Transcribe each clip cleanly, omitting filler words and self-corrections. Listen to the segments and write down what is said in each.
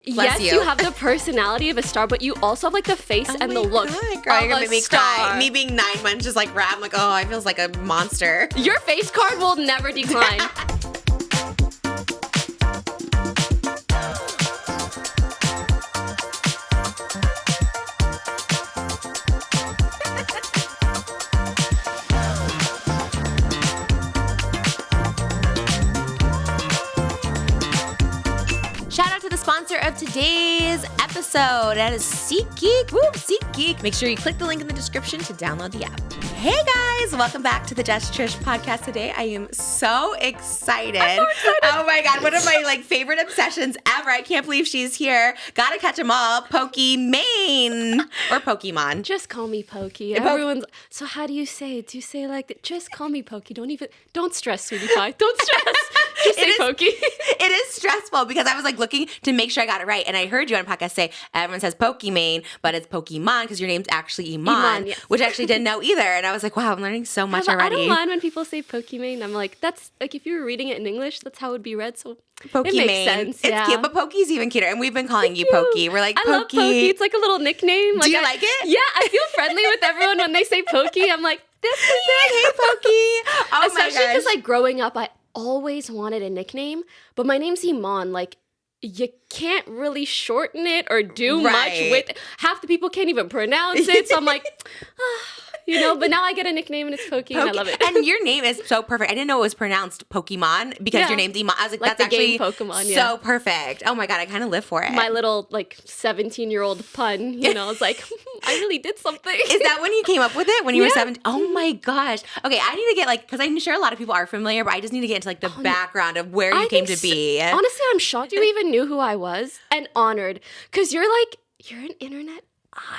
Yes, you have the personality of a star, but you also have like the face and the look girl, of you're gonna a make me star. cry. Me being 9 months just like rap, I'm like, oh, I feels like a monster. Your face card will never decline. Shout out to the sponsor of today's episode. That is SeatGeek. Woo, SeatGeek. Make sure you click the link in the description to download the app. Hey guys, welcome back to the Just Trish podcast today. I am so excited. Oh my God, one of my favorite obsessions ever. I can't believe she's here. Gotta catch them all. Pokimane or Pokimane. Just call me Poki. Everyone's so how do you say it? Do you say like that? Just call me Poki. Don't stress, sweetie pie. Don't stress. Just say Poki. It is stressful because I was looking to make sure I got it right. And I heard you on a podcast say everyone says Pokimane, but it's Pokimane because your name's actually Iman, yes. Which I actually didn't know either. And I was like, wow, I'm learning so much already. I don't mind when people say Pokimane. I'm like, that's like if you were reading it in English, that's how it would be read. So Pokimane. It makes sense. It's cute, but Poki's even cuter. And we've been calling you Poki. We're like, Poki. I love Poki. It's like a little nickname. Do you like it? Yeah, I feel friendly with everyone when they say Poki. I'm like, this is it. Hey, Poki. Oh especially because growing up, I always wanted a nickname, but my name's Iman. You can't really shorten it or do much with it. Half the people can't even pronounce it. So I'm like, but now I get a nickname and it's Poki. And I love it. And your name is so perfect. I didn't know it was pronounced Pokimane because your name's Iman. I was like that's the actually game Pokemon, so perfect. Oh my God, I kind of live for it. My little 17-year-old pun, I was like, I really did something. Is that when you came up with it? When you were 17? Oh my gosh. Okay, I need to get because I'm sure a lot of people are familiar, but I just need to get into the background of where you came to be. Honestly, I'm shocked you even knew who I was and honored because you're an internet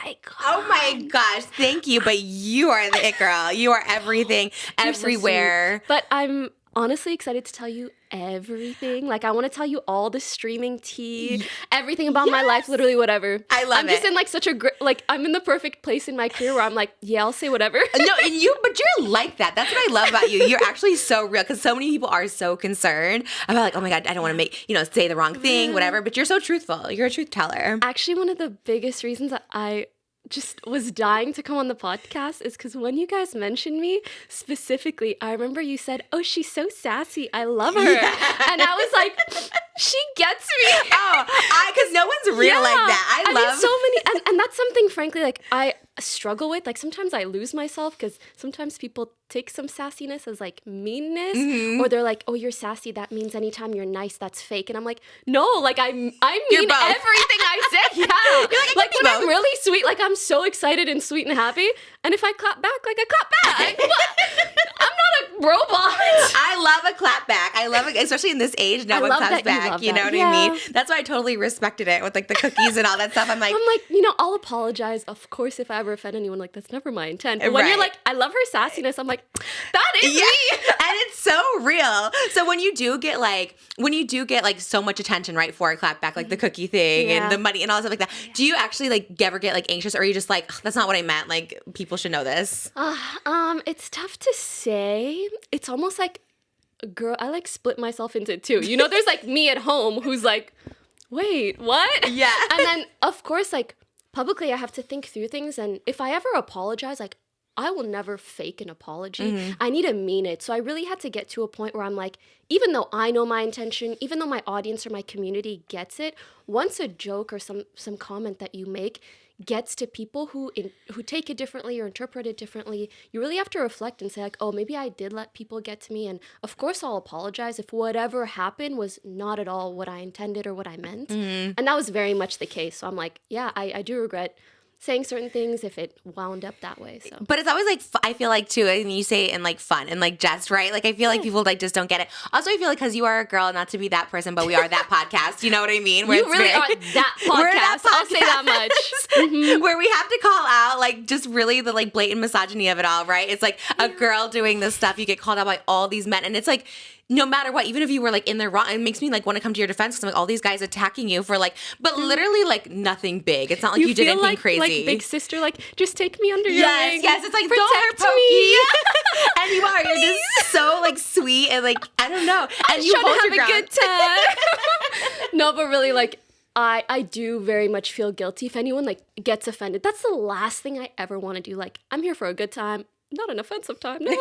icon. Oh my gosh, thank you. But you are the it girl. You are everything, everywhere. So but I'm honestly excited to tell you everything. I want to tell you all the streaming tea, everything about my life, literally whatever. I love it. I'm just in such a great, I'm in the perfect place in my career where I'm like, yeah, I'll say whatever. No, but you're like that. That's what I love about you. You're actually so real because so many people are so concerned about oh my God, I don't want to make, say the wrong thing, whatever. But you're so truthful. You're a truth teller. Actually, one of the biggest reasons that I just was dying to come on the podcast is because when you guys mentioned me specifically, I remember you said, oh, she's so sassy. I love her. Yeah. And I was like, she gets me. Oh, because no one's real like that. I love so many. And that's something, frankly, I struggle with. Sometimes I lose myself because sometimes people take some sassiness as meanness, or they're like, oh, you're sassy. That means anytime you're nice, that's fake. And I'm like, no, I mean everything I say. Yeah. Like when I'm really sweet, I'm so excited and sweet and happy. And if I clap back, I clap back. I'm not a robot. I love a clap back. I love it, especially in this age. No one claps back. You know what I mean? That's why I totally respected it with the cookies and all that stuff. I'm like, I'll apologize. Of course, if I ever offend anyone, that's never my intent. But when you're like, I love her sassiness, I'm like, that is me. And it's so real. So when you do get so much attention, right, for a clap back, the cookie thing and the money and all that stuff like that, do you actually ever get anxious, or are you just that's not what I meant? People should know this. It's tough to say. It's almost girl, I split myself into two. There's me at home who's wait, what? Yeah. And then of course publicly I have to think through things, and if I ever apologize, I will never fake an apology. Mm-hmm. I need to mean it. So I really had to get to a point where I'm even though I know my intention, even though my audience or my community gets it, once a joke or some comment that you make gets to people who take it differently or interpret it differently, you really have to reflect and say oh, maybe I did let people get to me, and of course I'll apologize if whatever happened was not at all what I intended or what I meant. Mm-hmm. And that was very much the case. So I'm I do regret saying certain things if it wound up that way. So, but it's always I feel too, and you say it in fun and jest, right? I feel people just don't get it. Also, I feel because you are a girl, not to be that person, but we are that podcast. You know what I mean? Where you really are that podcast. I'll say that much. Mm-hmm. Where we have to call out just really the blatant misogyny of it all, right? It's a girl doing this stuff, you get called out by all these men, and it's no matter what, even if you were in the wrong, it makes me want to come to your defense because I'm all these guys attacking you for but literally nothing big. It's not you did anything crazy. Big sister, just take me under your wing. Yes, it's don't hurt Poki. And you are. You're just so sweet and I don't know. And I'm you trying hold to have your a ground. good time. No, but really I do very much feel guilty if anyone like gets offended. That's the last thing I ever want to do. Like, I'm here for a good time, not an offensive time. No.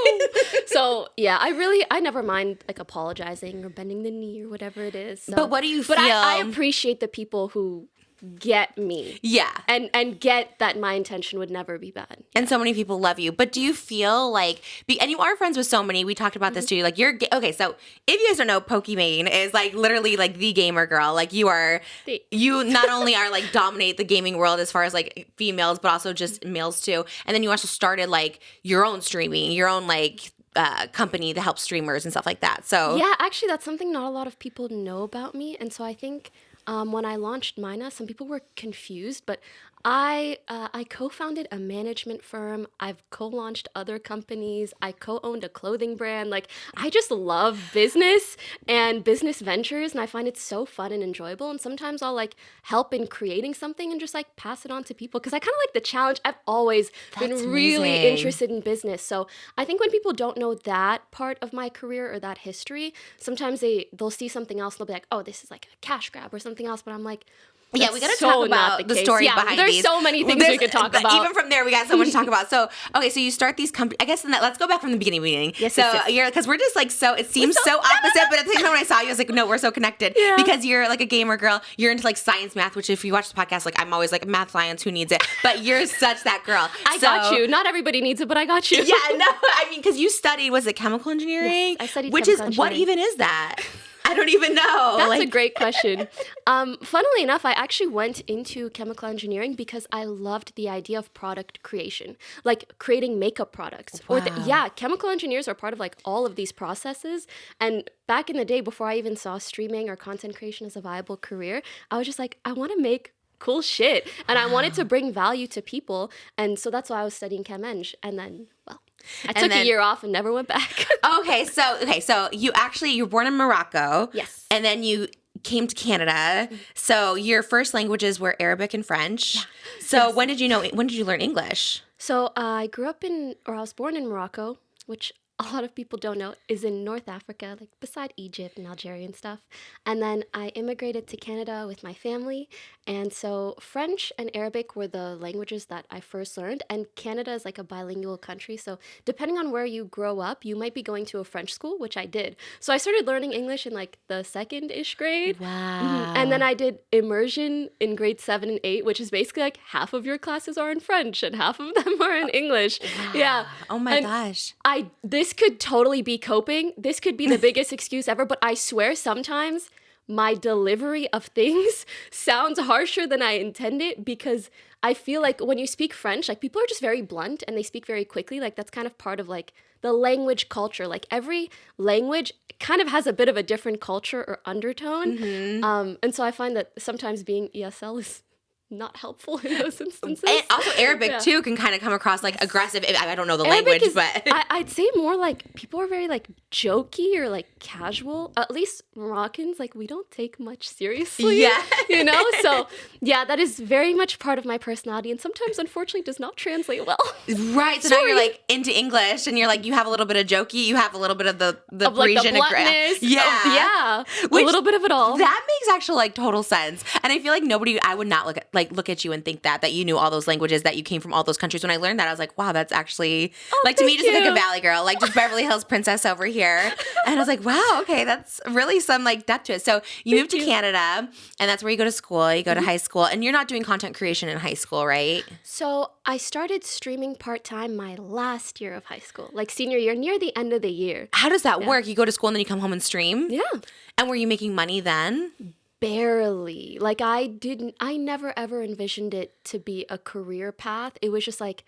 So yeah, I never mind like apologizing or bending the knee or whatever it is. So. But what do you feel? But I appreciate the people who get me. Yeah. And get that my intention would never be bad. And so many people love you. But do you feel like, and you are friends with so many, we talked about this too, like okay, so if you guys don't know, Pokimane is like literally like the gamer girl. Like you not only are like dominate the gaming world as far as like females, but also just males too. And then you also started like your own streaming, your own like company to help streamers and stuff like that. So yeah, actually that's something not a lot of people know about me. And so I think when I launched Myna, some people were confused, but I co-founded a management firm. I've co-launched other companies. I co-owned a clothing brand. Like, I just love business and business ventures, and I find it so fun and enjoyable. And sometimes I'll like help in creating something and just like pass it on to people because I kind of like the challenge. I've always been really interested in business. So I think when people don't know that part of my career or that history, sometimes they'll see something else and they'll be like, oh, this is like a cash grab or something else. But I'm like, yeah, we got to talk about the story behind there's these. so many things we could talk about. Even from there, we got so much to talk about. So, okay, so you start these companies. I guess let's go back from the beginning. Yes, so yes. you're, because we're just like it seems so opposite, but at the same time when I saw you, I was like, no, we're so connected. Yeah. Because you're like a gamer girl. You're into like science, math, which if you watch the podcast, like I'm always like math, science, who needs it? But you're such that girl. I got you. Not everybody needs it, but I got you. Yeah, no, I mean, because you studied, was it chemical engineering? Yes, I studied which chemical is, what even is that? I don't even know. That's a great question. Funnily enough, I actually went into chemical engineering because I loved the idea of product creation, like creating makeup products. Wow. Chemical engineers are part of like all of these processes. And back in the day, before I even saw streaming or content creation as a viable career, I was just like, I want to make cool shit. And I wanted to bring value to people. And so that's why I was studying chem eng. And then, well, I took a year off and never went back. Okay, so you were born in Morocco. Yes. And then you came to Canada. So your first languages were Arabic and French. Yeah. So yes. When did you learn English? So I was born in Morocco, which a lot of people don't know is in North Africa, like beside Egypt and Algeria and stuff. And then I immigrated to Canada with my family. And so French and Arabic were the languages that I first learned. And Canada is like a bilingual country. So depending on where you grow up, you might be going to a French school, which I did. So I started learning English in like the second-ish grade. Wow. Mm-hmm. And then I did immersion in grade 7 and 8, which is basically like half of your classes are in French and half of them are in English. Wow. Yeah. Oh my gosh. This could totally be coping. This could be the biggest excuse ever, but I swear sometimes my delivery of things sounds harsher than I intended because I feel like when you speak French, like people are just very blunt and they speak very quickly. Like that's kind of part of like the language culture. Like every language kind of has a bit of a different culture or undertone. Mm-hmm. And so I find that sometimes being ESL is not helpful in those instances. And also Arabic too can kind of come across like aggressive. I don't know the Arabic language, is, but I'd say more like people are very like jokey or like casual. At least Moroccans, like we don't take much seriously. Yeah. You know? So yeah, that is very much part of my personality and sometimes unfortunately does not translate well. Right. So now you're like into English and you're like you have a little bit of jokey, you have a little bit of the of like Parisian the bluntness. Yeah. Which, a little bit of it all. That makes actual like total sense. And I feel like I would not look at you and think that you knew all those languages, that you came from all those countries. When I learned that, I was like, wow, that's actually like to me just like a Valley girl, like just Beverly Hills princess over here. And I was like, wow, okay, that's really some like depth to it. So you moved to Canada and that's where you go to school, you go to high school, and you're not doing content creation in high school, right? So I started streaming part-time my last year of high school, like senior year, near the end of the year. How does that work? You go to school and then you come home and stream? Yeah. And were you making money then? Barely. Like I never ever envisioned it to be a career path. It was just like,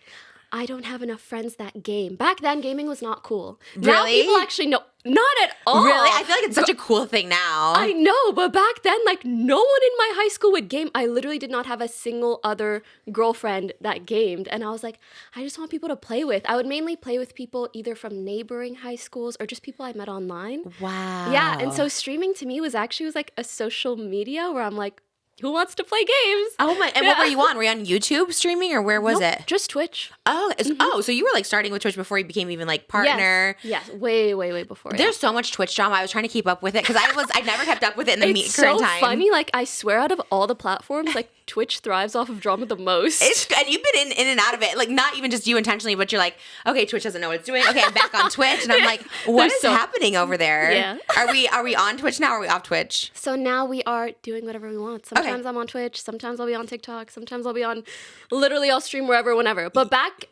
I don't have enough friends that game. Back then, gaming was not cool. Really? Now people actually know. Not at all. Really? I feel like it's such a cool thing now. I know, but back then, like, no one in my high school would game. I literally did not have a single other girlfriend that gamed. And I was like, I just want people to play with. I would mainly play with people either from neighboring high schools or just people I met online. Wow. Yeah, and so streaming to me was like a social media where I'm like, who wants to play games? Oh my! And what were you on? Were you on YouTube streaming, or where was Nope, it? just Twitch. Oh, so you were like starting with Twitch before you became even like partner. Yes, way before. There's so much Twitch drama. I was trying to keep up with it because I never kept up with it in the it's current so time. funny. Like I swear, out of all the platforms, like Twitch thrives off of drama the most. And you've been in and out of it, like not even just you intentionally, but you're like, okay, Twitch doesn't know what it's doing. Okay, I'm back on Twitch, and I'm like, what is happening over there? Yeah. Are we on Twitch now? Or are we off Twitch? So now we are doing whatever we want. Sometimes I'm on Twitch. Sometimes I'll be on TikTok. Sometimes I'll be on. Literally, I'll stream wherever, whenever. But back.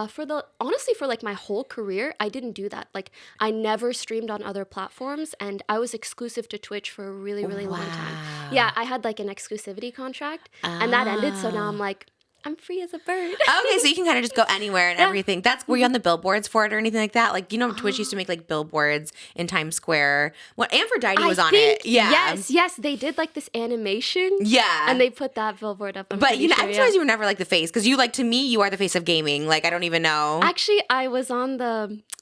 For like my whole career, I didn't do that. Like I never streamed on other platforms, and I was exclusive to Twitch for a really long time. Yeah, I had like an exclusivity contract, and that ended. So now I'm like, I'm free as a bird. Okay, so you can kind of just go anywhere and everything. Were you on the billboards for it or anything like that? Like, Twitch used to make like billboards in Times Square. Aphrodite was on it. Yeah. Yes, they did like this animation. Yeah. And they put that billboard up. But I'm surprised you were never like the face, because to me, you are the face of gaming. Like, I don't even know. Actually, I was on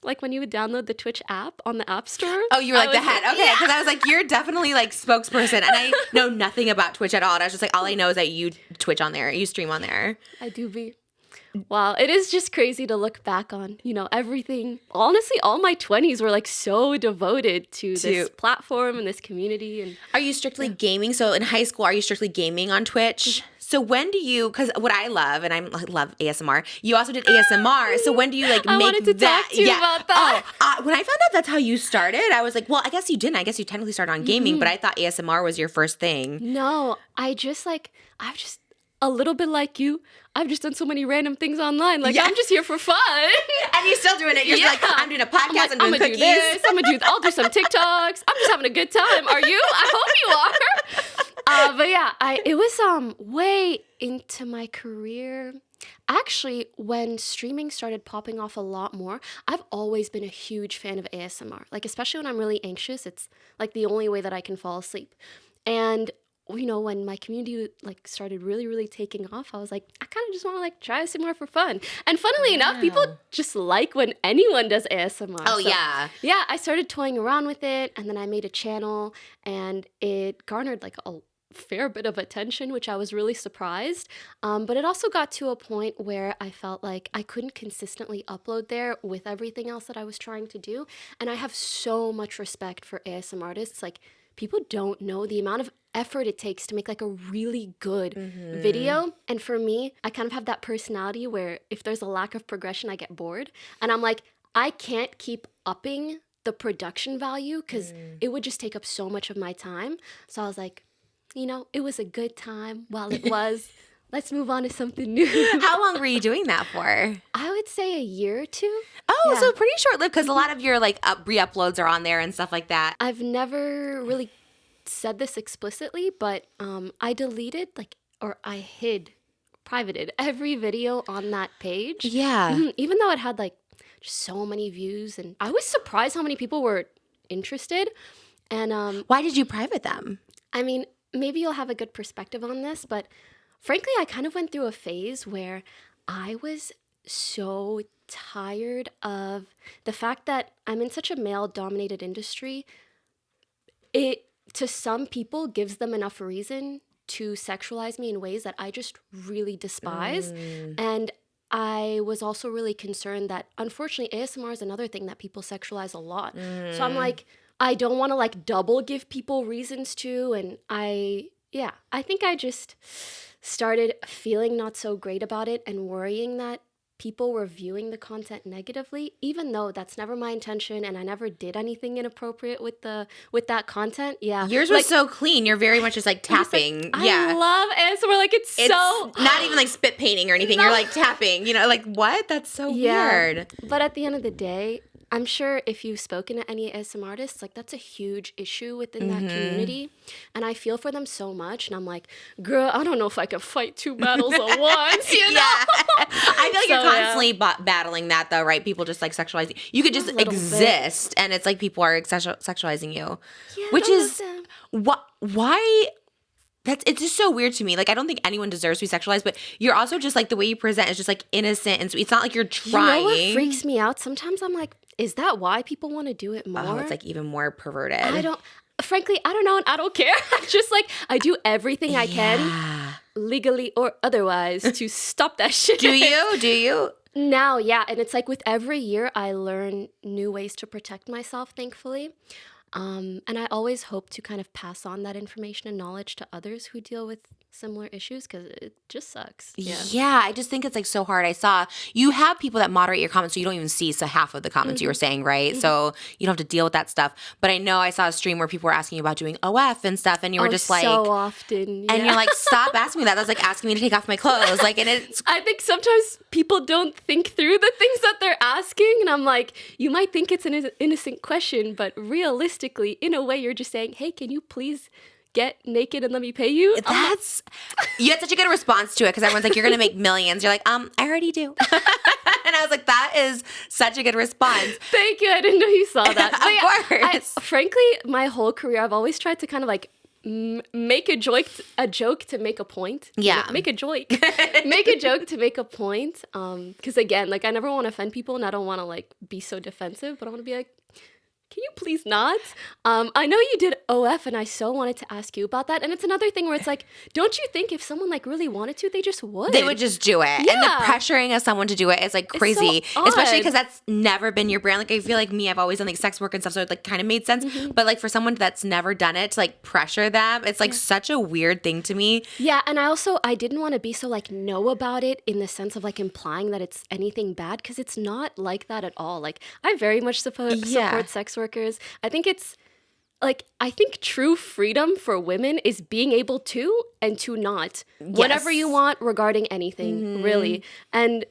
like when you would download the Twitch app on the App Store. Oh, you were like the head. Okay, because I was like, you're definitely like spokesperson. And I know nothing about Twitch at all. And I was just like, all I know is that you Twitch on there. You stream on there. I do be. Wow, it is just crazy to look back on, everything. Honestly, all my 20s were like so devoted to this platform and this community. And are you strictly gaming? So in high school, are you strictly gaming on Twitch? So when do you, because what I love, and I love ASMR, you also did ASMR. So when do you like I make wanted to that? talk to you about that. Oh, when I found out that's how you started, I was like, well, I guess you didn't. I guess you technically started on gaming, but I thought ASMR was your first thing. No, I've just a little bit like you. I've just done so many random things online. Like, I'm just here for fun. And you're still doing it. You're just like, I'm doing a podcast. I'm doing cookies. Do this. I'll do some TikToks. I'm just having a good time. Are you? I hope you are. But yeah, it was way into my career. Actually, when streaming started popping off a lot more, I've always been a huge fan of ASMR. Like, especially when I'm really anxious, it's like the only way that I can fall asleep. And when my community like started really taking off, I was like, I kind of just want to like try ASMR for fun. And funnily enough, people just like when anyone does ASMR. Oh, so, yeah, I started toying around with it, and then I made a channel, and it garnered like a fair bit of attention, which I was really surprised. But it also got to a point where I felt like I couldn't consistently upload there with everything else that I was trying to do. And I have so much respect for ASMR artists. Like, people don't know the amount of effort it takes to make like a really good video. And for me, I kind of have that personality where if there's a lack of progression, I get bored. And I'm like, I can't keep upping the production value because it would just take up so much of my time. So I was like, it was a good time while it was. Let's move on to something new. How long were you doing that for? I would say a year or two. Oh, so pretty short-lived, because a lot of your like re-uploads are on there and stuff like that. I've never really said this explicitly, but I deleted I privated every video on that page. Yeah. Even though it had like so many views, and I was surprised how many people were interested. And why did you private them? I mean, maybe you'll have a good perspective on this, but frankly, I kind of went through a phase where I was so tired of the fact that I'm in such a male-dominated industry. It, to some people, gives them enough reason to sexualize me in ways that I just really despise. And I was also really concerned that, unfortunately, ASMR is another thing that people sexualize a lot. So I'm like, I don't want to like double give people reasons to. And I think I just started feeling not so great about it and worrying that people were viewing the content negatively, even though that's never my intention and I never did anything inappropriate with that content. Yeah. Yours was so clean. You're very much just like tapping. I love ASMR. Like it's so not even like spit painting or anything. No. You're like tapping, like what? That's so weird. But at the end of the day, I'm sure if you've spoken to any ASMR artists, like that's a huge issue within that community. And I feel for them so much. And I'm like, girl, I don't know if I can fight two battles at once, you know? I feel like you're constantly battling that though, right? People just like sexualizing. You could just exist and it's like people are sexualizing you. Yeah, which is, why... It's just so weird to me. Like, I don't think anyone deserves to be sexualized, but you're also just like the way you present is just like innocent and sweet. It's not like you're trying. You know what freaks me out? Sometimes I'm like, is that why people want to do it more? Oh, it's like even more perverted. frankly, I don't know and I don't care. Just like I do everything I can, legally or otherwise, to stop that shit. Do you? Now, yeah. And it's like with every year, I learn new ways to protect myself, thankfully. And I always hope to kind of pass on that information and knowledge to others who deal with similar issues, because it just sucks. Yeah, I just think it's like so hard. I saw you have people that moderate your comments, so you don't even see half of the comments you were saying, right? So you don't have to deal with that stuff. But I know I saw a stream where people were asking you about doing OF and stuff, and you were just like, so often, and you're like, stop asking me that. That was like asking me to take off my clothes, like, and it's. I think sometimes people don't think through the things that they're asking, and I'm like, you might think it's an innocent question, but realistically, in a way, you're just saying, hey, can you please get naked and let me pay you? You had such a good response to it, because everyone's like, you're gonna make millions. You're like, I already do. And I was like, that is such a good response. Thank you. I didn't know you saw that. Of course. Frankly, my whole career, I've always tried to kind of like make a joke to make a point. Yeah. Make a joke. Make a joke to make a point. Because again, like I never want to offend people, and I don't want to like be so defensive, but I want to be like, can you please not? I know you did OF, and I so wanted to ask you about that. And it's another thing where it's like, don't you think if someone like really wanted to, they just would? They would just do it. Yeah. And the pressuring of someone to do it is like crazy. It's so odd. Especially because that's never been your brand. Like I feel like me, I've always done like sex work and stuff, so it like kind of made sense. But like for someone that's never done it, to like pressure them, it's like such a weird thing to me. Yeah, and I didn't want to be so like know about it in the sense of like implying that it's anything bad, because it's not like that at all. Like I very much support sex workers. I think true freedom for women is being able to and to not whatever you want regarding anything, really. And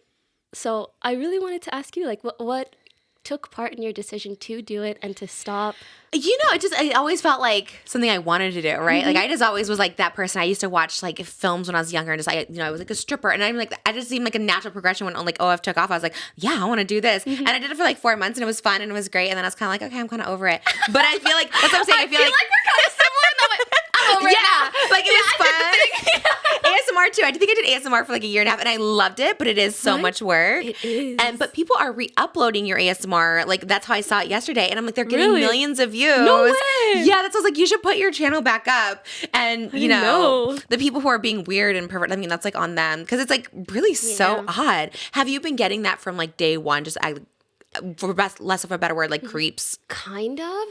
so I really wanted to ask you, like, what took part in your decision to do it and to stop? You know, I always felt like something I wanted to do, right? Like I just always was like that person. I used to watch like films when I was younger, and just I was like a stripper, and I'm like, I just seemed like a natural progression when like OF took off. I was like, yeah, I want to do this, and I did it for like 4 months, and it was fun and it was great. And then I was kind of like, okay, I'm kind of over it. But I feel like that's what I'm saying. I feel like we're kind of similar in that way. I'm over it now. Like it was fun. ASMR too. I think I did ASMR for like a year and a half, and I loved it, but it is so much work. It is. But people are re-uploading your ASMR. Like that's how I saw it yesterday, and I'm like, they're getting millions of views. No way. Yeah, that's I was like, you should put your channel back up. And you know, the people who are being weird and pervert, I mean, that's like on them, because it's like really so odd. Have you been getting that from like day one? Just for less of a better word, like creeps? Kind of.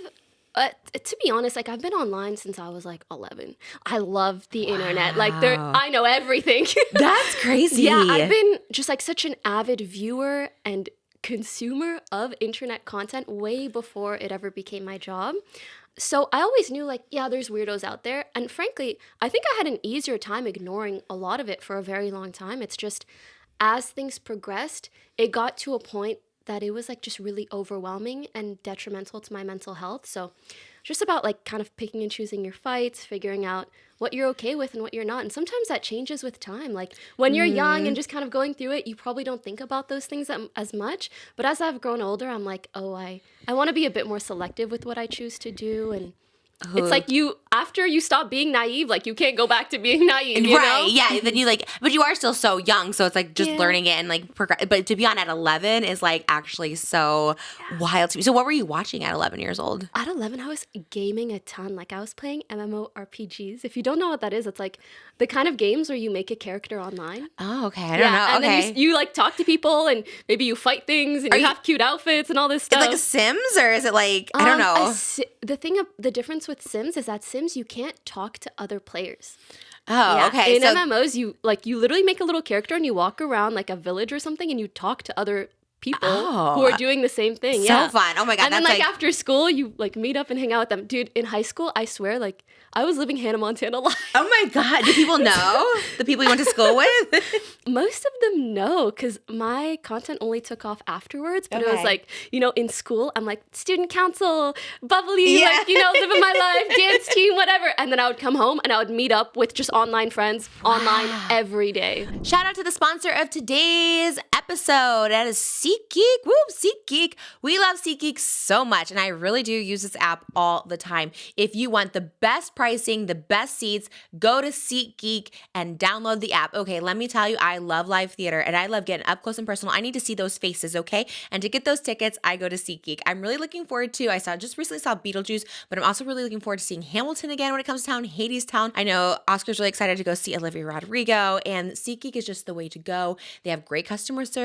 To be honest, like I've been online since I was like 11. I love the internet. Like I know everything. That's crazy. Yeah, I've been just like such an avid viewer and consumer of internet content way before it ever became my job. So I always knew like, yeah, there's weirdos out there. And frankly, I think I had an easier time ignoring a lot of it for a very long time. It's just as things progressed, it got to a point that it was like just really overwhelming and detrimental to my mental health. So just about like kind of picking and choosing your fights, figuring out what you're okay with and what you're not. And sometimes that changes with time. Like when you're young and just kind of going through it, you probably don't think about those things as much. But as I've grown older, I'm like, oh, I want to be a bit more selective with what I choose to do. And it's like after you stop being naive, like you can't go back to being naive, you know? Yeah. Then you like, but you are still so young, so it's like just learning it and like progress. But to be on at 11 is like actually so wild to me. So what were you watching at 11 years old? At 11, I was gaming a ton. Like I was playing MMORPGs. If you don't know what that is, it's like the kind of games where you make a character online. Oh, okay. I don't know. And then you like talk to people and maybe you fight things and you have cute outfits and all this stuff. Is it like Sims or is it like, I don't know. The difference with Sims is that Sims, you can't talk to other players. Oh, okay. In MMOs, you literally make a little character and you walk around like a village or something and you talk to other people who are doing the same thing. So fun. Oh my God. And then like after school, you like meet up and hang out with them. Dude, in high school, I swear, like I was living Hannah Montana life. Oh my God. Do people know? The people you went to school with? Most of them know, because my content only took off afterwards. But it was like, you know, in school, I'm like student council, bubbly, like, you know, living my life, dance team, whatever. And then I would come home and I would meet up with just online friends online every day. Shout out to the sponsor of today's episode. episode. That is SeatGeek. Whoop, SeatGeek. We love SeatGeek so much, and I really do use this app all the time. If you want the best pricing, the best seats, go to SeatGeek and download the app. Okay, let me tell you, I love live theater, and I love getting up close and personal. I need to see those faces, okay? And to get those tickets, I go to SeatGeek. I'm really looking forward to, just recently saw Beetlejuice, but I'm also really looking forward to seeing Hamilton again when it comes to town, Hadestown. I know Oscar's really excited to go see Olivia Rodrigo, and SeatGeek is just the way to go. They have great customer service.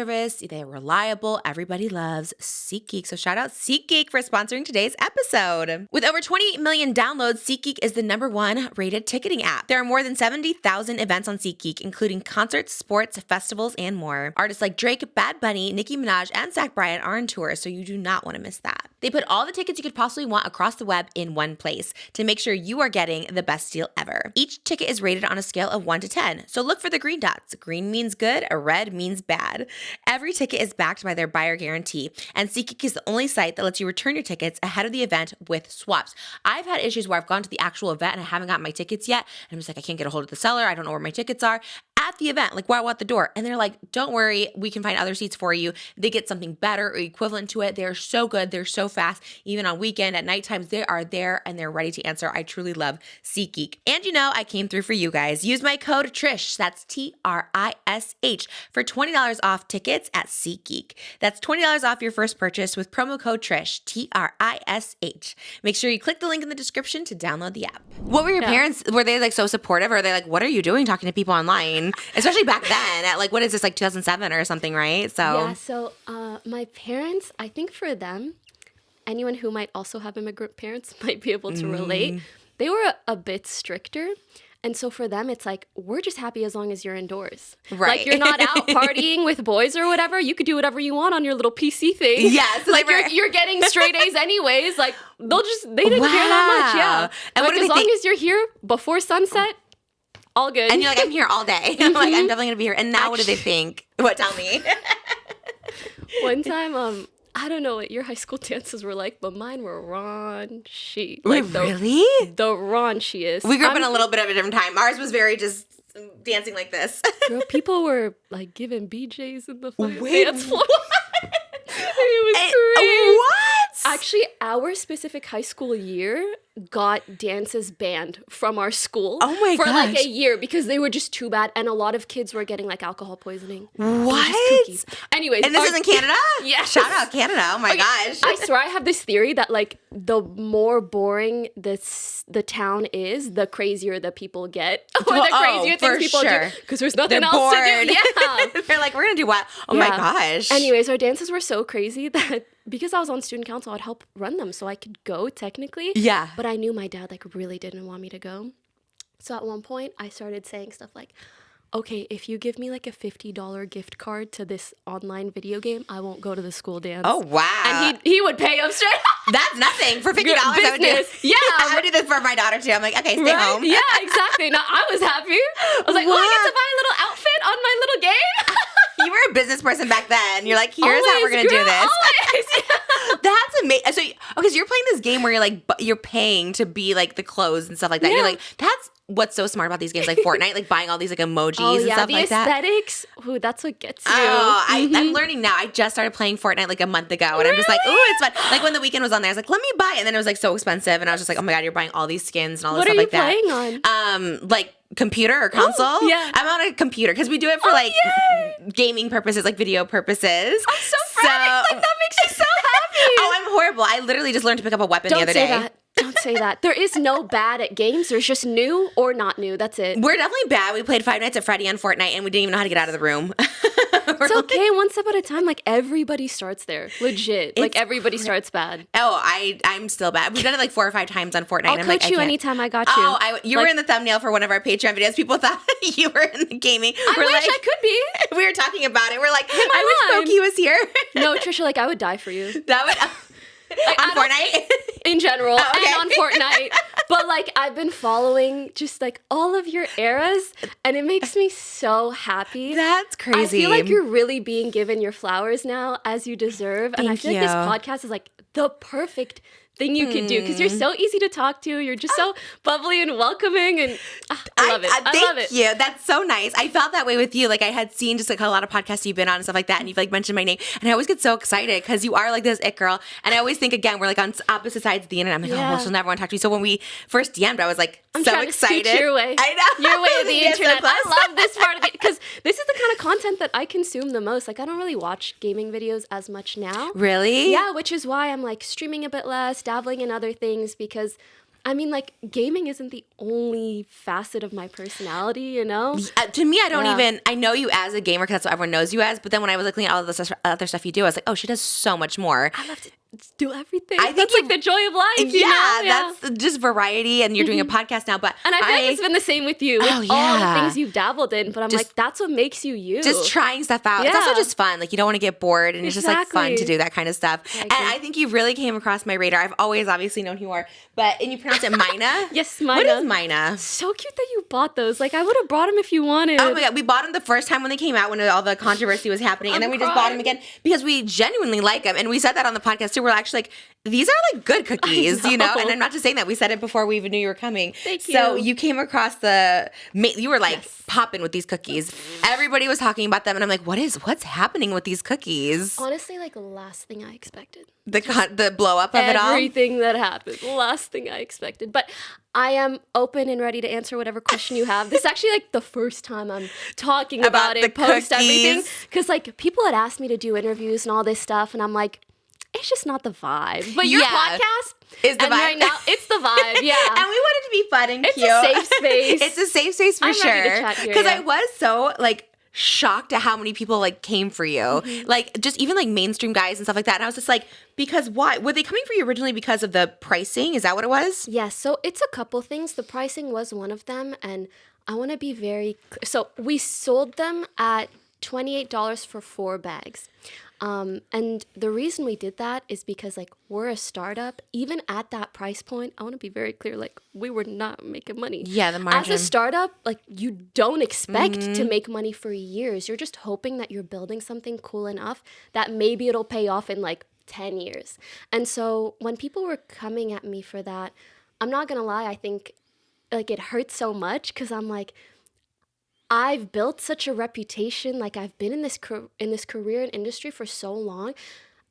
They're reliable. Everybody loves SeatGeek. So shout out SeatGeek for sponsoring today's episode. With over 28 million downloads, SeatGeek is the #1 rated ticketing app. There are more than 70,000 events on SeatGeek, including concerts, sports, festivals, and more. Artists like Drake, Bad Bunny, Nicki Minaj, and Zach Bryan are on tour, so you do not want to miss that. They put all the tickets you could possibly want across the web in one place to make sure you are getting the best deal ever. Each ticket is rated on a scale of 1 to 10, so look for the green dots. Green means good, a red means bad. Every ticket is backed by their buyer guarantee, and SeatGeek is the only site that lets you return your tickets ahead of the event with swaps. I've had issues where I've gone to the actual event and I haven't gotten my tickets yet, and I'm just like, I can't get a hold of the seller, I don't know where my tickets are. At the event, like while at the door, and they're like, don't worry, we can find other seats for you. They get something better or equivalent to it. They're so good. They're so fast. Even on weekend, at night times, they are there and they're ready to answer. I truly love SeatGeek. And I came through for you guys. Use my code TRISH, that's TRISH, for $20 off tickets at SeatGeek. That's $20 off your first purchase with promo code TRISH, TRISH. Make sure you click the link in the description to download the app. What were your parents, were they like so supportive? Or are they like, what are you doing talking to people online? Especially back then at like, what is this, like 2007 or something, right? So my parents, I think for them, anyone who might also have immigrant parents might be able to relate. They were a bit stricter. And so for them, it's like, we're just happy as long as you're indoors. Right. Like, you're not out partying with boys or whatever. You could do whatever you want on your little PC thing. Yes. Like, you're getting straight A's anyways. Like, they didn't care that much. Yeah. And like, as long as you're here before sunset, all good. And you're like, I'm here all day. I'm like, I'm definitely going to be here. And now what do they think? What, tell me. One time, I don't know what your high school dances were like, but mine were raunchy. Like, really? The raunchiest. We grew up in a little bit of a different time. Ours was very just dancing like this. Girl, people were like giving BJs in the dance floor. It was crazy. What? Actually, our specific high school year got dances banned from our school for like a year because they were just too bad, and a lot of kids were getting like alcohol poisoning. What? Anyways, and this is in Canada? Yeah. Shout out Canada. Oh my gosh. I swear I have this theory that like the more boring the town is, the crazier the people get, or the crazier things people do, because there's nothing else to do. Yeah. They're like, we're gonna do what? Oh my gosh. Anyways, our dances were so crazy that because I was on student council, I'd help run them, so I could go technically. Yeah. But I knew my dad like really didn't want me to go. So at one point, I started saying stuff like, okay, if you give me like a $50 gift card to this online video game, I won't go to the school dance. Oh, wow. And he would pay up straight. That's nothing. For $50, I would do this. Yeah. I would do this for my daughter too. I'm like, okay, stay home. Yeah, exactly. No, I was happy. I was like, oh, I get to buy a little outfit on my little game. You were a business person back then. You're like, here's how we're going to do this. Always. That's amazing. So, okay, so you're playing this game where you're like, you're paying to be like the clothes and stuff like that. Yeah. You're like, that's what's so smart about these games, like Fortnite, like buying all these like emojis and stuff like that. The aesthetics. Ooh, that's what gets you. Oh, I'm learning now. I just started playing Fortnite like a month ago, and I'm just like, ooh, it's fun. Like when the weekend was on there, I was like, let me buy it, and then it was like so expensive, and I was just like, oh my god, you're buying all these skins and all this stuff like that. What are you playing on? Like computer or console. Ooh, yeah, I'm on a computer because we do it for gaming purposes, like video purposes. I'm so proud. Like that makes you so happy. Oh, I'm horrible. I literally just learned to pick up a weapon the other day. Don't say that. There is no bad at games. There's just new or not new. That's it. We're definitely bad. We played Five Nights at Freddy on Fortnite, and we didn't even know how to get out of the room. It's okay. One step at a time. Like, everybody starts there. Legit. Like, everybody starts bad. Oh, I'm still bad. We've done it like 4 or 5 times on Fortnite. I'll coach you anytime I got you. Oh, you were in the thumbnail for one of our Patreon videos. People thought you were in the gaming. I wish I could be. We were talking about it. We're like, I wish Poki was here. No, Trisha, like, I would die for you. That would... on Fortnite? In general, and on Fortnite. But, like, I've been following just, like, all of your eras, and it makes me so happy. That's crazy. I feel like you're really being given your flowers now, as you deserve. And I feel like this podcast is, like, the perfect thing you could do because you're so easy to talk to. You're just so bubbly and welcoming, and I love it. I love it. Thank you. That's so nice. I felt that way with you. Like I had seen just like a lot of podcasts you've been on and stuff like that, and you've like mentioned my name, and I always get so excited because you are like this it girl, and I always think again we're like on opposite sides of the internet. I'm like, oh, well, she'll never want to talk to me. So when we first DM'd, I was like I'm so excited. To scoot your way. I know your way of the internet. So I love this part of it because this is the kind of content that I consume the most. Like I don't really watch gaming videos as much now. Really? Yeah, which is why I'm like streaming a bit less, dabbling in other things because I mean, like, gaming isn't the only facet of my personality, you know? To me, I don't even, I know you as a gamer because that's what everyone knows you as, but then when I was looking at all of the other stuff you do, I was like, oh, she does so much more. I love to do everything. I think that's like the joy of life, you know? That's just variety, and you're doing a podcast now, but and I feel like it's been the same with you, with all the things you've dabbled in, but I'm just, like, that's what makes you you. Just trying stuff out. It's also just fun. Like, you don't want to get bored, and it's just, like, fun to do that kind of stuff. And I think you really came across my radar. I've always obviously known who you are, and you pronounce it Myna? Yes, Myna. What is Myna? So cute that you bought those. Like, I would have brought them if you wanted. Oh my God. We bought them the first time when they came out, when all the controversy was happening, and then we just bought them again because we genuinely like them. And we said that on the podcast too. We're actually like, these are like good cookies, you know? And I'm not just saying that. We said it before we even knew you were coming. Thank you. So you came across you were like popping with these cookies. Everybody was talking about them. And I'm like, what's happening with these cookies? Honestly, like the last thing I expected. The blow up of it all? Everything that happened. The last thing I expected. But I am open and ready to answer whatever question you have. This is actually like the first time I'm talking about it post everything. Because like people had asked me to do interviews and all this stuff. And I'm like, it's just not the vibe. But your podcast is the vibe. Right now, it's the vibe, yeah. And we want it to be fun and cute. It's a safe space. It's a safe space for sure. I'm ready to chat here, because I was so like shocked at how many people like came for you. Mm-hmm. Like just even like mainstream guys and stuff like that. And I was just like, because why? Were they coming for you originally because of the pricing? Is that what it was? Yes. So it's a couple things. The pricing was one of them. And I want to be very clear. So we sold them at $28 for 4 bags. And the reason we did that is because like we're a startup. Even at that price point, I want to be very clear, like we were not making money. Yeah, the margin. As a startup, like you don't expect to make money for years. You're just hoping that you're building something cool enough that maybe it'll pay off in like 10 years. And so when people were coming at me for that, I'm not going to lie, I think like it hurts so much because I'm like, I've built such a reputation. Like I've been in this career and industry for so long.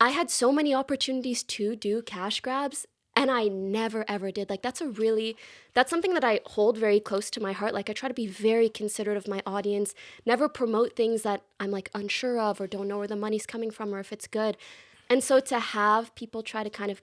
I had so many opportunities to do cash grabs and I never ever did. Like that's something that I hold very close to my heart. Like I try to be very considerate of my audience, never promote things that I'm like unsure of or don't know where the money's coming from or if it's good. And so to have people try to kind of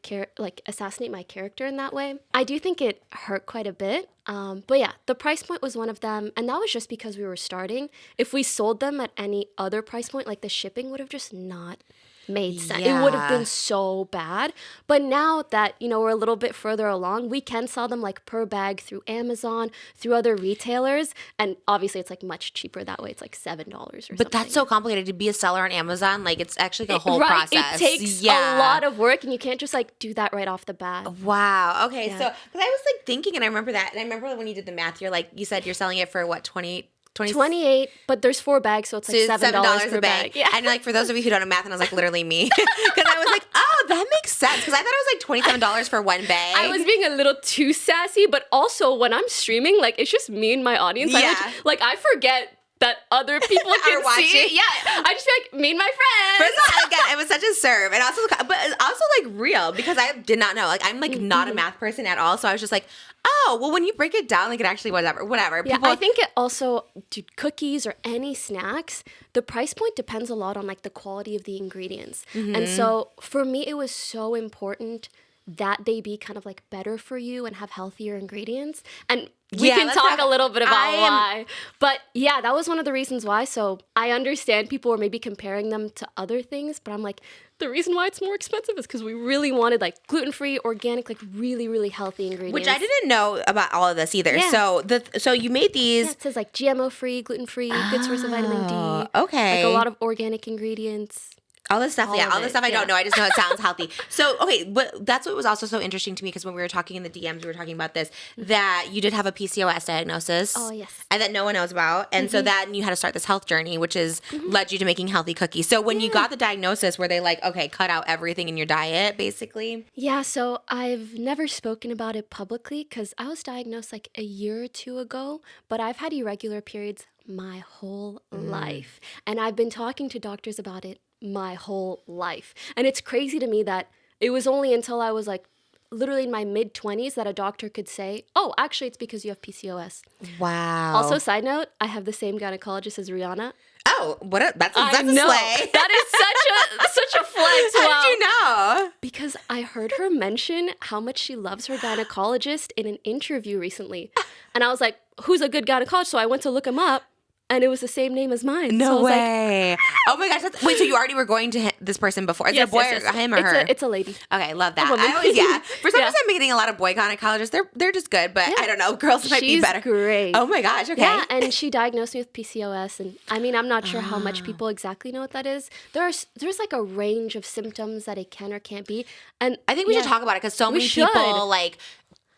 assassinate my character in that way, I do think it hurt quite a bit. But yeah, the price point was one of them. And that was just because we were starting. If we sold them at any other price point, like the shipping would have just not made sense. Yeah. It would have been so bad. But now that, you know, we're a little bit further along, we can sell them like per bag through Amazon, through other retailers. And obviously it's like much cheaper that way. It's like $7 or something. But that's so complicated to be a seller on Amazon. Like it's actually like a whole process. It takes a lot of work and you can't just like do that right off the bat. Wow. Okay. Yeah. So, because I was like thinking, and I remember that, and I remember when you did the math, you said you're selling it for what, 28, but there's 4 bags, so it's like $7 per bag. Yeah. And like for those of you who don't know math, and I was like literally me, because I was like, oh, that makes sense. Because I thought it was like $27 for 1 bag. I was being a little too sassy, but also when I'm streaming, like it's just me and my audience. Yeah. I forget that other people can see. Yeah, I just feel like me and my friends. First of all, again, it was such a serve, and also, but it's also like real because I did not know. Like I'm like not a math person at all, so I was just like, oh, well, when you break it down, like it actually whatever. Yeah, I think it also, dude, cookies or any snacks, the price point depends a lot on like the quality of the ingredients. Mm-hmm. And so for me, it was so important that they be kind of like better for you and have healthier ingredients. And we can talk a little bit about why. But yeah, that was one of the reasons why. So I understand people were maybe comparing them to other things, but I'm like, the reason why it's more expensive is because we really wanted like gluten-free, organic, like really, really healthy ingredients. Which I didn't know about all of this either. Yeah. So you made these. Yeah, it says like GMO-free, gluten-free, good source of vitamin D. Okay. Like a lot of organic ingredients. All this stuff, All yeah. of All this it, stuff I yeah. don't know. I just know it sounds healthy. So, okay, but that's what was also so interesting to me because when we were talking in the DMs, we were talking about this, that you did have a PCOS diagnosis. Oh, yes. And that no one knows about. And so then you had to start this health journey, which is led you to making healthy cookies. So when you got the diagnosis, were they like, okay, cut out everything in your diet, basically? Yeah, so I've never spoken about it publicly because I was diagnosed like a year or two ago, but I've had irregular periods my whole life. And I've been talking to doctors about it my whole life. And it's crazy to me that it was only until I was like literally in my mid-20s that a doctor could say, oh, actually, it's because you have PCOS. Wow. Also, side note, I have the same gynecologist as Rihanna. Oh, that's a I know. slay. That is such a flex. How Wow. did you know? Because I heard her mention how much she loves her gynecologist in an interview recently. And I was like, who's a good gynecologist? So I went to look him up. And it was the same name as mine. No so I was way. Oh my gosh. Wait, so you already were going to this person before? Is it a boy or him or her? It's a lady. Okay, love that. woman. I always, For some Yeah. reason, I'm getting a lot of boy gynecologists. They're just good, but I don't know. Girls might be She's better. great. Oh my gosh, okay. Yeah, and she diagnosed me with PCOS. And I mean, I'm not sure how much people exactly know what that is. There's like a range of symptoms that it can or can't be. And I think we should talk about it because so many should. people like...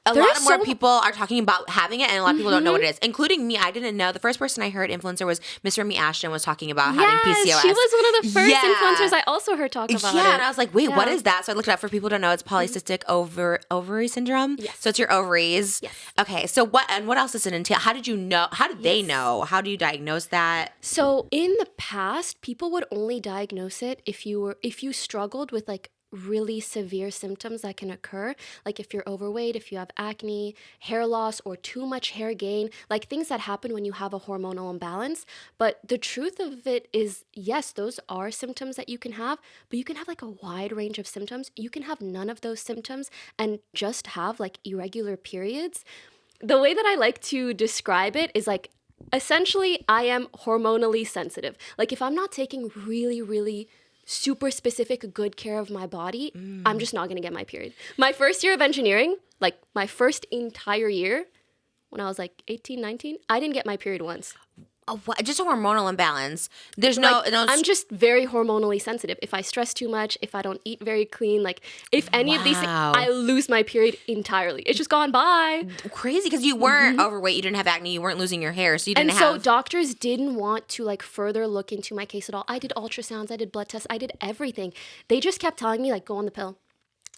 A There's lot of more so- people are talking about having it, and a lot of people don't know what it is, including me. I didn't know. The first person I heard influencer was Miss Remy Ashton was talking about having PCOS. She was one of the first Yeah. influencers I also heard talk about it. Yeah, and I was like, wait, what Yeah. is that? So I looked it up. For people who don't know, it's polycystic ovary syndrome. Yes. So it's your ovaries. Yes. Okay, so what else does it entail? How did you know? How did they know? How do you diagnose that? So in the past, people would only diagnose it if you struggled with like really severe symptoms that can occur, like if you're overweight, if you have acne, hair loss, or too much hair gain, like things that happen when you have a hormonal imbalance. But the truth of it is, yes, those are symptoms that you can have, but you can have like a wide range of symptoms. You can have none of those symptoms and just have like irregular periods. The way that I like to describe it is like, essentially, I am hormonally sensitive. Like if I'm not taking really, really super specific good care of my body, I'm just not going to get my period. My first year of engineering, like my first entire year, when I was like 18, 19, I didn't get my period once. What? Just a hormonal imbalance. There's Like, I'm just very hormonally sensitive. If I stress too much, if I don't eat very clean, like if any of these things, Wow. I lose my period entirely. It's just gone by. crazy because you weren't overweight, you didn't have acne, you weren't losing your hair, so you didn't And so have. doctors didn't want to like further look into my case at all. I did ultrasounds, I did blood tests, I did everything. They just kept telling me like, go on the pill,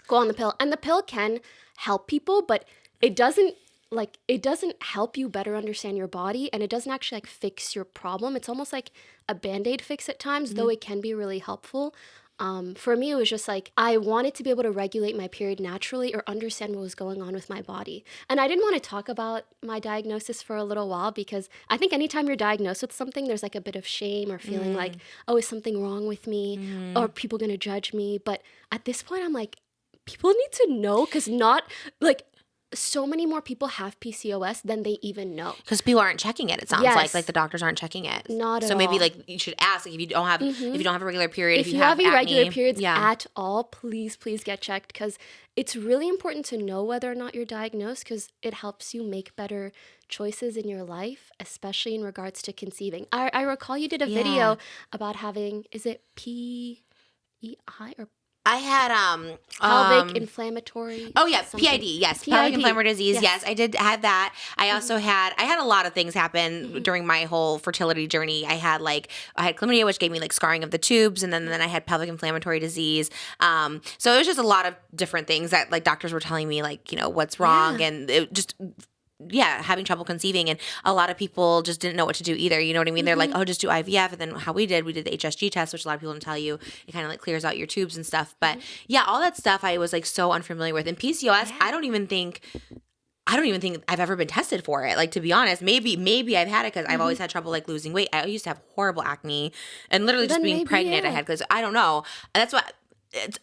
go on the pill. And the pill can help people, but it doesn't help you better understand your body, and it doesn't actually like fix your problem. It's almost like a Band-Aid fix at times, though it can be really helpful. For me, it was just like, I wanted to be able to regulate my period naturally or understand what was going on with my body. And I didn't want to talk about my diagnosis for a little while because I think anytime you're diagnosed with something, there's like a bit of shame or feeling like, oh, is something wrong with me? Or are people going to judge me? But at this point, I'm like, people need to know because not like, so many more people have PCOS than they even know. Because people aren't checking it. It sounds Yes. like the doctors aren't checking it. Not at So maybe all. like you should ask like, if you don't have a regular period, If you have acne, irregular periods yeah. at all, please get checked because it's really important to know whether or not you're diagnosed because it helps you make better choices in your life, especially in regards to conceiving. I recall you did a video about having, is it PEI or I had pelvic inflammatory? Oh yeah, something. PID. Yes, PID. pelvic inflammatory disease. Yes. Yes, I did have that. I also had a lot of things happen during my whole fertility journey. I had chlamydia, which gave me like scarring of the tubes, and then I had pelvic inflammatory disease. So it was just a lot of different things that like doctors were telling me like what's wrong, and it just. Yeah, having trouble conceiving, and a lot of people just didn't know what to do either. You know what I mean? They're like, "Oh, just do IVF." And then how we did the HSG test, which a lot of people don't tell you. It kind of like clears out your tubes and stuff. But yeah, all that stuff I was like so unfamiliar with. And PCOS, I don't even think I've ever been tested for it. Like, to be honest, maybe I've had it because I've always had trouble like losing weight. I used to have horrible acne, and literally just Then being maybe, pregnant, I yeah. had because I don't know. And that's what.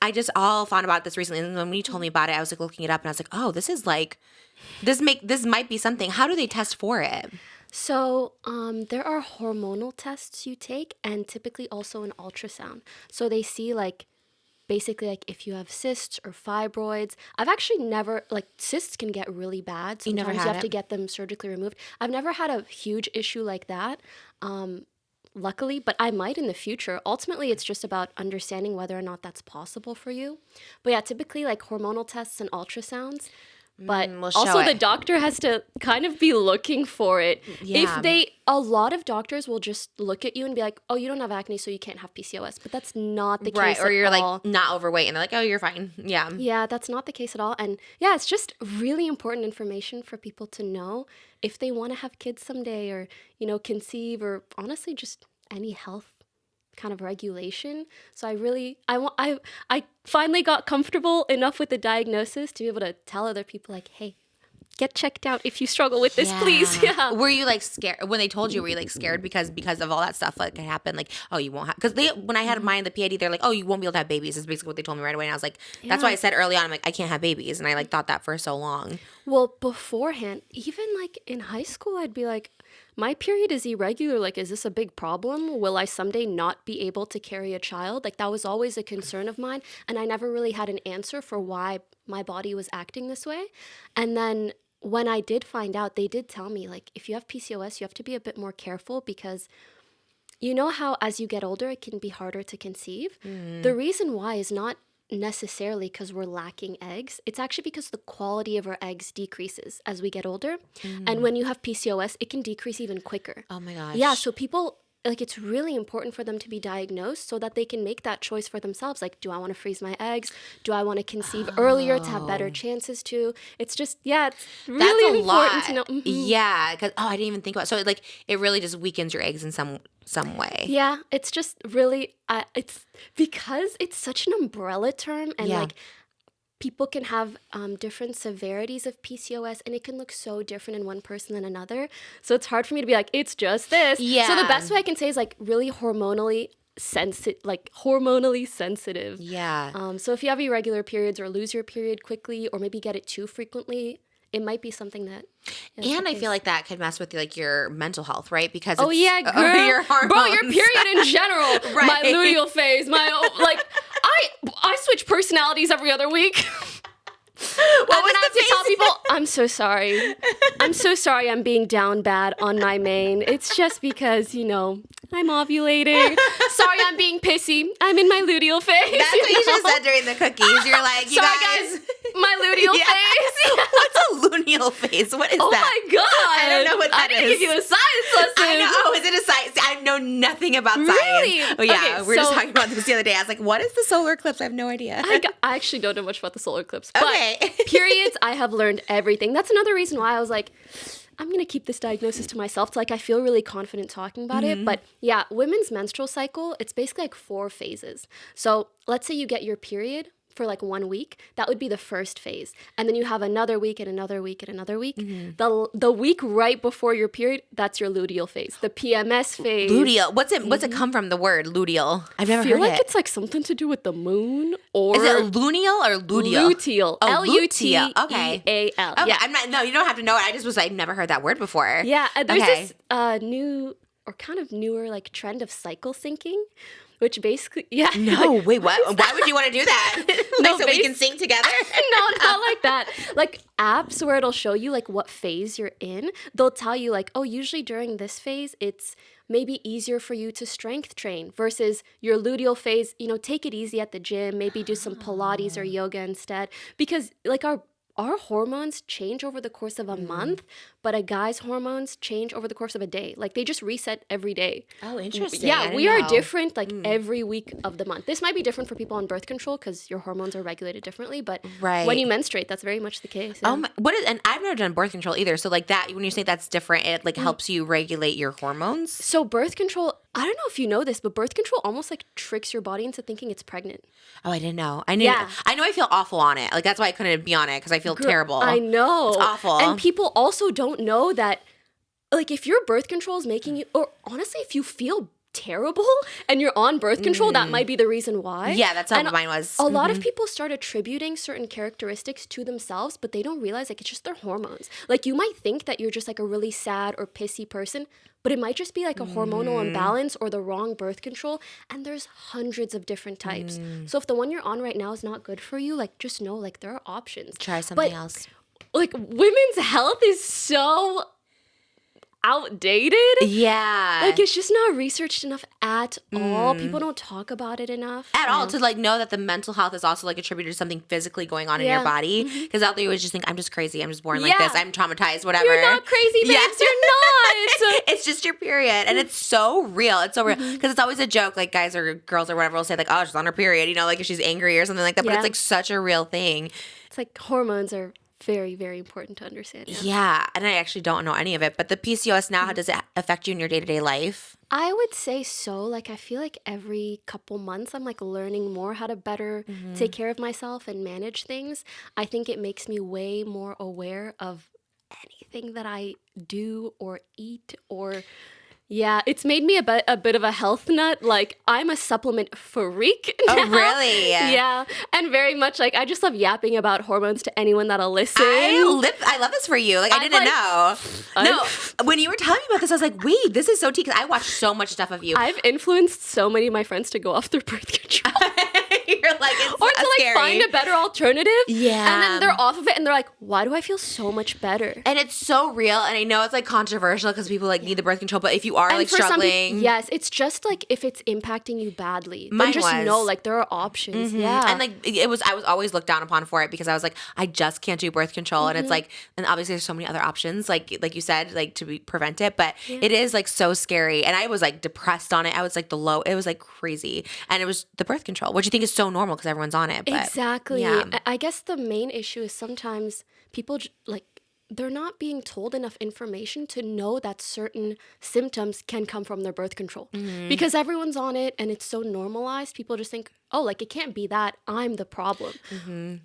I just all found about this recently, and when you told me about it, I was like looking it up, and I was like, "Oh, this is like, this might be something." How do they test for it? So there are hormonal tests you take and typically also an ultrasound. So they see like basically like if you have cysts or fibroids. I've actually never, like cysts can get really bad. You never Sometimes you had have to it? get them surgically removed. I've never had a huge issue like that. luckily, but I might in the future. Ultimately, it's just about understanding whether or not that's possible for you. But yeah, typically like hormonal tests and ultrasounds. But we'll show also it. the doctor has to kind of be looking for it. Yeah. A lot of doctors will just look at you and be like, oh, you don't have acne, so you can't have PCOS. But that's not the case Right, or at you're all. like not overweight and they're like, oh, you're fine. Yeah. Yeah, that's not the case at all. And yeah, it's just really important information for people to know if they want to have kids someday or, conceive or honestly just any health kind of regulation. So I finally got comfortable enough with the diagnosis to be able to tell other people like, hey, get checked out if you struggle with this, please. Yeah. Were you like scared when they told you? Were you like scared because of all that stuff like it happened? Like, oh, you won't have, because when I had mine the PID, they're like, oh, you won't be able to have babies. Is basically what they told me right away. And I was like, that's why I said early on, I'm like, I can't have babies, and I like thought that for so long. Well, beforehand, even like in high school, I'd be like, my period is irregular. Like, is this a big problem? Will I someday not be able to carry a child? Like, that was always a concern of mine. And I never really had an answer for why my body was acting this way. And then when I did find out, they did tell me, like, if you have PCOS, you have to be a bit more careful because you know how as you get older, it can be harder to conceive. The reason why is not necessarily because we're lacking eggs. It's actually because the quality of our eggs decreases as we get older. And when you have PCOS, it can decrease even quicker. Oh my gosh. Yeah, so people, like, it's really important for them to be diagnosed so that they can make that choice for themselves. Like, do I want to freeze my eggs? Do I want to conceive earlier to have better chances to? It's just, it's really important to know. Yeah, because I didn't even think about it. So it really just weakens your eggs in some way. Yeah, it's just really, it's because it's such an umbrella term and like people can have different severities of PCOS and it can look so different in one person than another. So it's hard for me to be like, it's just this. Yeah. So the best way I can say is like really hormonally sensitive. Yeah. So if you have irregular periods or lose your period quickly or maybe get it too frequently, it might be something that. And I feel like that could mess with like your mental health, right? Because girl, your hormones. bro, your period in general, Right. my luteal phase, I switch personalities every other week. What was the phase? Tell people, I'm so sorry. I'm so sorry I'm being down bad on my main. It's just because, I'm ovulating. Sorry I'm being pissy. I'm in my luteal phase. That's what you should have said during the cookies. You're like, you sorry, guys. My luteal phase. What's a luteal phase? What is that? Oh my God. I don't know what that is. I didn't give you a science lesson. I know. Oh, is it a science? I know nothing about Really? science. Oh, yeah. Okay, we were just talking about this the other day. I was like, what is the solar eclipse? I have no idea. I actually don't know much about the solar eclipse. But Okay. periods, I have learned everything. That's another reason why I was like, I'm going to keep this diagnosis to myself. It's like I feel really confident talking about it. But yeah, women's menstrual cycle, it's basically like 4 phases. So let's say you get your period for like 1 week. That would be the first phase. And then you have another week and another week and another week. The week right before your period, that's your luteal phase. The PMS phase. Luteal. What's it come from, the word luteal? I've never I feel heard like it. it's like something to do with the moon or... Is it luteal or luteal? Luteal. Oh, L-U-T-E-A-L. Okay. Okay. Okay. No, you don't have to know it. I've never heard that word before. Yeah. There's this new or kind of newer like trend of cycle syncing, which basically, No, wait, what? Why would you want to do that? We can sing together? No, not like that. Like apps where it'll show you like what phase you're in. They'll tell you like, oh, usually during this phase, it's maybe easier for you to strength train versus your luteal phase, take it easy at the gym, maybe do some Pilates or yoga instead. Because like our hormones change over the course of a month, but a guy's hormones change over the course of a day. Like they just reset every day. Oh, interesting. Yeah, we are different like every week of the month. This might be different for people on birth control because your hormones are regulated differently, but when you menstruate, that's very much the case. Yeah. And I've never done birth control either. So like that, when you say that's different, it like helps you regulate your hormones. So birth control, I don't know if you know this, but birth control almost like tricks your body into thinking it's pregnant. Oh, I didn't know. I know I feel awful on it. Like that's why I couldn't be on it because I feel terrible. I know. It's awful. And people also don't know that like if your birth control is making you, or honestly, if you feel terrible and you're on birth control, that might be the reason why. Yeah, that's how mine was. A lot of people start attributing certain characteristics to themselves, but they don't realize like it's just their hormones. Like you might think that you're just like a really sad or pissy person, but it might just be like a hormonal imbalance or the wrong birth control. And there's hundreds of different types. So if the one you're on right now is not good for you, like just know like there are options. Try something else. Like women's health is so outdated. Yeah. Like, it's just not researched enough at all. People don't talk about it enough. At all, to like know that the mental health is also like attributed to something physically going on in your body. Because out there you would just think, I'm just crazy. I'm just born like this. I'm traumatized, whatever. You're not crazy, babes. Yes. You're not. It's just your period. And it's so real. It's so real. Because it's always a joke. Like guys or girls or whatever will say like, oh, she's on her period. You know, like if she's angry or something like that. But it's like such a real thing. It's like hormones are very, very important to understand. Yeah. And I actually don't know any of it. But the PCOS now, how does it affect you in your day-to-day life? I would say so. Like, I feel like every couple months I'm like learning more how to better take care of myself and manage things. I think it makes me way more aware of anything that I do or eat or... Yeah, it's made me a bit of a health nut. Like, I'm a supplement freak now. Oh, really? Yeah, and very much like I just love yapping about hormones to anyone that'll listen. I love this for you. Like, I didn't know. No, when you were telling me about this, I was like, wait, this is so tea. Because I watch so much stuff of you. I've influenced so many of my friends to go off their birth control. You're like, it's or to like scary. find a better alternative. Yeah. And then they're off of it and they're like, why do I feel so much better? And it's so real. And I know it's like controversial because people like need the birth control. But if you are like struggling. Yes, it's just like if it's impacting you badly. Mine then just know like there are options. Yeah. And like I was always looked down upon for it because I was like, I just can't do birth control. And it's like, and obviously there's so many other options, like you said, like to prevent it. But it is like so scary. And I was like depressed on it. I was like it was like crazy. And it was the birth control, which you think is so normal because everyone's on it. But, exactly. Yeah. I guess the main issue is sometimes people like they're not being told enough information to know that certain symptoms can come from their birth control. Because everyone's on it and it's so normalized, people just think, oh, like it can't be that, I'm the problem.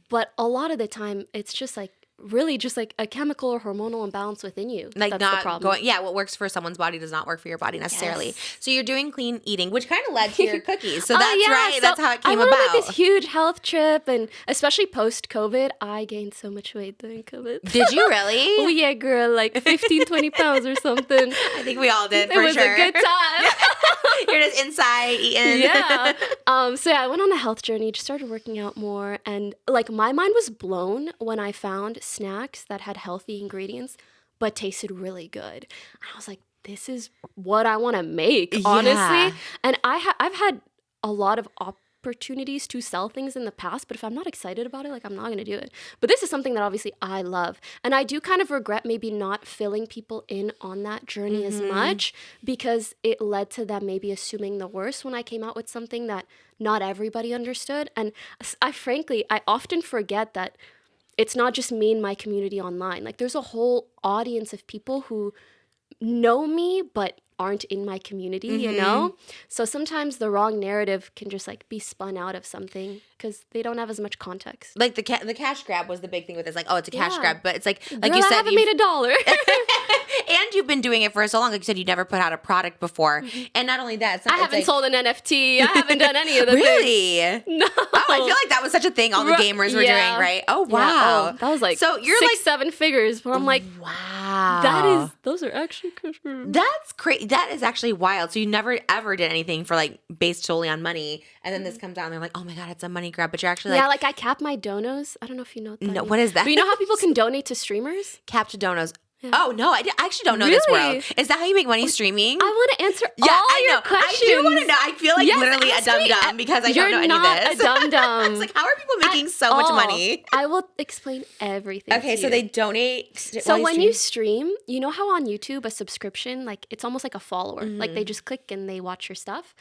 But a lot of the time, it's just like really just like a chemical or hormonal imbalance within you. Like that's not the problem. what works for someone's body does not work for your body necessarily. So you're doing clean eating, which kind of led to your cookies. So that's right. So that's how it came I went about. on like this huge health trip, and especially post-COVID, I gained so much weight during COVID. Did you really? Oh yeah, girl, like 15, 20 pounds or something. I think we all did, It was a good time. You're just inside eating. Yeah. So yeah, I went on a health journey, just started working out more, and like my mind was blown when I found snacks that had healthy ingredients but tasted really good. And I was like, this is what I want to make, honestly. And I've had a lot of opportunities to sell things in the past, but if I'm not excited about it, like I'm not going to do it. But this is something that obviously I love. And I do kind of regret maybe not filling people in on that journey as much because it led to them maybe assuming the worst when I came out with something that not everybody understood. And I often forget that it's not just me and my community online. Like there's a whole audience of people who know me but aren't in my community, you know? So sometimes the wrong narrative can just like be spun out of something because they don't have as much context. Like the cash grab was the big thing with this. Like, oh, it's a cash grab. But it's like Girl, you said, I haven't made $1. and you've been doing it for so long. Like you said, you never put out a product before. And not only that, I haven't sold an NFT. I haven't done any of the really? things. No. Oh, I feel like that was such a thing all the gamers were doing, right? Oh, wow. Yeah. Oh, that was like so you're 6-7 figures. But I'm like, wow. Those are actually cash grabs. That's crazy. That is actually wild. So you never ever did anything for like based solely on money. And then this comes out and they're like, oh my God, it's a money grab. But you're actually like. Yeah, like I cap my donos. I don't know if you know what that No, is. what is that? But you know how people can donate to streamers? Cap to donos. Yeah. Oh, no, I actually don't know this world. Is that how you make money streaming? I want to answer all your questions. I do want to know. I feel like literally a dum-dum because I don't know any of this. You're not a dum-dum. It's like, how are people making so much money? I will explain everything Okay, to so you. they donate. So when you stream, you know how on YouTube, a subscription, like it's almost like a follower. Like they just click and they watch your stuff.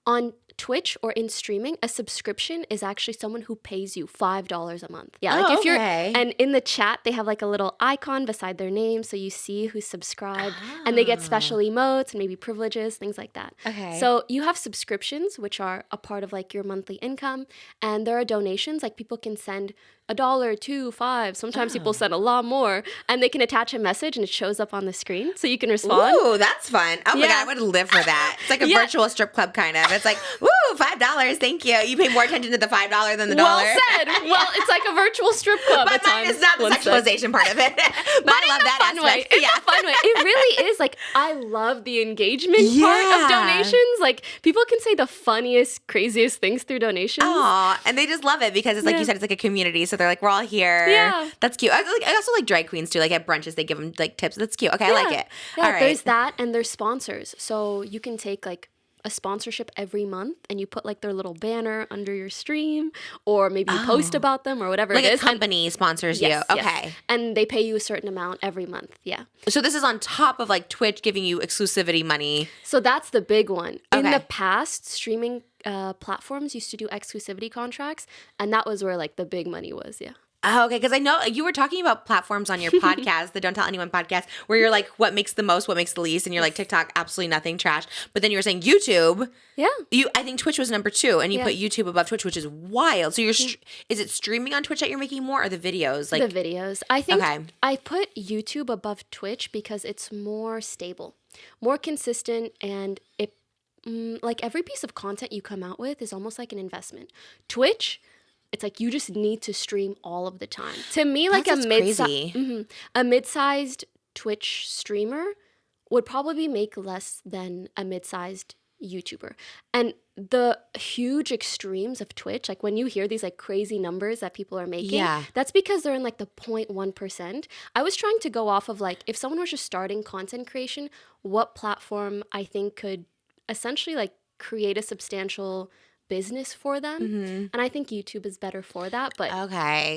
On Twitch or in streaming, a subscription is actually someone who pays you $5 a month. Yeah, like if you're, and in the chat, they have like a little icon beside their name, so you see who's subscribed, and they get special emotes and maybe privileges, things like that. Okay. So you have subscriptions, which are a part of like your monthly income, and there are donations, like people can send $1, $2, $5. Sometimes people send a lot more, and they can attach a message and it shows up on the screen so you can respond. Ooh, that's fun. Oh my God, I would live for that. It's like a virtual strip club kind of. It's like, Woo, $5. Thank you. You pay more attention to the $5 than the dollar. Well said. Well, it's like a virtual strip club. But mine is not the sexualization part of it. But I love that fun aspect. Way. It's a fun way. It really is. Like, I love the engagement part of donations. Like, people can say the funniest, craziest things through donations. Aw, and they just love it because it's like you said, it's like a community. So they're like, we're all here. Yeah. That's cute. I also like drag queens too. Like at brunches, they give them like tips. That's cute. Okay, I like it. Yeah, all right. There's that, and there's sponsors. So you can take like a sponsorship every month, and you put like their little banner under your stream, or maybe you post about them or whatever like it is. Like a company sponsors you. Okay. Yes. And they pay you a certain amount every month. Yeah. So this is on top of like Twitch giving you exclusivity money. So that's the big one. Okay. In the past, streaming platforms used to do exclusivity contracts, and that was where like the big money was. Yeah. Oh, okay, because I know you were talking about platforms on your podcast, the Don't Tell Anyone podcast, where you're like, what makes the most, what makes the least, and you're like, TikTok, absolutely nothing, trash. But then you were saying YouTube. Yeah. I think Twitch was number 2, and you put YouTube above Twitch, which is wild. So is it streaming on Twitch that you're making more, or the videos? Like the videos. I think I put YouTube above Twitch because it's more stable, more consistent, and it like every piece of content you come out with is almost like an investment. Twitch, it's like you just need to stream all of the time. To me, like a mid-sized Twitch streamer would probably make less than a mid-sized YouTuber. And the huge extremes of Twitch, like when you hear these like crazy numbers that people are making, that's because they're in like the 0.1%. I was trying to go off of like, if someone was just starting content creation, what platform I think could essentially like create a substantial business for them. And I think YouTube is better for that. But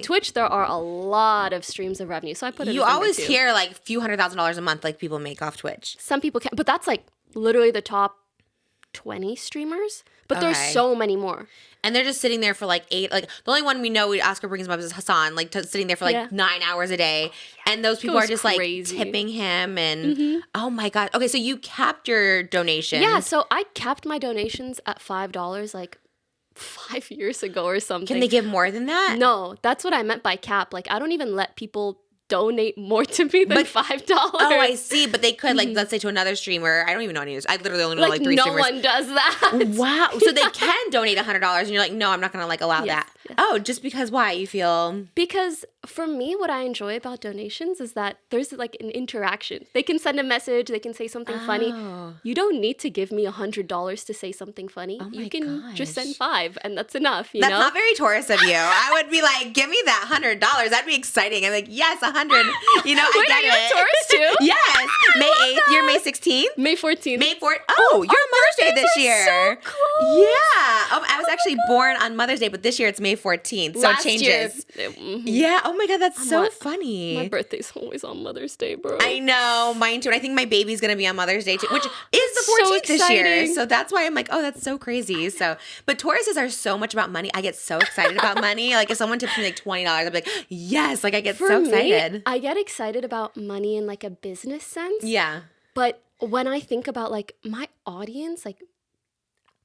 Twitch, there are a lot of streams of revenue. So I put it. You always hear like a few $100,000 a month like people make off Twitch. Some people can, but that's like literally the top 20 streamers. But there's so many more. And they're just sitting there for like 8, like the only one we know Oscar brings him up is Hassan, like sitting there for like 9 hours a day. And those people are just crazy. Like tipping him and oh my God. Okay, so you capped your donations. Yeah, so I capped my donations at $5 like 5 years ago or something. Can they give more than that? No, that's what I meant by cap. Like I don't even let people donate more to me than $5. Oh, I see. But they could, like, let's say to another streamer. I don't even know any. I literally only know like 3 streamers. No one does that. Wow. So they can donate $100, and you're like, no, I'm not gonna like allow that. Yes. Oh, just because why? You feel? Because for me, what I enjoy about donations is that there's like an interaction. They can send a message. They can say something funny. You don't need to give me $100 to say something funny. You can just send $5, and that's enough. You know? That's not very Taurus of you. I would be like, give me that $100. That'd be exciting. I'm like, yes, 100. You know, I get it. Taurus too? Yes. May 8th. You're May 16th? May 14th. May 4th. Oh, you're Mother's Day this year. So close. Yeah. Oh, I was actually born on Mother's Day, but this year it's May 14th. So it changes. Yeah. Oh my God, that's so funny. My birthday's always on Mother's Day, bro. I know. Mine too. And I think my baby's going to be on Mother's Day too, which is the 14th this year. So that's why I'm like, oh, that's so crazy. So, but Tauruses are so much about money. I get so excited about money. Like if someone tips me like $20, I'd be like, yes. Like I get so excited. I get excited about money in like a business sense. Yeah. But when I think about like my audience, like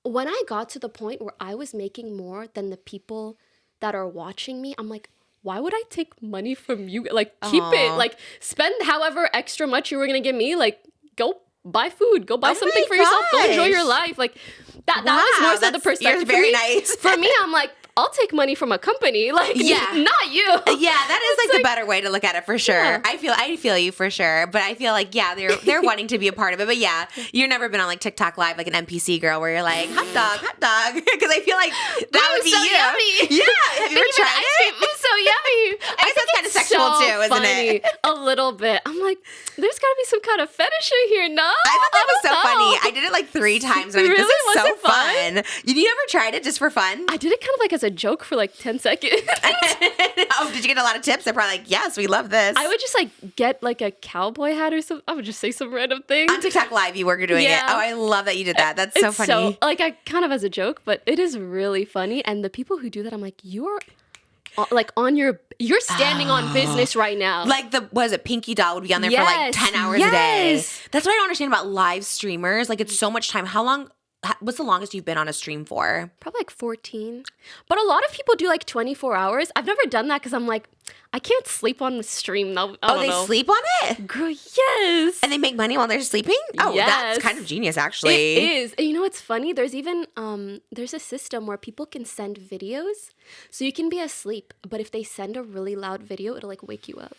when I got to the point where I was making more than the people that are watching me, I'm like, why would I take money from you? Like keep it, like spend however extra much you were going to give me. Like go buy food, go buy something for yourself, go enjoy your life. Like that was more so the perspective. You're very nice. For me, I'm like, I'll take money from a company, like not you. Yeah, that is like the better way to look at it for sure. Yeah. I feel you for sure, but I feel like they're wanting to be a part of it. But yeah, you've never been on like TikTok Live like an NPC girl where you're like hot dog, because I feel like that would be so you. Yummy. Yeah, have you ever tried it? It's so yummy. I guess that's kind of sexual too, isn't it? A little bit. I'm like, there's got to be some kind of fetish in here. No, I thought that was so funny. I did it like 3 times. And I was like, this is so fun. You ever tried it just for fun? I did it kind of like as a joke for like 10 seconds. Oh, did you get a lot of tips? They're probably like, yes, we love this. I would just like get like a cowboy hat or something. I would just say some random thing. On TikTok Live, you were doing it. Oh, I love that you did that. That's so funny. So, like, I kind of as a joke, but it is really funny. And the people who do that, I'm like, you're standing on business right now. Like Pinky Doll would be on there for like 10 hours a day. That's what I don't understand about live streamers. Like it's so much time. How long what's the longest you've been on a stream for? Probably like 14. But a lot of people do like 24 hours. I've never done that because I'm like, I can't sleep on the stream. I don't know. Sleep on it? Girl, yes. And they make money while they're sleeping? Oh, yes. That's kind of genius, actually. It is. And you know what's funny? There's even, there's a system where people can send videos. So you can be asleep, but if they send a really loud video, it'll like wake you up.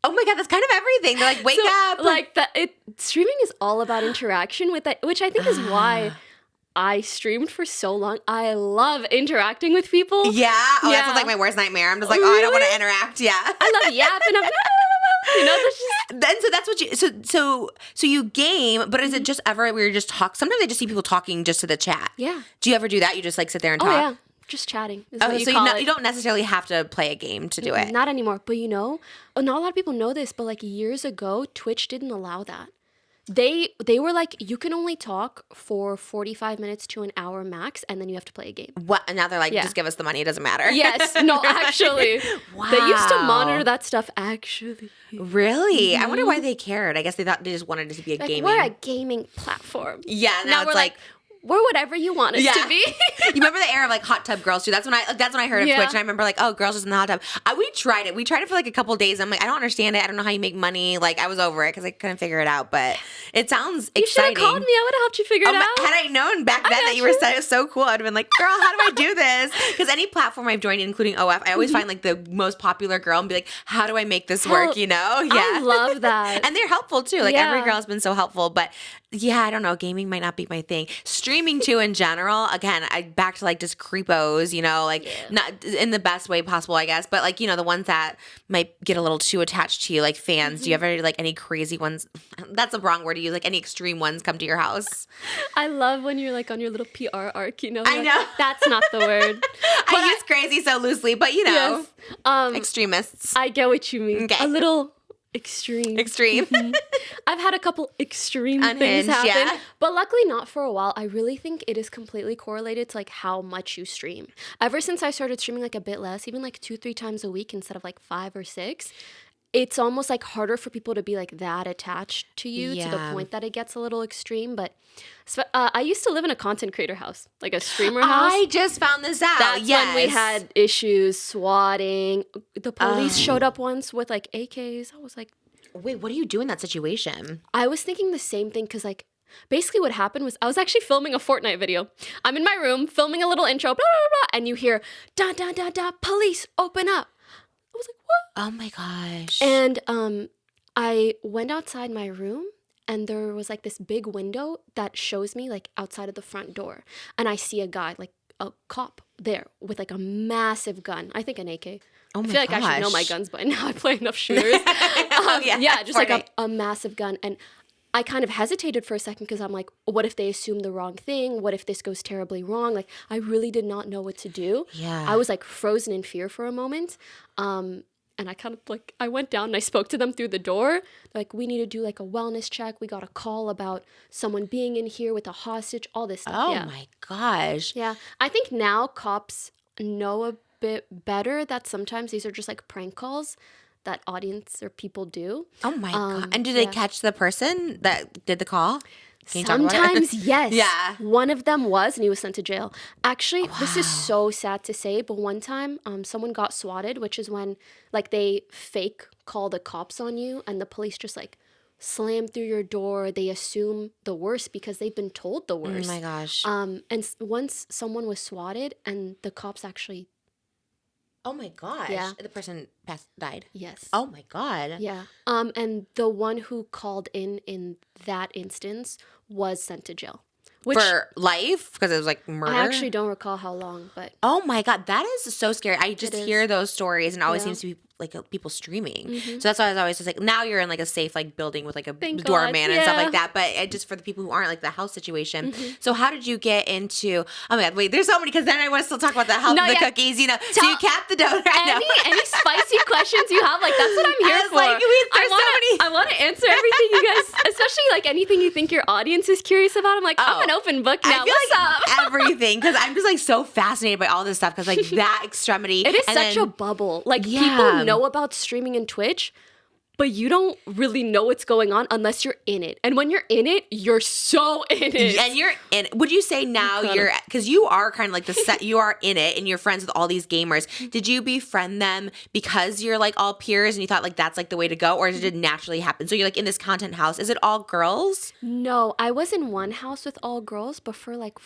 Oh my God, that's kind of everything. They're like, wake up. Like streaming is all about interaction with that, which I think is why I streamed for so long. I love interacting with people. Yeah. Oh, yeah. That sounds like my worst nightmare. I'm just like, I don't want to interact. Yeah. I love yapping. You know, that's just... Then so that's what you so you game, but is it just ever where you just talk? Sometimes I just see people talking just to the chat. Yeah. Do you ever do that? You just like sit there and talk? Oh yeah, just chatting. Is what You don't necessarily have to play a game to do it. Not anymore. But you know, not a lot of people know this, but like years ago, Twitch didn't allow that. They were like, you can only talk for 45 minutes to an hour max, and then you have to play a game. What? And now they're like, just give us the money. It doesn't matter. Yes. No, actually. Wow. They used to monitor that stuff, actually. Really? Mm-hmm. I wonder why they cared. I guess they thought they just wanted it to be a like, gaming. We're a gaming platform. Yeah. Now we're like we're whatever you want us to be. You remember the era of like hot tub girls too? That's when I heard of Twitch, and I remember like, oh, girls just in the hot tub. We tried it. We tried it for like a couple of days. I'm like, I don't understand it. I don't know how you make money. Like, I was over it because I couldn't figure it out. But it sounds exciting. You should have called me. I would have helped you figure it out. Had I known back then that you were so cool, I'd have been like, girl, how do I do this? Because any platform I've joined, including OF, I always find like the most popular girl and be like, how do I make this work? You know? Yeah. I love that. And they're helpful too. Like every girl has been so helpful. But yeah, I don't know. Gaming might not be my thing. Streaming too in general. Again, back to like just creepos, you know, like not in the best way possible, I guess. But like, you know, the ones that might get a little too attached to you, like fans. Do you ever like any crazy ones? That's a wrong word to use. Like any extreme ones come to your house? I love when you're like on your little PR arc, you know. I know. That's not the word. I use crazy so loosely, but you know, yes. Extremists. I get what you mean. Okay. A little extreme. I've had a couple extreme things happen, but luckily not for a while. I really think it is completely correlated to like how much you stream. Ever since I started streaming like a bit less, even like 2-3 times a week instead of like 5 or 6, it's almost like harder for people to be like that attached to you to the point that it gets a little extreme. But I used to live in a content creator house, like a streamer house. I just found this out. That's when we had issues, swatting. The police showed up once with like AKs. I was like, wait, what do you do in that situation? I was thinking the same thing because like basically what happened was I was actually filming a Fortnite video. I'm in my room filming a little intro, blah, blah, blah, and you hear, da, da, da, da, police, open up. I was like, what? Oh my gosh. And I went outside my room and there was like this big window that shows me like outside of the front door. And I see a guy, like a cop there with like a massive gun. I think an AK. Oh my I feel like I should know my guns by now. I play enough shooters. Just Fortnite. Like a massive gun. And I kind of hesitated for a second because I'm like, what if they assume the wrong thing? What if this goes terribly wrong? Like, I really did not know what to do. Yeah. I was like frozen in fear for a moment. And I kind of like, I went down and I spoke to them through the door. Like, we need to do like a wellness check. We got a call about someone being in here with a hostage, all this stuff. Oh my gosh. Yeah. I think now cops know a bit better that sometimes these are just like prank calls that audience or people do. Oh my God. And do they catch the person that did the call? Sometimes, yes. Yeah. One of them was, and he was sent to jail. Actually, this is so sad to say, but one time someone got swatted, which is when like they fake call the cops on you and the police just like slam through your door. They assume the worst because they've been told the worst. Oh my gosh. And once someone was swatted and the cops actually... Oh my gosh. Yeah. The person died. Yes. Oh my God. Yeah. And the one who called in that instance was sent to jail. For life? Because it was like murder? I actually don't recall how long, but... Oh my God. That is so scary. I just hear those stories and it always seems to be like people streaming. Mm-hmm. So that's why I was always just like, now you're in like a safe like building with like a Thank doorman God. and stuff like that. But just for the people who aren't, like the house situation. Mm-hmm. So how did you get into, oh my God, wait, there's so many because then I want to still talk about the health of the cookies, you know. So you cap the donut. Any spicy questions you have, like that's what I'm here for. Like, I want to answer everything you guys, especially like anything you think your audience is curious about. I'm like, I'm an open book now. What's up? Everything, because I'm just like so fascinated by all this stuff because like that extremity. It is such a bubble. Like people know about streaming and Twitch, but you don't really know what's going on unless you're in it. And when you're in it, you're so in it. And you're in. Would you say now because you are kind of like the set, you are in it and you're friends with all these gamers. Did you befriend them because you're like all peers and you thought like that's like the way to go, or did it naturally happen? So you're like in this content house. Is it all girls? No, I was in one house with all girls, but for like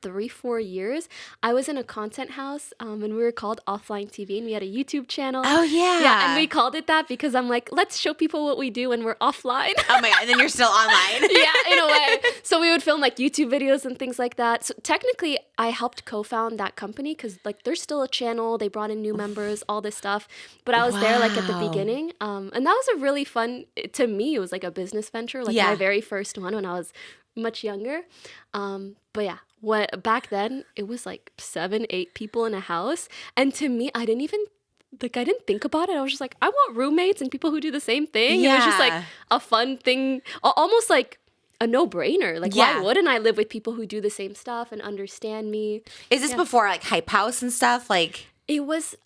3-4 years, I was in a content house, and we were called Offline TV, and we had a YouTube channel. Oh yeah, yeah, and we called it that because I'm like, let's show people what we do when we're offline. Oh my god, and then you're still online. Yeah, in a way. So we would film like YouTube videos and things like that. So technically, I helped co-found that company because like there's still a channel. They brought in new members, all this stuff. But I was there like at the beginning, and that was a really fun. To me, it was like a business venture, like my very first one when I was much younger. But yeah. Back then, it was like 7-8 people in a house. And to me, I didn't think about it. I was just like, I want roommates and people who do the same thing. Yeah. It was just like a fun thing, almost like a no-brainer. Like, why wouldn't I live with people who do the same stuff and understand me? Is this before like Hype House and stuff? Like, it was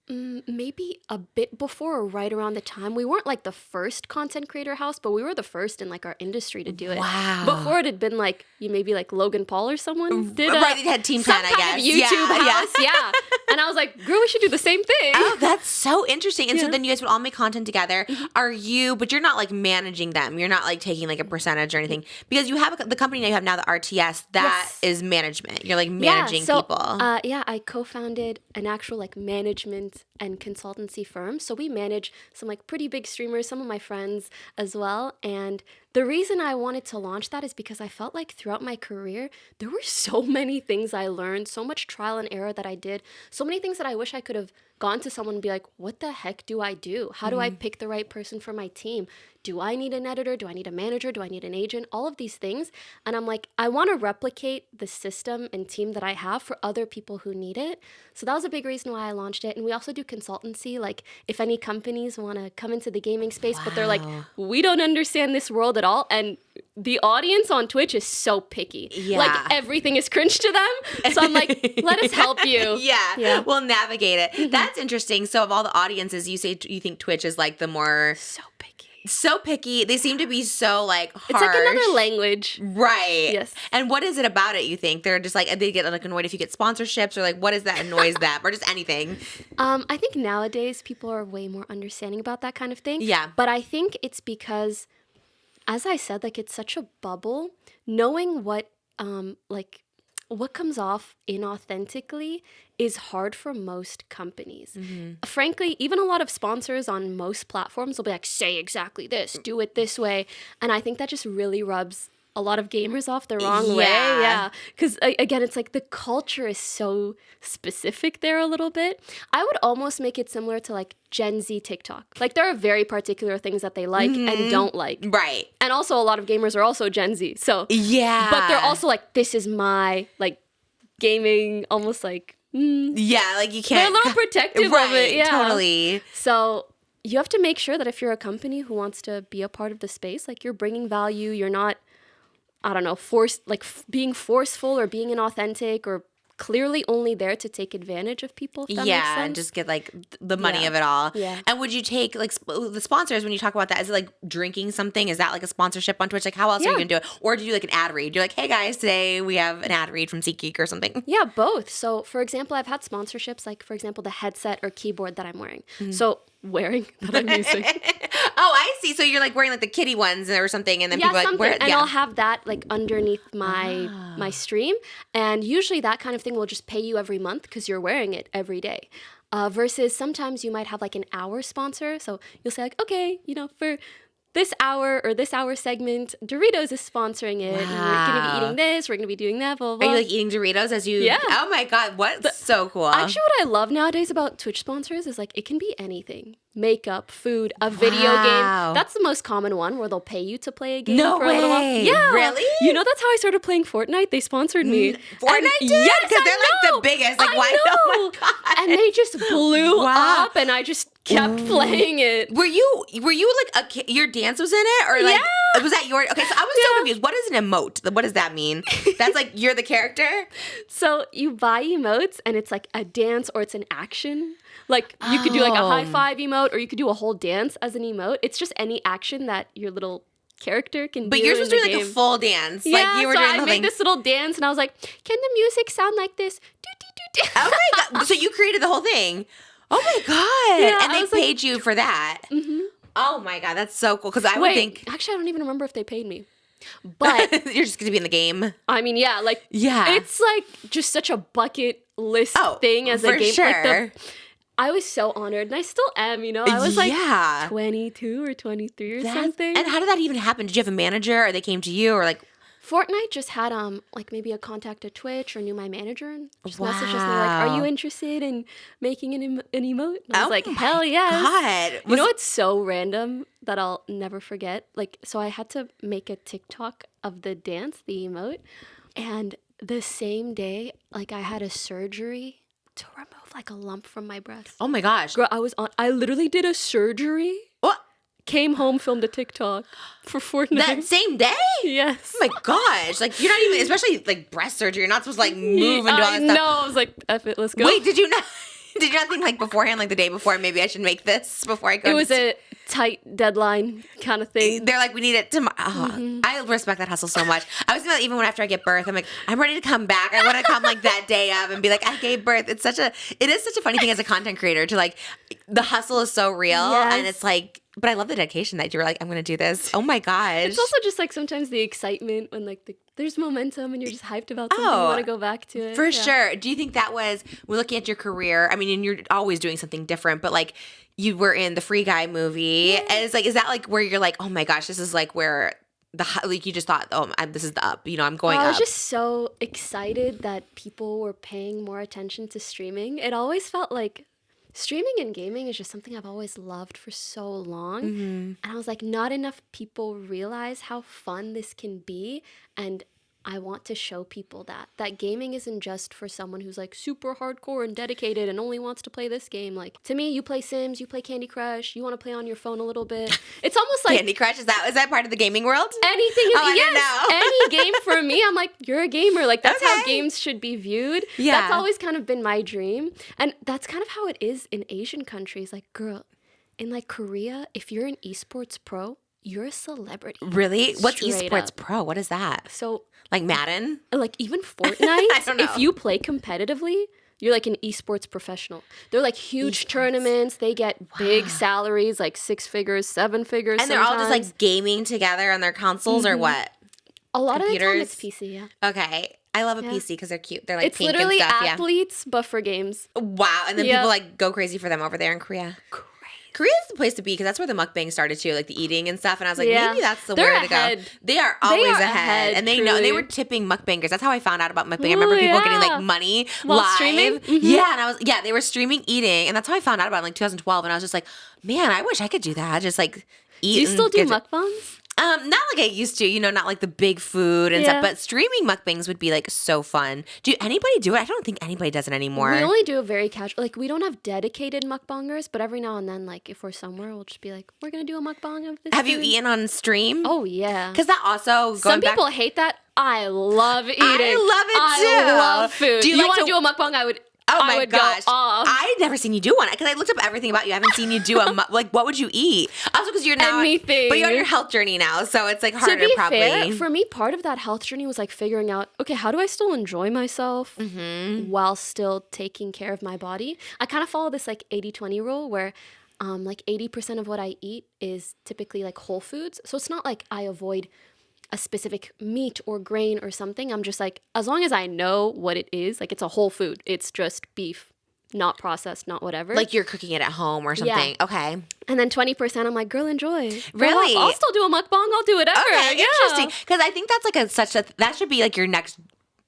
maybe a bit before or right around the time. We weren't like the first content creator house, but we were the first in like our industry to do it. Wow. Before it had been like maybe like Logan Paul or someone did right, they had Team 10, I guess. YouTube house, yeah. And I was like, girl, we should do the same thing. Oh, that's so interesting. And so then you guys would all make content together. But you're not like managing them. You're not like taking like a percentage or anything because you have the company that you have now, the RTS, that is management. You're like managing people. I co-founded an actual like management and consultancy firm. So we manage some like pretty big streamers, some of my friends as well. And the reason I wanted to launch that is because I felt like throughout my career, there were so many things I learned, so much trial and error that I did, so many things that I wish I could have gone to someone and be like, what the heck do I do? How do I pick the right person for my team? Do I need an editor? Do I need a manager? Do I need an agent? All of these things. And I'm like, I want to replicate the system and team that I have for other people who need it. So that was a big reason why I launched it. And we also do consultancy. Like if any companies want to come into the gaming space, but they're like, we don't understand this world at all. And the audience on Twitch is so picky. Yeah. Like everything is cringe to them. So I'm like, let us help you. Yeah. We'll navigate it. That's interesting. So of all the audiences, you say you think Twitch is like the more... So picky. They seem to be so like harsh. It's like another language. Right. Yes. And what is it about it, you think? They're just like, they get like annoyed if you get sponsorships or like what is that annoys them or just anything? I think nowadays people are way more understanding about that kind of thing. Yeah. But I think it's because, as I said, like it's such a bubble. Knowing what comes off inauthentically is hard for most companies. Frankly, even a lot of sponsors on most platforms will be like, say exactly this, do it this way. And I think that just really rubs a lot of gamers off the wrong way. Yeah. Because again, it's like the culture is so specific there a little bit. I would almost make it similar to like Gen Z TikTok. Like there are very particular things that they like and don't like. Right. And also a lot of gamers are also Gen Z. So yeah. But they're also like, this is my like gaming, almost like yeah, like you can't. They're a little protective of it. Yeah. Totally. So you have to make sure that if you're a company who wants to be a part of the space, like you're bringing value, you're not, I don't know, being forceful or being inauthentic or clearly only there to take advantage of people. If that makes sense. And just get like the money of it all. Yeah. And would you take like the sponsors when you talk about that? Is it like drinking something? Is that like a sponsorship on Twitch? Like how else are you gonna do it? Or do you do like an ad read? You're like, hey guys, today we have an ad read from SeatGeek or something. Yeah, both. So for example, I've had sponsorships like for example the headset or keyboard that I'm wearing. So that I'm using. Oh, I see. So you're like wearing like the kitty ones or something, and then people like wear. And I'll have that like underneath my stream, and usually that kind of thing will just pay you every month because you're wearing it every day. Versus sometimes you might have like an hour sponsor, so you'll say like, okay, for this hour or this hour segment, Doritos is sponsoring it. And we're going to be eating this. We're going to be doing that. Blah, blah, blah. Are you like eating Doritos as you? Yeah. Oh my God. So cool. Actually, what I love nowadays about Twitch sponsors is like it can be anything. Makeup, food, a video game. That's the most common one where they'll pay you to play a game for a little while. Yeah. Really? That's how I started playing Fortnite. They sponsored me. Fortnite did? Yes, because they're like the biggest. Like, why? Oh my God. And they just blew up and I just kept playing it. Were you like your dance was in it or like? Was that your? Okay, so I was so confused. What is an emote? What does that mean? That's like you're the character? So you buy emotes and it's like a dance or it's an action. Like you could do like a high five emote or you could do a whole dance as an emote. It's just any action that your little character can do. But yours was doing like a full dance. Yeah, like you were so doing I made this little dance and I was like, can the music sound like this? Oh my God. So you created the whole thing. Oh my God. Yeah, and they paid you for that. Mm-hmm. Oh my God. That's so cool. Because I would think. Actually, I don't even remember if they paid me. But you're just going to be in the game. I mean, yeah. It's like just such a bucket list thing as a game. Sure. I was so honored, and I still am, I was like 22 or 23 or something. And how did that even happen? Did you have a manager or they came to you or like? Fortnite just had like maybe a contact at Twitch or knew my manager and just messaged us and they're like, are you interested in making an emote? And I was like, hell yes. God. You know what's so random that I'll never forget? Like, so I had to make a TikTok of the dance, the emote, and the same day, like I had a surgery to remove like a lump from my breast. Oh my gosh. Girl, I literally did a surgery. What? Came home, filmed a TikTok for Fortnite. That same day? Yes. Oh my gosh. Like, you're not even, especially like breast surgery, you're not supposed to like move and do all that stuff. No, I was like, F it, let's go. Wait, did you not think like beforehand, like the day before, maybe I should make this before I go? It was a tight deadline kind of thing. They're like, we need it tomorrow. Oh, I respect that hustle so much. I was even when after I get birth, I'm like, I'm ready to come back. I want to come like that day of and be like, I gave birth. It is such a funny thing as a content creator to like, the hustle is so real. Yes. And it's like, but I love the dedication that you were like, I'm going to do this. Oh my gosh. It's also just like sometimes the excitement when like there's momentum and you're just hyped about something. You want to go back to it. For sure. Do you think that was, we're looking at your career, I mean, and you're always doing something different, but like you were in the Free Guy movie. And it's like, is that like where you're like, oh my gosh, this is like where like you just thought, this is the up, I'm going up. I was just so excited that people were paying more attention to streaming. It always felt like streaming and gaming is just something I've always loved for so long. Mm-hmm. And I was like, not enough people realize how fun this can be. And I want to show people that gaming isn't just for someone who's like super hardcore and dedicated and only wants to play this game. Like to me, you play Sims, you play Candy Crush, you want to play on your phone a little bit. It's almost like Candy Crush, is that part of the gaming world? Anything is I didn't know. Any game for me, I'm like, you're a gamer. Like that's how games should be viewed. Yeah. That's always kind of been my dream. And that's kind of how it is in Asian countries. Like, girl, in like Korea, if you're an esports pro, you're a celebrity. Really? What's esports pro? What is that? So like Madden? Like even Fortnite, I don't know. If you play competitively, you're like an esports professional. They're like huge tournaments. They get big salaries, like 6 figures, 7 figures. And they're all just like gaming together on their consoles or what? A lot of the time it's PC, yeah. Okay. I love a PC because they're cute. They're like it's pink and literally stuff. athletes, but for games. Wow. And then people like go crazy for them over there in Korea. Korea is the place to be because that's where the mukbang started too, like the eating and stuff. And I was like, maybe that's the where to go. They are always ahead. And they know, and they were tipping mukbangers. That's how I found out about mukbang. I remember people getting like money live. Streaming? Mm-hmm. Yeah. And they were streaming eating. And that's how I found out about it in like 2012. And I was just like, man, I wish I could do that. Just like eat. Do you still do mukbangs? Not like I used to, not like the big food and stuff, but streaming mukbangs would be like so fun. Do anybody do it? I don't think anybody does it anymore. We only do a very casual, like we don't have dedicated mukbangers, but every now and then, like if we're somewhere, we'll just be like, we're going to do a mukbang of this. Have you eaten on stream? Oh, yeah. Because that also, some people hate that. I love eating. I love it too. I love food. Do you want to do a mukbang? I would. Oh my gosh. Go off. I'd never seen you do one because I looked up everything about you. I haven't seen you do like what would you eat? Also because you're now anything. But you're on your health journey now, so it's like harder to be probably. Fair, for me, part of that health journey was like figuring out, okay, how do I still enjoy myself while still taking care of my body? I kind of follow this like 80-20 rule where like 80% of what I eat is typically like whole foods. So it's not like I avoid a specific meat or grain or something. I'm just like, as long as I know what it is, like it's a whole food. It's just beef, not processed, not whatever. Like you're cooking it at home or something. Yeah. Okay. And then 20%, I'm like, girl, enjoy. Really? I'll still do a mukbang. I'll do whatever. Okay, interesting. Because I think that's that should be like your next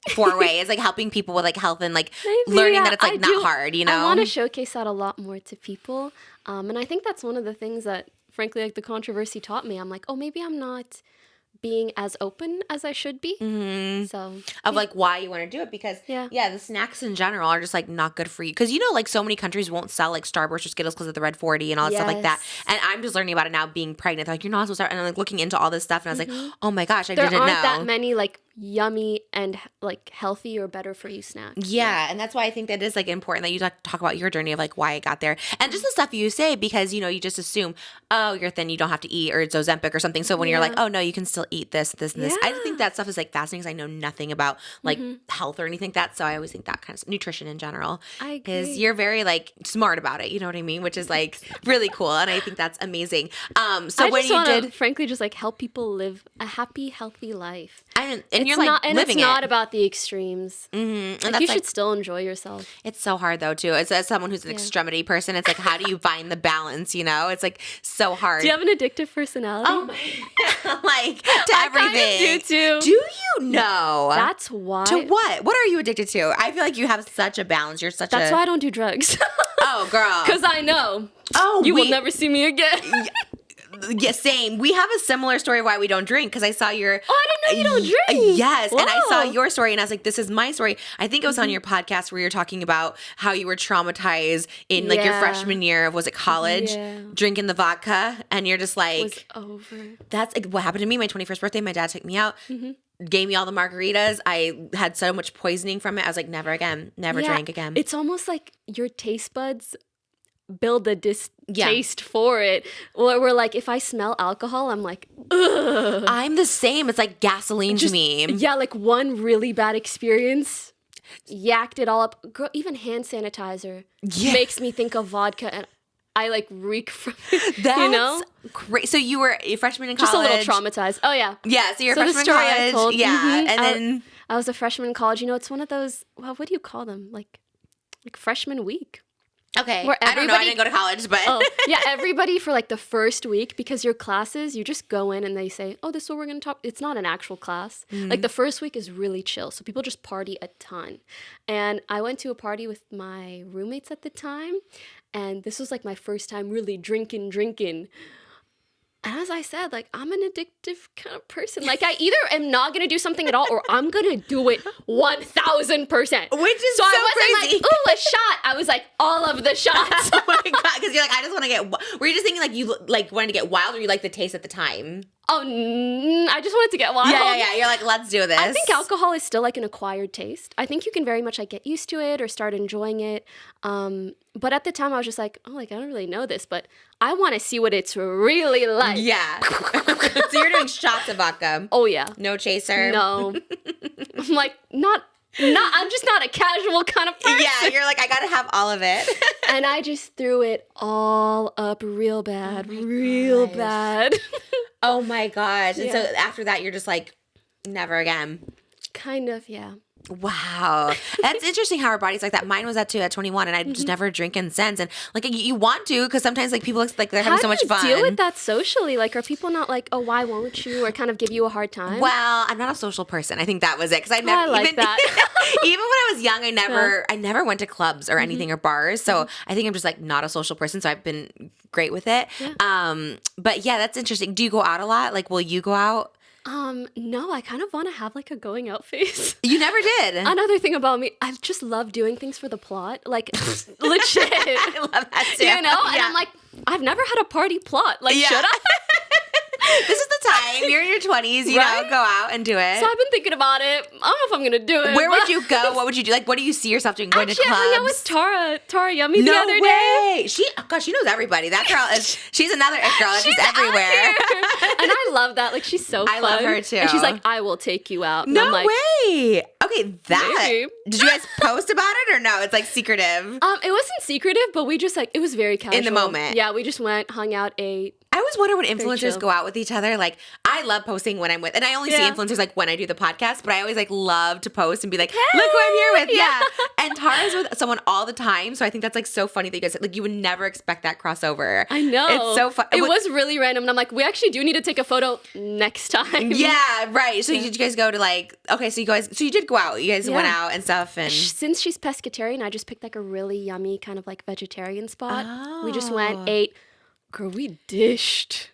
foray is like helping people with like health and like learning that it's like not hard, I want to showcase that a lot more to people. And I think that's one of the things that, frankly, like the controversy taught me. I'm like, oh, maybe I'm not being as open as I should be. So of like why you want to do it, because the snacks in general are just like not good for you, because like so many countries won't sell like Starburst or Skittles because of the red 40 and all that stuff like that. And I'm just learning about it now being pregnant. They're like, you're not supposed to, and I'm like looking into all this stuff, and I was like, oh my gosh, I didn't know. There aren't that many like yummy and like healthy or better for you snacks. Yeah, and that's why I think that is like important that you talk about your journey of like why I got there, and just the stuff you say, because you just assume, oh, you're thin, you don't have to eat, or it's Ozempic or something. So when you're like, oh no, you can still eat this and this. I think that stuff is like fascinating, because I know nothing about like health or anything like that. So I always think that kind of nutrition in general, because you're very like smart about it. You know what I mean? Which is like really cool, and I think that's amazing. So I when just you wanna, did, frankly, just like help people live a happy, healthy life. And you're like and living it's not it. about the extremes. And like, that's you should still enjoy yourself. It's so hard though too. As someone who's an extremity person, it's like, how do you find the balance? It's like so hard. Do you have an addictive personality? Oh my, like to everything. I kind of do too. Do you know? That's why. To what? What are you addicted to? I feel like you have such a balance. You're such That's why I don't do drugs. Oh, girl. Because I know. Oh, you will never see me again. Yeah, same. We have a similar story why we don't drink, because I saw your... Oh, I didn't know you don't drink. Yes, Whoa. and I saw your story, and I was like, this is my story. I think it was on your podcast where you're talking about how you were traumatized in like your freshman year of, was it college? Drinking the vodka, and you're just like... It was over. That's like, what happened to me. My 21st birthday, my dad took me out, gave me all the margaritas. I had so much poisoning from it. I was like, never again. Never drink again. It's almost like your taste buds build a distaste for it. Or we're like, if I smell alcohol, I'm like, ugh. I'm the same. It's like gasoline to me. Yeah, like one really bad experience yacked it all up. Girl, even hand sanitizer makes me think of vodka, and I like reek from it. That's great. So you were a freshman in college. Just a little traumatized. Oh yeah. Yeah. So you're a freshman in college. Told, and then I was a freshman in college. It's one of those. Well, what do you call them? Like freshman week. Okay. I don't know. I didn't go to college, but yeah, everybody for like the first week, because your classes, you just go in and they say, oh, this is what we're going to talk. It's not an actual class. Like the first week is really chill. So people just party a ton. And I went to a party with my roommates at the time. And this was like my first time really drinking. And as I said, like, I'm an addictive kind of person. Like, I either am not going to do something at all, or I'm going to do it 1,000%. Which is so I wasn't crazy. like, ooh, a shot. I was like, all of the shots. Oh my God. Because you're like, I just want to get, were you just thinking like you like wanted to get wild, or you like the taste at the time? Oh, I just wanted to get wild. Yeah. You're like, let's do this. I think alcohol is still like an acquired taste. I think you can very much like get used to it or start enjoying it. But at the time I was just like, oh, like I don't really know this, but I want to see what it's really like. Yeah. So you're doing shots of vodka. Oh yeah. No chaser. No. I'm like, I'm just not a casual kind of person. Yeah, you're like, I gotta have all of it. And I just threw it all up real bad. Real bad. Oh my gosh. And Yeah. so after that, you're just like, never again. Kind of, yeah. Wow. That's interesting how our body's like that. Mine was that too at 21, and I just never drinking since. And like you want to, because sometimes like people like they're having so much fun. How do you deal with that socially? Like, are people not like, oh, why won't you? Or kind of give you a hard time? Well, I'm not a social person. I think that was it. Because I never I like that. Even when I was young, I never went to clubs or anything or bars. So I think I'm just like not a social person. So I've been great with it. Yeah. But yeah, that's interesting. Do you go out a lot? Like, will you go out? No, I kind of want to have like a going out phase. You never did. Another thing about me, I just love doing things for the plot. Like, legit. I love that too. You know? And I'm like, I've never had a party plot. Like, should I? This is the time. You're in your 20s, you know, go out and do it. So I've been thinking about it. I don't know if I'm going to do it. Where would you go? What would you do? Like, what do you see yourself doing? Going to clubs? I hung out with Tara Yummy the other day. No way. She knows everybody. That girl she's another it girl. She's everywhere. And I love that. Like, she's so fun. I love her too. And she's like, I will take you out. And No I'm like, way. Okay, maybe. Did you guys post about it or no? It's like secretive. It wasn't secretive, but we just like, it was very casual. In the moment. Yeah, we just went, hung out, ate. I always wonder when influencers go out with each other. Like, I love posting when I'm with, and I only see influencers like when I do the podcast, but I always like love to post and be like, hey, look who I'm here with. Yeah. And Tara's with someone all the time. So I think that's like so funny that you guys, like, you would never expect that crossover. I know. It's so fun. It was really random. And I'm like, we actually do need to take a photo next time. Yeah, right. So did you guys go to like, okay, so you did go out. You guys went out and stuff. And since she's pescatarian, I just picked like a really yummy kind of like vegetarian spot. We just went, ate. Girl, we dished.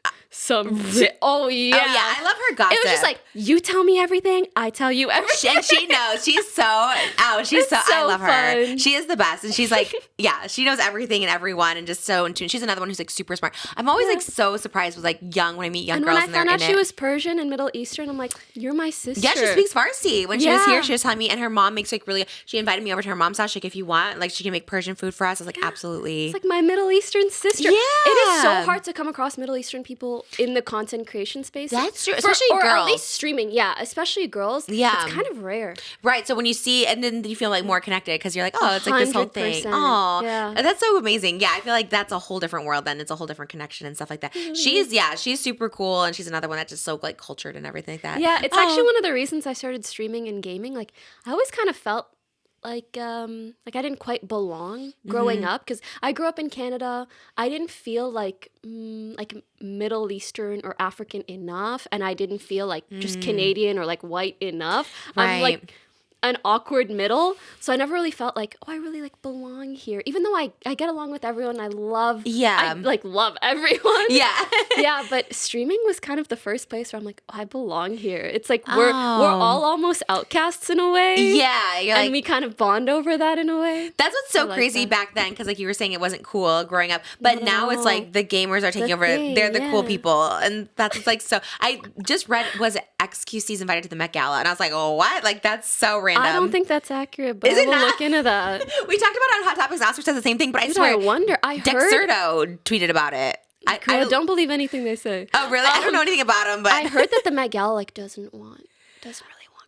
Oh yeah. I love her gossip. It was just like, you tell me everything, I tell you everything. And she knows. She's so I love her. Fun. She is the best. And she's like, yeah, she knows everything and everyone and just so in tune. She's another one who's like super smart. I'm always like so surprised with like when I meet young girls and they're in it. And when I found out she was Persian and Middle Eastern, I'm like, you're my sister. Yeah, she speaks Farsi. When she was here, she was telling me, and her mom makes like she invited me over to her mom's house. She's like, if you want, like she can make Persian food for us. I was like, absolutely. It's like my Middle Eastern sister. Yeah. It is so hard to come across Middle Eastern people in the content creation space. That's true. Especially girls. Or at least streaming. Yeah, especially girls. Yeah. It's kind of rare. Right. So when you see, and then you feel like more connected because you're like, oh, it's like this whole thing. Oh, yeah. That's so amazing. Yeah. I feel like that's a whole different world then. It's a whole different connection and stuff like that. Mm-hmm. She's super cool. And she's another one that's just so like cultured and everything like that. Yeah. It's actually one of the reasons I started streaming and gaming. Like I always kind of felt like I didn't quite belong growing up because I grew up in Canada. I didn't feel like Middle Eastern or African enough, and I didn't feel like just Canadian or like white enough. Right. I'm like an awkward middle, so I never really felt like, oh, I really like belong here. Even though I get along with everyone, I love everyone. Yeah. But streaming was kind of the first place where I'm like, oh, I belong here. It's like we're all almost outcasts in a way. Yeah, and we kind of bond over that in a way. That's what's so crazy back then, because like you were saying, it wasn't cool growing up, but now it's like the gamers are taking over. They're the cool people, and that's what's like so. I just read, was it XQC's invited to the Met Gala, and I was like, oh, what? Like that's so random. I don't think that's accurate, but I will look into that. We talked about it on Hot Topics last week, said the same thing, but I swear, I wonder. Dexerto tweeted about it. I don't believe anything they say. Oh, really? I don't know anything about him, but I heard that the Met Gala doesn't really want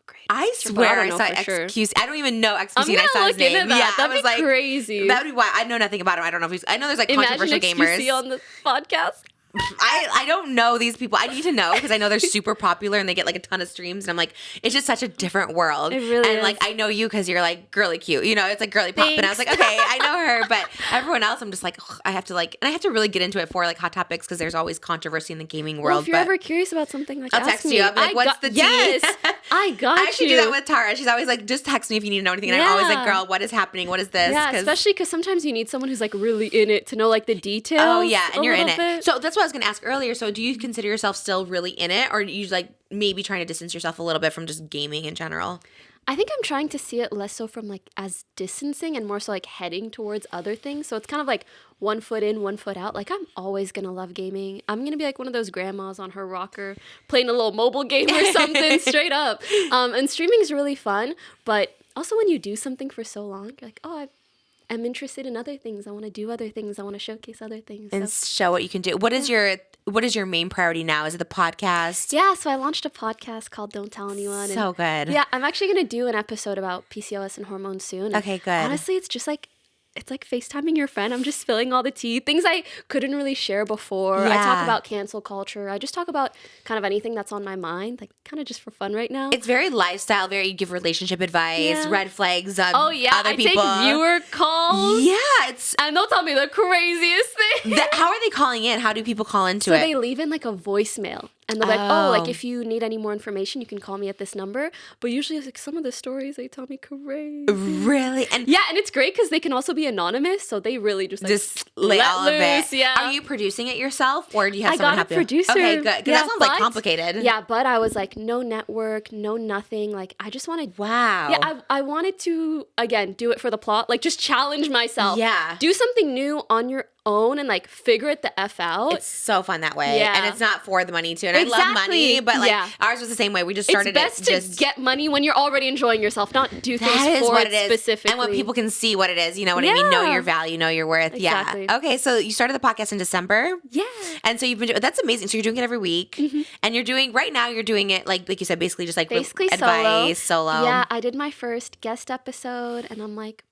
grades. I swear I saw XQC. I don't even know XQC, and I saw his name. That'd be crazy. That would be why I know nothing about him. I don't know if he's. I know there's like controversial gamers. XQC on the podcast. I don't know these people. I need to know because I know they're super popular and they get like a ton of streams, and I'm like, it's just such a different world. It really is. Like I know you because you're like girly cute, you know, it's like girly pop. Thanks. And I was like, okay, I know her, but everyone else, I'm just like, ugh, I have to really get into it for like Hot Topics because there's always controversy in the gaming world. Well, if you're ever curious about something, like I'll text you. I'll be like, what's the tea? Yes, I got you. I actually do that with Tara. She's always like, just text me if you need to know anything. And I'm always like, girl, what is happening? What is this? Yeah, especially because sometimes you need someone who's like really in it to know like the details. Oh yeah, and you're in it. So that's what I was gonna ask earlier. So do you consider yourself still really in it, or are you like maybe trying to distance yourself a little bit from just gaming in general? I think I'm trying to see it less so from like as distancing and more so like heading towards other things. So it's kind of like 1 foot in, 1 foot out. Like I'm always going to love gaming. I'm going to be like one of those grandmas on her rocker playing a little mobile game or something straight up. And streaming is really fun. But also when you do something for so long, you're like, oh, I'm interested in other things. I want to do other things. I want to showcase other things. And show what you can do. What is your main priority now? Is it the podcast? Yeah, so I launched a podcast called Don't Tell Anyone. So good. Yeah, I'm actually going to do an episode about PCOS and hormones soon. Okay, good. Honestly, it's just like, it's like FaceTiming your friend. I'm just spilling all the tea. Things I couldn't really share before. Yeah. I talk about cancel culture. I just talk about kind of anything that's on my mind, like kind of just for fun right now. It's very lifestyle, you give relationship advice, red flags on other people. I take viewer calls. Yeah, and they'll tell me the craziest thing. How are they calling in? How do people call into it? So they leave in like a voicemail. And they're like, oh, like if you need any more information, you can call me at this number. But usually like some of the stories they tell me crazy. Really? And yeah, and it's great because they can also be anonymous. So they really just lay all loose, of it. Yeah. Are you producing it yourself or do you have someone help you? I got a producer. Okay, good. Because that sounds like complicated. Yeah, but I was like, no network, no nothing. Like I just wanted. Wow. Yeah, I wanted to, again, do it for the plot. Like just challenge myself. Yeah. Do something new on your own and like figure it the F out. It's so fun that way. Yeah. And it's not for the money too. And I love money, but like ours was the same way. We just started it's best to get money when you're already enjoying yourself, not do things for it specifically. And when people can see what it is, you know what I mean? Know your value, know your worth. Exactly. Yeah. Okay, so you started the podcast in December. Yeah. And so you've been that's amazing. So you're doing it every week. Mm-hmm. And you're doing it like you said, basically just like basically advice, solo. Yeah, I did my first guest episode and I'm like,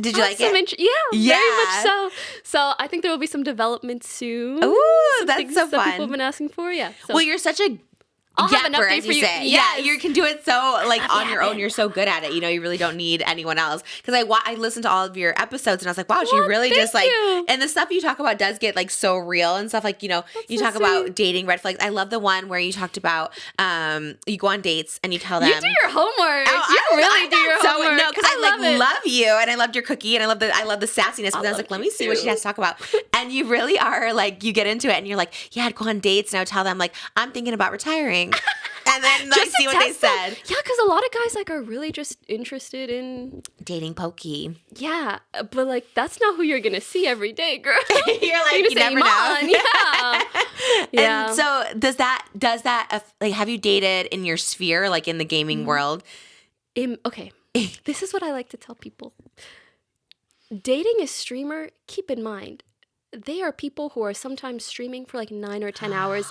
did you like it? Yeah, very much so. So I think there will be some development soon. Ooh, that's so that fun. people have been asking for. Yeah. So. Well, you're such a I'll have an Yapper, update as for you you. say. Yes. Yeah, you can do it so like on your own. yapping. You're so good at it. You know, you really don't need anyone else. Because I listened to all of your episodes and I was like, wow, she really Thank just like, you. and the stuff you talk about does get like so real and stuff. Like, you know, you so talk about sweet. dating red flags. I love the one where you talked about you go on dates and you tell them. You do your homework. Oh, you really do your homework. No, because I love you and I loved your cookie and I love the sassiness. But I was like, let me see what she has to talk about. And you really are like, you get into it and you're like, yeah, I'd go on dates and I would tell them like, I'm thinking about retiring. And then like Just see what they said. Yeah, because a lot of guys like are really just interested in Dating Poki. Yeah, but like that's not who you're gonna see every day, girl. You're like, You're you gonna say, never know. "Mon." Yeah. And so does that like have you dated in your sphere, like in the gaming world? Okay, this is what I like to tell people. Dating a streamer, keep in mind, they are people who are sometimes streaming for like 9 or 10 hours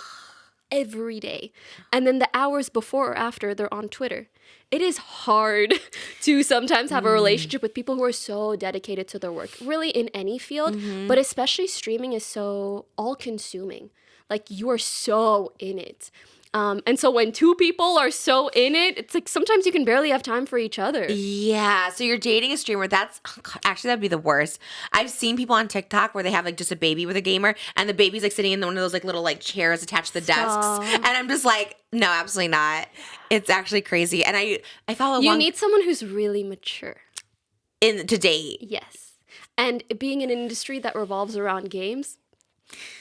every day. And then the hours before or after, they're on Twitter. It is hard to sometimes have a relationship with people who are so dedicated to their work, really in any field, but especially streaming is so all-consuming. Like, you are so in it. And so when two people are so in it, it's like sometimes you can barely have time for each other. Yeah. So you're dating a streamer. Actually, that'd be the worst. I've seen people on TikTok where they have like just a baby with a gamer and the baby's like sitting in one of those like little like chairs attached to the desks. And I'm just like, no, absolutely not. It's actually crazy. And I follow You need someone who's really mature. to date. Yes. And being in an industry that revolves around games,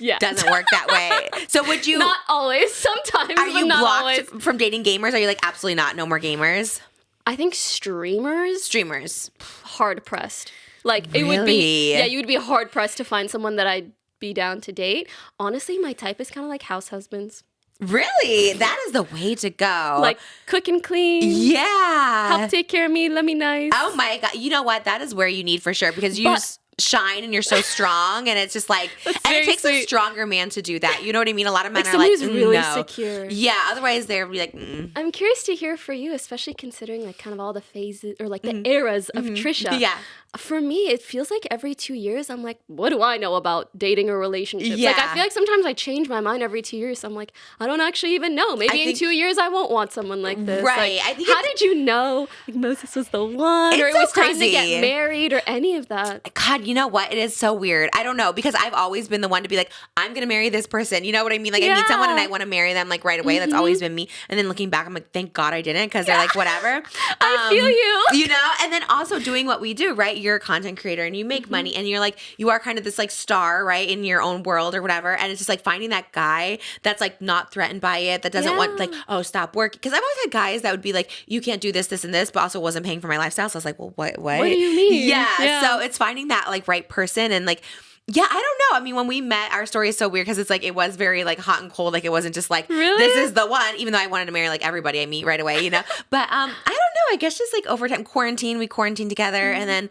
yeah, doesn't work that way. So would you? Not always. Sometimes, Are but you not blocked always. from dating gamers? Are you like absolutely not? No more gamers. I think streamers, hard pressed. Like it would be. Really? Yeah, you would be hard pressed to find someone that I'd be down to date. Honestly, my type is kind of like house husbands. Really? That is the way to go. Like cook and clean. Yeah. Help take care of me. Let me nice. Oh my God. You know what? That is where you need for sure because you shine and you're so strong and it's just like, and it takes a stronger man to do that. You know what I mean? A lot of men are like, who's really no. secure. Yeah. Otherwise they're like, I'm curious to hear for you, especially considering like kind of all the phases or like the eras of Trisha. Yeah. For me, it feels like every 2 years, I'm like, what do I know about dating or relationships? Yeah. Like, I feel like sometimes I change my mind every 2 years. I'm like, I don't actually even know. Maybe in 2 years, I won't want someone like this. Right. Like, I think how did you know like, Moses was the one? Or it so was time to crazy. get married or any of that? God, you know what? It is so weird. I don't know because I've always been the one to be like, I'm going to marry this person. You know what I mean? Like I meet someone and I want to marry them like right away. That's always been me. And then looking back, I'm like, thank God I didn't because they're like, whatever. I feel you. You know? And then also doing what we do, right? You're a content creator and you make money and you're like, you are kind of this like star, right? In your own world or whatever. And it's just like finding that guy that's like not threatened by it, that doesn't want like, oh, stop working. Because I've always had guys that would be like, you can't do this, this, and this, but also wasn't paying for my lifestyle. So I was like, well, what? What do you mean? Yeah. So it's finding that like right person and like, yeah, I don't know. I mean, when we met, our story is so weird because it's like it was very like hot and cold. Like it wasn't just like this is the one. Even though I wanted to marry like everybody I meet right away, you know. But I don't know. I guess just like over time, we quarantined together, and then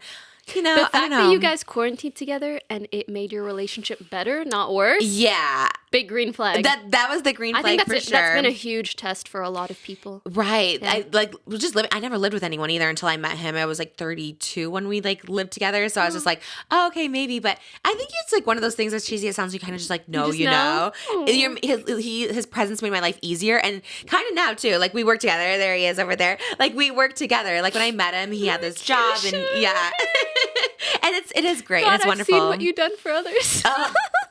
you know, The fact that you guys quarantined together and it made your relationship better, not worse. Yeah. Big green flag. That was the green flag. I think for sure. that's been a huge test for a lot of people. Right. Yeah. I never lived with anyone either until I met him. I was like 32 when we like lived together. So I was just like, oh, okay, maybe. But I think it's like one of those things that's cheesy. It sounds like you kind of just like know, you know. His presence made my life easier and kind of now too. Like we work together. There he is over there. Like we work together. Like when I met him, he had this job and yeah. And it is great. God, and it's wonderful. I've seen what you've done for others.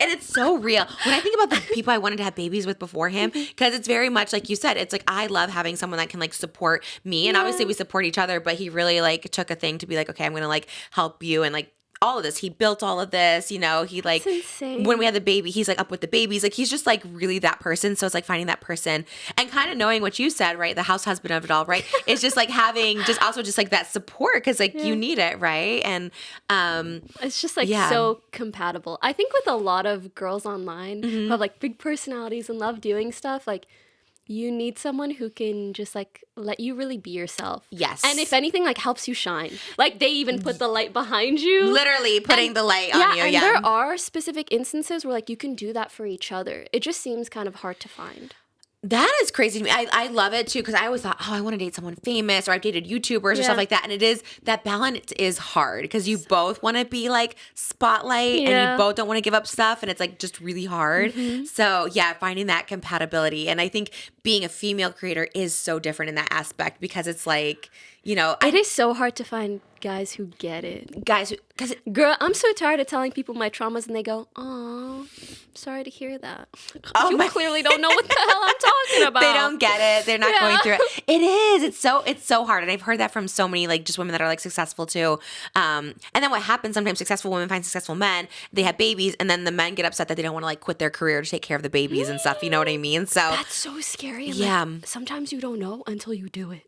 And it's so real. When I think about the people I wanted to have babies with before him, because it's very much like you said, it's like I love having someone that can like support me. And obviously we support each other, but he really like took a thing to be like, okay, I'm going to like help you and like all of this. He built all of this, you know, he like, when we had the baby, he's like up with the babies. Like he's just like really that person. So it's like finding that person and kind of knowing what you said, right? The house husband of it all, right? It's just like having just also just like that support because like you need it, right? And it's just like so compatible. I think with a lot of girls online who have like big personalities and love doing stuff, like you need someone who can just like let you really be yourself. Yes. And if anything, like helps you shine. Like they even put the light behind you. Literally putting the light on you. And Yeah. there are specific instances where like you can do that for each other. It just seems kind of hard to find. That is crazy to me. I love it too because I always thought, oh, I want to date someone famous, or I've dated YouTubers or stuff like that. And it is, that balance is hard because you both want to be like spotlight and you both don't want to give up stuff, and it's like just really hard. So yeah, finding that compatibility. And I think being a female creator is so different in that aspect because it's like, you know, it is so hard to find guys who get it. Guys, because girl, I'm so tired of telling people my traumas, and they go, "Oh, sorry to hear that." Oh, you clearly don't know what the hell I'm talking about. They don't get it. They're not going through it. It is. It's so hard, and I've heard that from so many like just women that are like successful too. And then what happens sometimes? Successful women find successful men. They have babies, and then the men get upset that they don't want to like quit their career to take care of the babies and stuff. You know what I mean? So that's so scary. And yeah. Like, sometimes you don't know until you do it.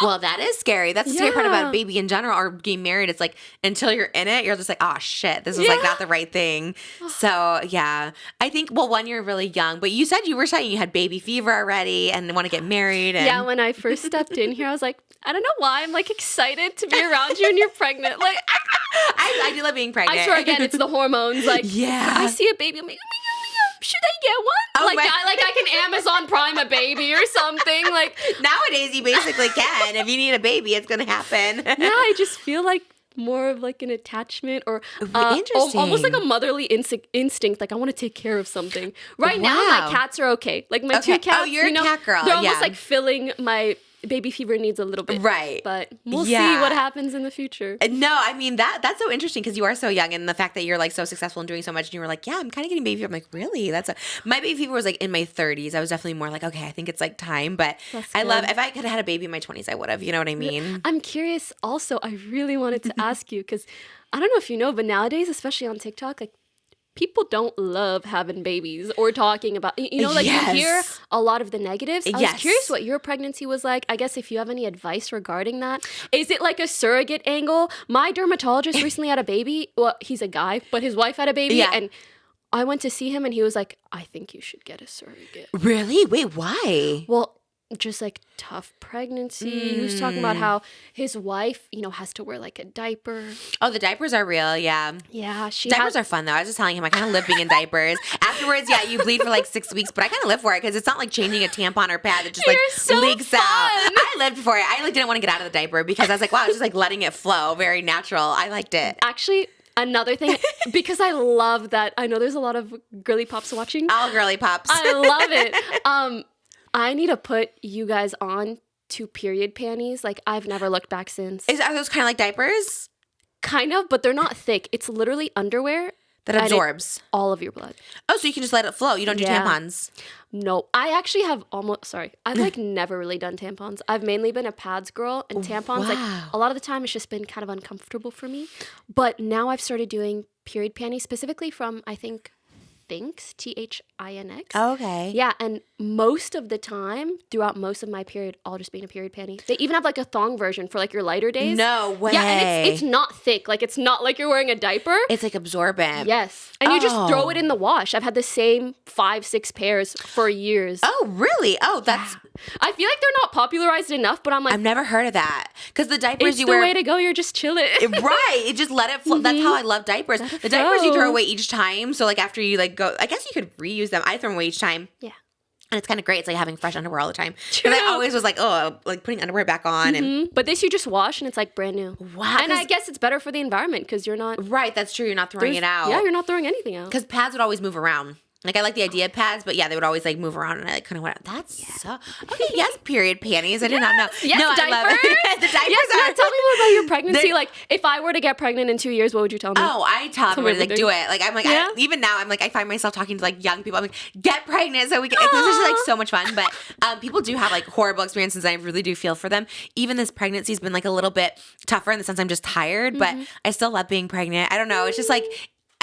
Well, that is scary. That's the scary part about a baby in general or getting married. It's like until you're in it, you're just like, oh shit, this is like not the right thing. So yeah, I think, well, one, you're really young, but you said you were saying you had baby fever already and want to get married. And... Yeah, when I first stepped in here, I was like, I don't know why I'm like excited to be around you and you're pregnant. Like, I do love being pregnant. I swear again, it's the hormones. Like, I see a baby, I'm like, should I get one? Oh, I can Amazon Prime a baby or something. Like nowadays, you basically can. If you need a baby, it's gonna happen. Yeah, I just feel like more of like an attachment or interesting. Almost like a motherly instinct. Like I want to take care of something. Right now, my cats are okay. Like my two cats. Oh, you're a cat girl. They're almost like filling my baby fever needs a little bit. Right. But we'll see what happens in the future. No, I mean, that's so interesting because you are so young, and the fact that you're like so successful and doing so much, and you were like, yeah, I'm kind of getting baby fever. I'm like, really? My baby fever was like in my 30s. I was definitely more like, okay, I think it's like time. But I love, if I could have had a baby in my 20s, I would have. You know what I mean? I'm curious also, I really wanted to ask you because I don't know if you know, but nowadays, especially on TikTok, like people don't love having babies or talking about, you know, like you hear a lot of the negatives. I was curious what your pregnancy was like. I guess if you have any advice regarding that. Is it like a surrogate angle? My dermatologist recently had a baby. Well, he's a guy, but his wife had a baby. And I went to see him and he was like, I think you should get a surrogate. Really? Wait, why? Well, just like tough pregnancy. He was talking about how his wife, you know, has to wear like a diaper. Oh, the diapers are real. Yeah. Yeah. Diapers are fun though. I was just telling him I kind of live being in diapers. Afterwards, you bleed for like 6 weeks, but I kind of live for it because it's not like changing a tampon or pad that just like leaks out. I lived for it. I like didn't want to get out of the diaper because I was like, wow, it's just like letting it flow. Very natural. I liked it. Actually, another thing, because I love that. I know there's a lot of girly pops watching. All girly pops. I love it. I need to put you guys on to period panties. Like, I've never looked back since. Are those kind of like diapers? Kind of, but they're not thick. It's literally underwear. That absorbs. All of your blood. Oh, so you can just let it flow. You don't do tampons. No, I actually have I've like never really done tampons. I've mainly been a pads girl, and tampons, like a lot of the time it's just been kind of uncomfortable for me. But now I've started doing period panties specifically from, I think, Thinx, Thinx. Okay. Yeah, and most of the time, throughout most of my period, I'll just be in a period panty. They even have like a thong version for like your lighter days. No way. Yeah, and it's not thick. Like it's not like you're wearing a diaper. It's like absorbent. Yes. And you just throw it in the wash. I've had the same 5-6 pairs for years. Oh, really? Oh, that's... I feel like they're not popularized enough, but I'm like... I've never heard of that. Because the diapers it's you the wear... way to go. You're just chilling. Right. It just let it flow. That's how I love diapers. The diapers you throw away each time. So like after you like go... I guess you could reuse them. I throw them away each time. Yeah. And it's kind of great. It's like having fresh underwear all the time. Because I always was like, oh, like putting underwear back on. And But this you just wash and it's like brand new. Wow. And I guess it's better for the environment because you're not... Right. That's true. You're not throwing it out. Yeah, you're not throwing anything out. Because pads would always move around. Like, I like the idea of pads, but yeah, they would always like move around, and I like kind of went, that's so... Okay, yes, period panties. I did not know. Yes, no, diapers. I love it. The diapers are... Tell me more about your pregnancy. Like, if I were to get pregnant in 2 years, what would you tell me? Oh, I tell everyone, like, do it. Like, I'm like, even now, I'm like, I find myself talking to like young people. I'm like, get pregnant so we can... This is like so much fun. But people do have like horrible experiences. I really do feel for them. Even this pregnancy's been like a little bit tougher in the sense I'm just tired, but I still love being pregnant. I don't know. It's just like,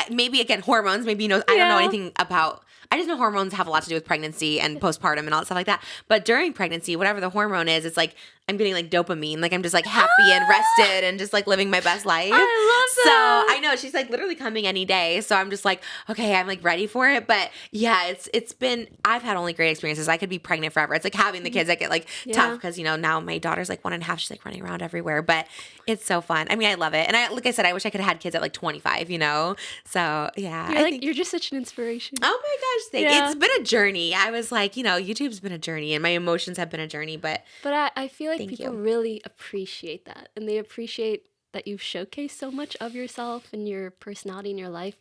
maybe again, hormones, maybe, you know, I don't know anything about... I just know hormones have a lot to do with pregnancy and postpartum and all that stuff like that. But during pregnancy, whatever the hormone is, it's like I'm getting like dopamine. Like I'm just like happy and rested and just like living my best life. I love that. So I know she's like literally coming any day. So I'm just like, okay, I'm like ready for it. But yeah, it's been, I've had only great experiences. I could be pregnant forever. It's like having the kids that get like tough because, you know, now my daughter's like 1.5. She's like running around everywhere, but it's so fun. I mean, I love it. And like I said, I wish I could have had kids at like 25, you know? So yeah. You're just such an inspiration. Oh my gosh, thank you. It's been a journey. I was like, you know, YouTube's been a journey and my emotions have been a journey, but I feel like people really appreciate that, and they appreciate that you've showcased so much of yourself and your personality in your life.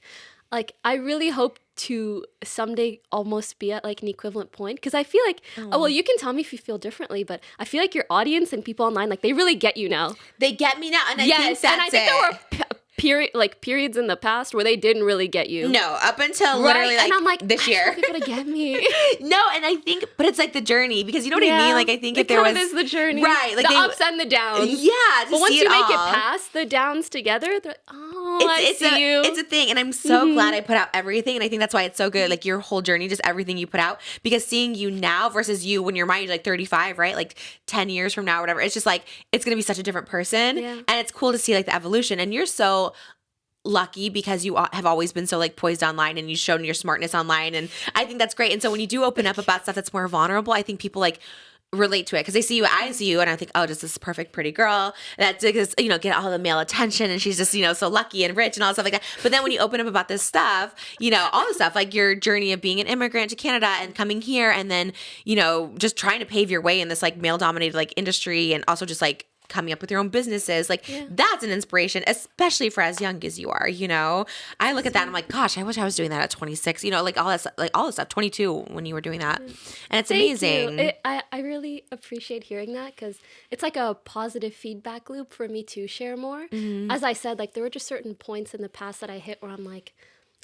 Like, I really hope to someday almost be at like an equivalent point, because I feel like, well, you can tell me if you feel differently, but I feel like your audience and people online, like, they really get you now. They get me now, and I think that's and I think there were periods in the past where they didn't really get you. No, up until literally like, and I'm like, this year. I want people to get me. No, and I think, but it's like the journey, because you know what I mean? Like I think if there was. It is the journey. Right. Like the ups and the downs. Yeah. But once you make it past the downs together, they're like, I see you. It's a thing. And I'm so glad I put out everything. And I think that's why it's so good. Like your whole journey, just everything you put out, because seeing you now versus you when you're my age, like 35, right? Like 10 years from now or whatever, it's just like, it's going to be such a different person. Yeah. And it's cool to see like the evolution. And you're so lucky because you have always been so like poised online, and you've shown your smartness online, and I think that's great. And so when you do open up about stuff that's more vulnerable, I think people like relate to it because they see you, I see you, and I think, oh, just this perfect pretty girl that's, you know, get all the male attention, and she's just, you know, so lucky and rich and all stuff like that. But then when you open up about this stuff, you know, all the stuff like your journey of being an immigrant to Canada and coming here, and then, you know, just trying to pave your way in this like male dominated like industry, and also just like coming up with your own businesses, like that's an inspiration, especially for as young as you are, you know. I look at that and I'm like, gosh, I wish I was doing that at 26, you know, like all that stuff, 22 when you were doing that. And it's amazing. I really appreciate hearing that, because it's like a positive feedback loop for me to share more. As I said, like there were just certain points in the past that I hit where I'm like,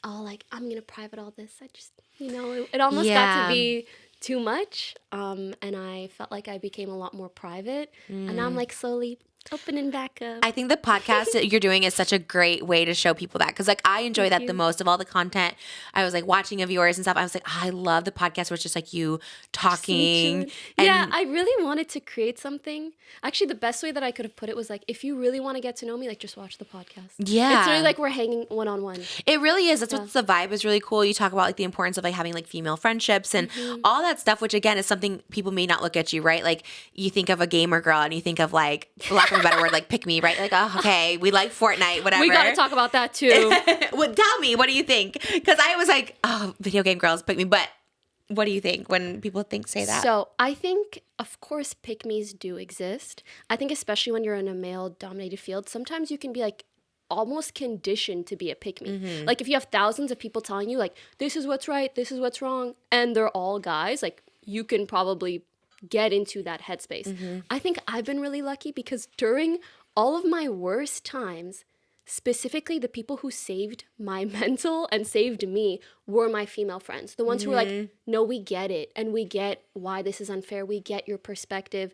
oh, like I'm gonna private all this. I just, you know, it almost got to be too much, and I felt like I became a lot more private, and now I'm like slowly opening back up. I think the podcast that you're doing is such a great way to show people that, because like I enjoy that the most of all the content. I was like watching of yours and stuff. I was like, I love the podcast where it's just like you talking. Yeah, I really wanted to create something. Actually, the best way that I could have put it was like, if you really want to get to know me, like just watch the podcast. Yeah. It's really like we're hanging one-on-one. It really is. That's what the vibe is really cool. You talk about like the importance of like having like female friendships and all that stuff, which again is something people may not look at you, right? Like you think of a gamer girl and you think of like, for lack of a better word, like pick me, right? Like, oh, okay, we like Fortnite, whatever. We got to talk about that too. Well, tell me, what do you think? Because I was like, oh, video game girls pick me, but what do you think when people say that? So I think, of course, pick-me's do exist. I think especially when you're in a male-dominated field, sometimes you can be like almost conditioned to be a pick-me. Like if you have thousands of people telling you like, this is what's right, this is what's wrong, and they're all guys, like you can probably get into that headspace. I think I've been really lucky because during all of my worst times, specifically the people who saved my mental and saved me were my female friends. The ones who were like, no, we get it. And we get why this is unfair. We get your perspective.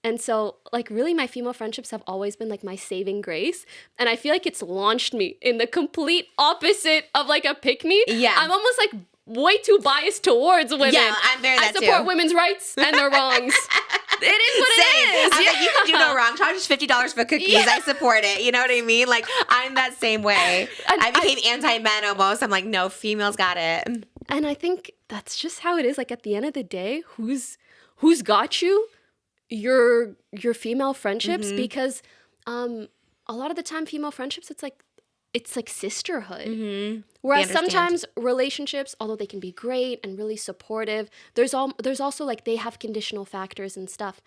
And so like really my female friendships have always been like my saving grace. And I feel like it's launched me in the complete opposite of like a pick me. Yeah. I'm almost like way too biased towards women. Yeah, I'm very that too. I support women's rights and their wrongs. It is what it is. I'm like, you can do no wrong. Charge us $50 for cookies. Yeah. I support it. You know what I mean? Like, I'm that same way. I became anti-men almost. I'm like, no, females got it. And I think that's just how it is. Like, at the end of the day, who's got you? Your female friendships. Because a lot of the time, female friendships, it's like sisterhood. Whereas sometimes relationships, although they can be great and really supportive, there's also like they have conditional factors and stuff.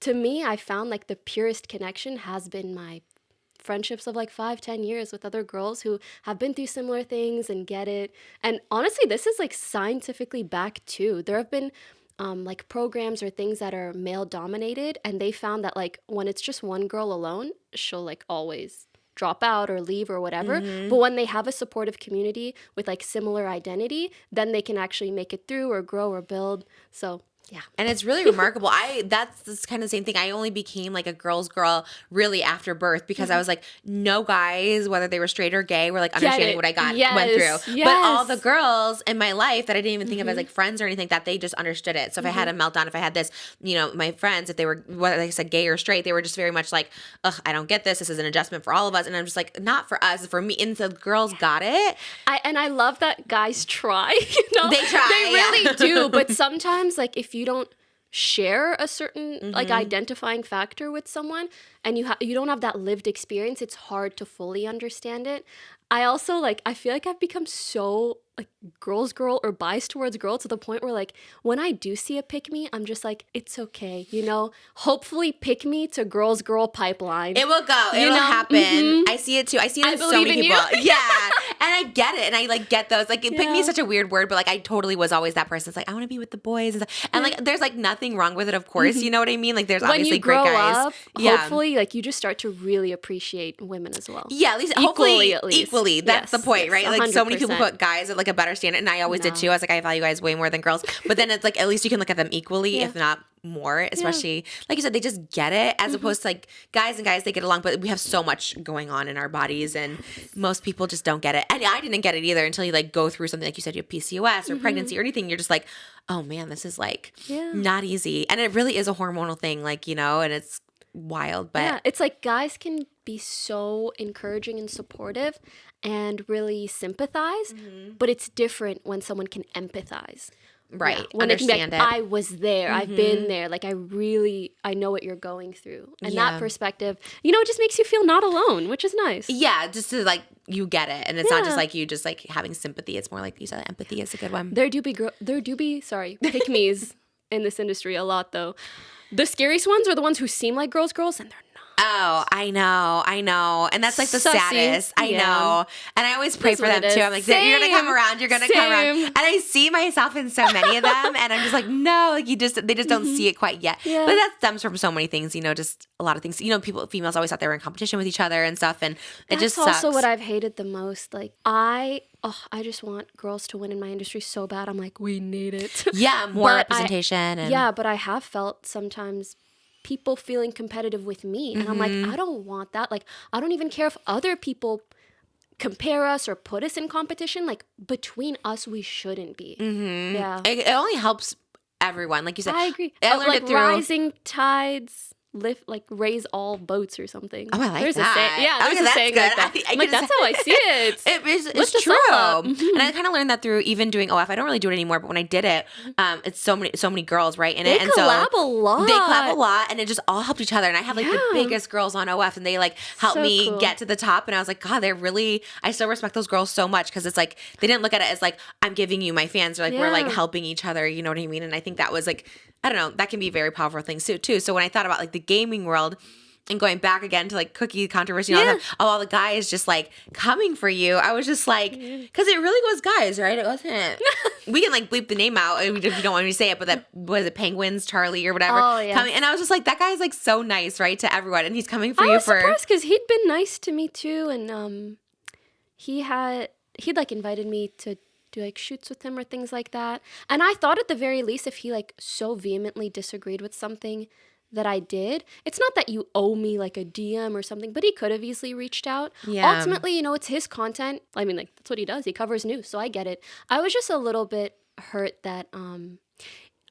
To me, I found like the purest connection has been my friendships of like 5-10 years with other girls who have been through similar things and get it. And honestly, this is like scientifically backed too. There have been like programs or things that are male dominated, and they found that like when it's just one girl alone, she'll like always drop out or leave or whatever. But when they have a supportive community with like similar identity, then they can actually make it through or grow or build. So Yeah. And it's really remarkable. That's this kind of the same thing. I only became like a girl's girl really after birth because I was like, no guys, whether they were straight or gay, were like understanding what I went through. Yes. But all the girls in my life that I didn't even think of as like friends or anything, that they just understood it. So if I had a meltdown, if I had this, you know, my friends, if they were, whether like I said, gay or straight, they were just very much like, ugh, I don't get this. This is an adjustment for all of us. And I'm just like, not for us, for me. And so girls got it. I love that guys try, you know? They try. They really do. But sometimes, like, if you don't share a certain like identifying factor with someone and you don't have that lived experience, it's hard to fully understand it. I also I feel like I've become so like girl's girl or biased towards girl to the point where like when I do see a pick me, I'm just like, it's okay, you know, hopefully pick me to girl's girl pipeline. It will go. It'll happen. I see it too. I see it in so many people. Yeah. And I get it. And I like get those. Like pick me is such a weird word, but like I totally was always that person. It's like, I want to be with the boys. And like there's like nothing wrong with it, of course. You know what I mean? Like there's obviously great guys. Up, hopefully like you just start to really appreciate women as well. Yeah, at least equally. That's the point, right? Like 100%. So many people put guys at like a better standard, and I always did too. I was like, I value guys way more than girls. But then it's like at least you can look at them equally, if not more, especially like you said, they just get it as opposed to like guys and guys, they get along, but we have so much going on in our bodies and most people just don't get it. And I didn't get it either until you like go through something like you said, you have PCOS or pregnancy or anything. You're just like, oh man, this is like not easy. And it really is a hormonal thing, like, you know, and it's wild. But it's like guys can be so encouraging and supportive and really sympathize, but it's different when someone can empathize. Right. Yeah. When understand they can be like, it. I was there. I've been there. Like, I know what you're going through. And that perspective, you know, it just makes you feel not alone, which is nice. Yeah. Just to like, you get it. And it's not just like you just like having sympathy. It's more like you said, empathy is a good one. There do be pick-me's in this industry a lot, though. The scariest ones are the ones who seem like girls, and they're not. Oh, I know. And that's like the saddest. I know. And I always pray for them too. I'm like, you're going to come around. You're going to come around. And I see myself in so many of them. And I'm just like, no, like they just don't see it quite yet. Yeah. But that stems from so many things, you know, just a lot of things. You know, females always thought they were in competition with each other and stuff. And it just sucks. That's also what I've hated the most. Like, I just want girls to win in my industry so bad. I'm like, we need it. Yeah, more representation. But I have felt sometimes people feeling competitive with me. And I'm like, I don't want that. Like, I don't even care if other people compare us or put us in competition. Like, between us, we shouldn't be. Yeah. It only helps everyone. Like you said. I agree. I learned it through rising tides raise all boats or something. Oh, I like there's that. There's a saying like that. That's how I see it. It's true. And I kind of learned that through even doing OF. I don't really do it anymore, but when I did it, it's so many girls, right, in it. They collab a lot. They collab a lot, and it just all helped each other. And I have like the biggest girls on OF, and they like helped me get to the top. And I was like, God, I still respect those girls so much because it's like they didn't look at it as like I'm giving you my fans. They're like we're like helping each other. You know what I mean? And I think that was like, I don't know, that can be a very powerful thing too. So when I thought about like the gaming world and going back again to like cookie controversy and all the guys just like coming for you, I was just like, because it really was guys, right? It wasn't. We can like bleep the name out if you don't want me to say it, but that was it, Penguins, Charlie or whatever. Oh, yeah. Coming, and I was just like, that guy's like so nice, right, to everyone, and he's coming for I you was for. surprised because he'd been nice to me too, and he'd like invited me to do like shoots with him or things like that. And I thought at the very least, if he like so vehemently disagreed with something that I did, it's not that you owe me like a DM or something, but he could have easily reached out. Yeah. Ultimately, you know, it's his content. I mean, like that's what he does. He covers news, so I get it. I was just a little bit hurt that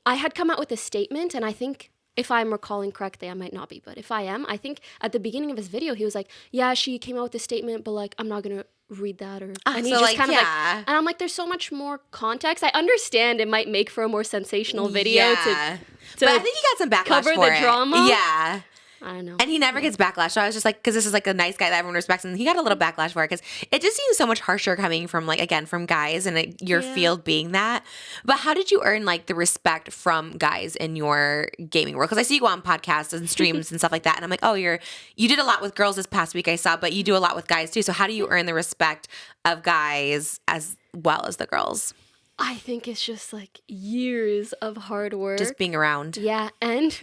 I had come out with a statement, and I think if I'm recalling correctly, I might not be, but if I am, I think at the beginning of his video, he was like, yeah, she came out with a statement, but like, I'm not going to read that and he so just like, kind of like, and I'm like, there's so much more context. I understand it might make for a more sensational video to but I think he got some backlash cover for the drama. Yeah. I don't know. And he never gets backlash. So I was just like, because this is like a nice guy that everyone respects. And he got a little backlash for it because it just seems so much harsher coming from like, again, from guys and your field being that. But how did you earn like the respect from guys in your gaming world? Because I see you go on podcasts and streams and stuff like that. And I'm like, oh, you did a lot with girls this past week I saw, but you do a lot with guys too. So how do you earn the respect of guys as well as the girls? I think it's just like years of hard work. Just being around. Yeah. And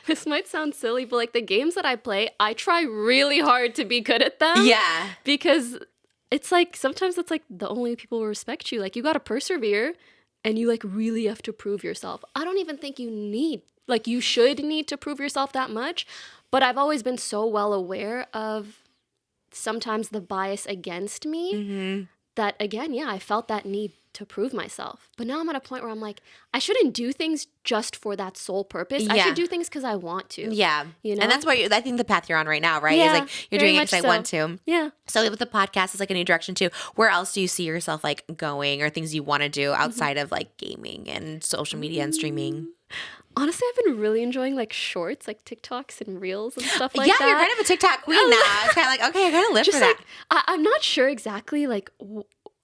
this might sound silly, but like the games that I play, I try really hard to be good at them. Yeah. Because it's like, sometimes it's like the only people who respect you. Like you got to persevere and you like really have to prove yourself. I don't even think you should need to prove yourself that much, but I've always been so well aware of sometimes the bias against me that, again, I felt that need to prove myself. But now I'm at a point where I'm like, I shouldn't do things just for that sole purpose. I should do things because I want to. Yeah. You know? And that's why I think the path you're on right now, right? Yeah, is like you're doing it because I want to. Yeah. So with the podcast, it's like a new direction too. Where else do you see yourself like going, or things you want to do outside of like gaming and social media and streaming? Honestly, I've been really enjoying like shorts, like TikToks and Reels and stuff like that. Yeah, you're kind of a TikTok queen now. It's kind of like, okay, I kind of live just for like, that. I'm not sure exactly like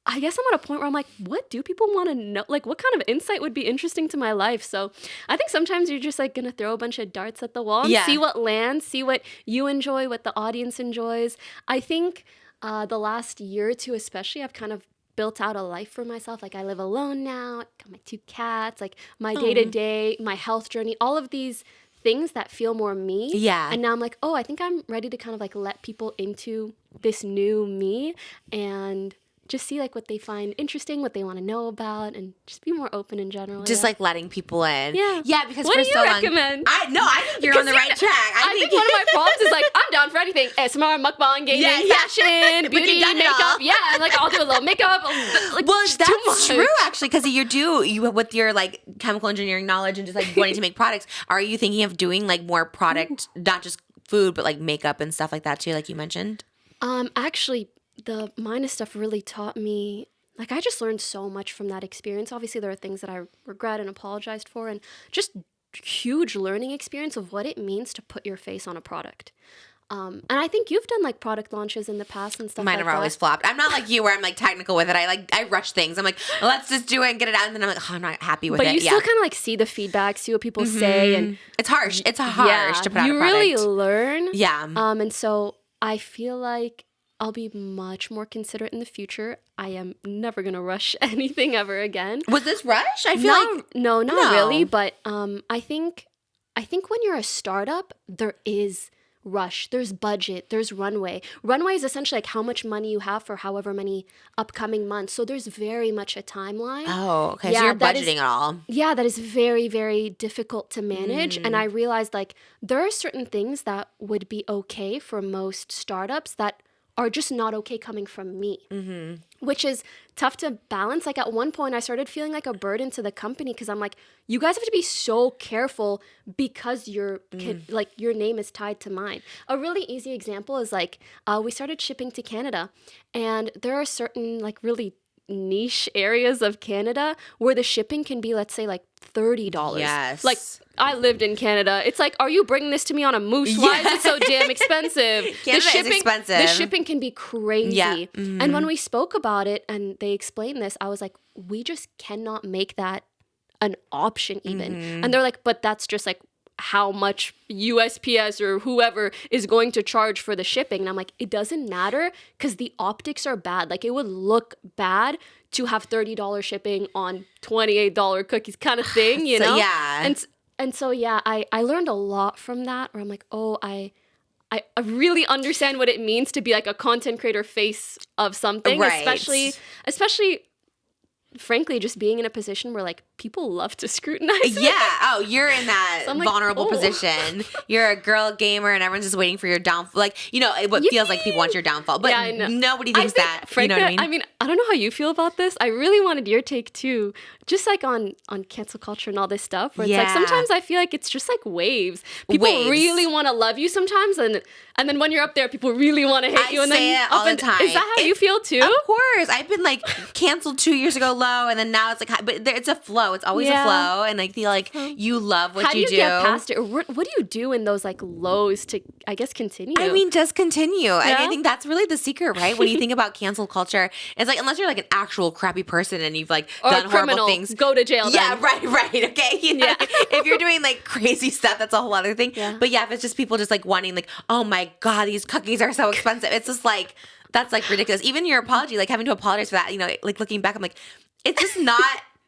I guess I'm at a point where I'm like, what do people want to know? Like, what kind of insight would be interesting to my life? So I think sometimes you're just like going to throw a bunch of darts at the wall and see what lands, see what you enjoy, what the audience enjoys. I think the last year or two especially, I've kind of built out a life for myself. Like, I live alone now. I got my 2 cats, like my day-to-day, my health journey, all of these things that feel more me. Yeah. And now I'm like, oh, I think I'm ready to kind of like let people into this new me and just see like what they find interesting, what they want to know about, and just be more open in general. Just like letting people in. Yeah. Yeah, because what for do you so recommend? I think you're on the right track. I think one of my problems is like, I'm down for anything. ASMR, mukbang, gaming, fashion, beauty, makeup. Yeah, like I'll do a little makeup. Like, well, that's too true actually, because you with your like chemical engineering knowledge and just like wanting to make products, are you thinking of doing like more product, not just food, but like makeup and stuff like that too, like you mentioned? Actually, the Myna stuff really taught me, like I just learned so much from that experience. Obviously, there are things that I regret and apologized for, and just huge learning experience of what it means to put your face on a product. And I think you've done like product launches in the past and stuff. Mine like have always flopped. I'm not like you where I'm like technical with it. I rush things. I'm like, let's just do it and get it out, and then I'm like, oh, I'm not happy with it. But you still kind of like see the feedback, see what people say, and it's harsh. It's harsh to put out a product. You really learn. Yeah. And so I feel like I'll be much more considerate in the future. I am never gonna rush anything ever again. Was this rush? I feel like not really. But I think when you're a startup, there is rush. There's budget. There's runway. Runway is essentially like how much money you have for however many upcoming months. So there's very much a timeline. Oh, okay. So you're budgeting it all. Yeah, that is very, very difficult to manage. And I realized like there are certain things that would be okay for most startups that are just not okay coming from me, which is tough to balance. Like at one point I started feeling like a burden to the company because I'm like, you guys have to be so careful because your name is tied to mine. A really easy example is like we started shipping to Canada, and there are certain like really niche areas of Canada where the shipping can be, let's say, like $30. Yes. Like I lived in Canada. It's like, are you bringing this to me on a moose? Why is it so damn expensive? Canada is expensive. The shipping can be crazy. Yeah. And when we spoke about it and they explained this, I was like, we just cannot make that an option even. And they're like, but that's just like how much USPS or whoever is going to charge for the shipping. And I'm like, it doesn't matter because the optics are bad. Like it would look bad to have $30 shipping on $28 cookies kind of thing, you know? Yeah. And so, yeah, I learned a lot from that where I'm like, oh, I really understand what it means to be like a content creator face of something, right. especially frankly, just being in a position where like people love to scrutinize me. Yeah. Oh, you're in that So I'm like, vulnerable position. You're a girl gamer and everyone's just waiting for your downfall. Like, you know, what feels like people want your downfall, but Yeah, I know. nobody thinks that. Frankly, you know what I mean? I don't know how you feel about this. I really wanted your take too. Just like on cancel culture and all this stuff, where it's like sometimes I feel like it's just like waves. People really want to love you sometimes, and then when you're up there, people really want to hate you. And say then it all the time. Is that how you feel too? Of course. I've been like canceled 2 years ago low, and then now it's like high, but it's a flow. It's always a flow, and I feel like you love what you do. How do you get past it? Or what do you do in those like lows to, I guess, continue? I mean, just continue. And I think that's really the secret, right? When you think about cancel culture, it's like, unless you're like an actual crappy person and you've like done horrible things. Go to jail then. Yeah, right. Okay. You know, if you're doing like crazy stuff, that's a whole other thing. Yeah. But yeah, if it's just people just like wanting like, oh my God, these cookies are so expensive. It's just like, that's like ridiculous. Even your apology, like having to apologize for that, you know, like looking back, I'm like, it's just not,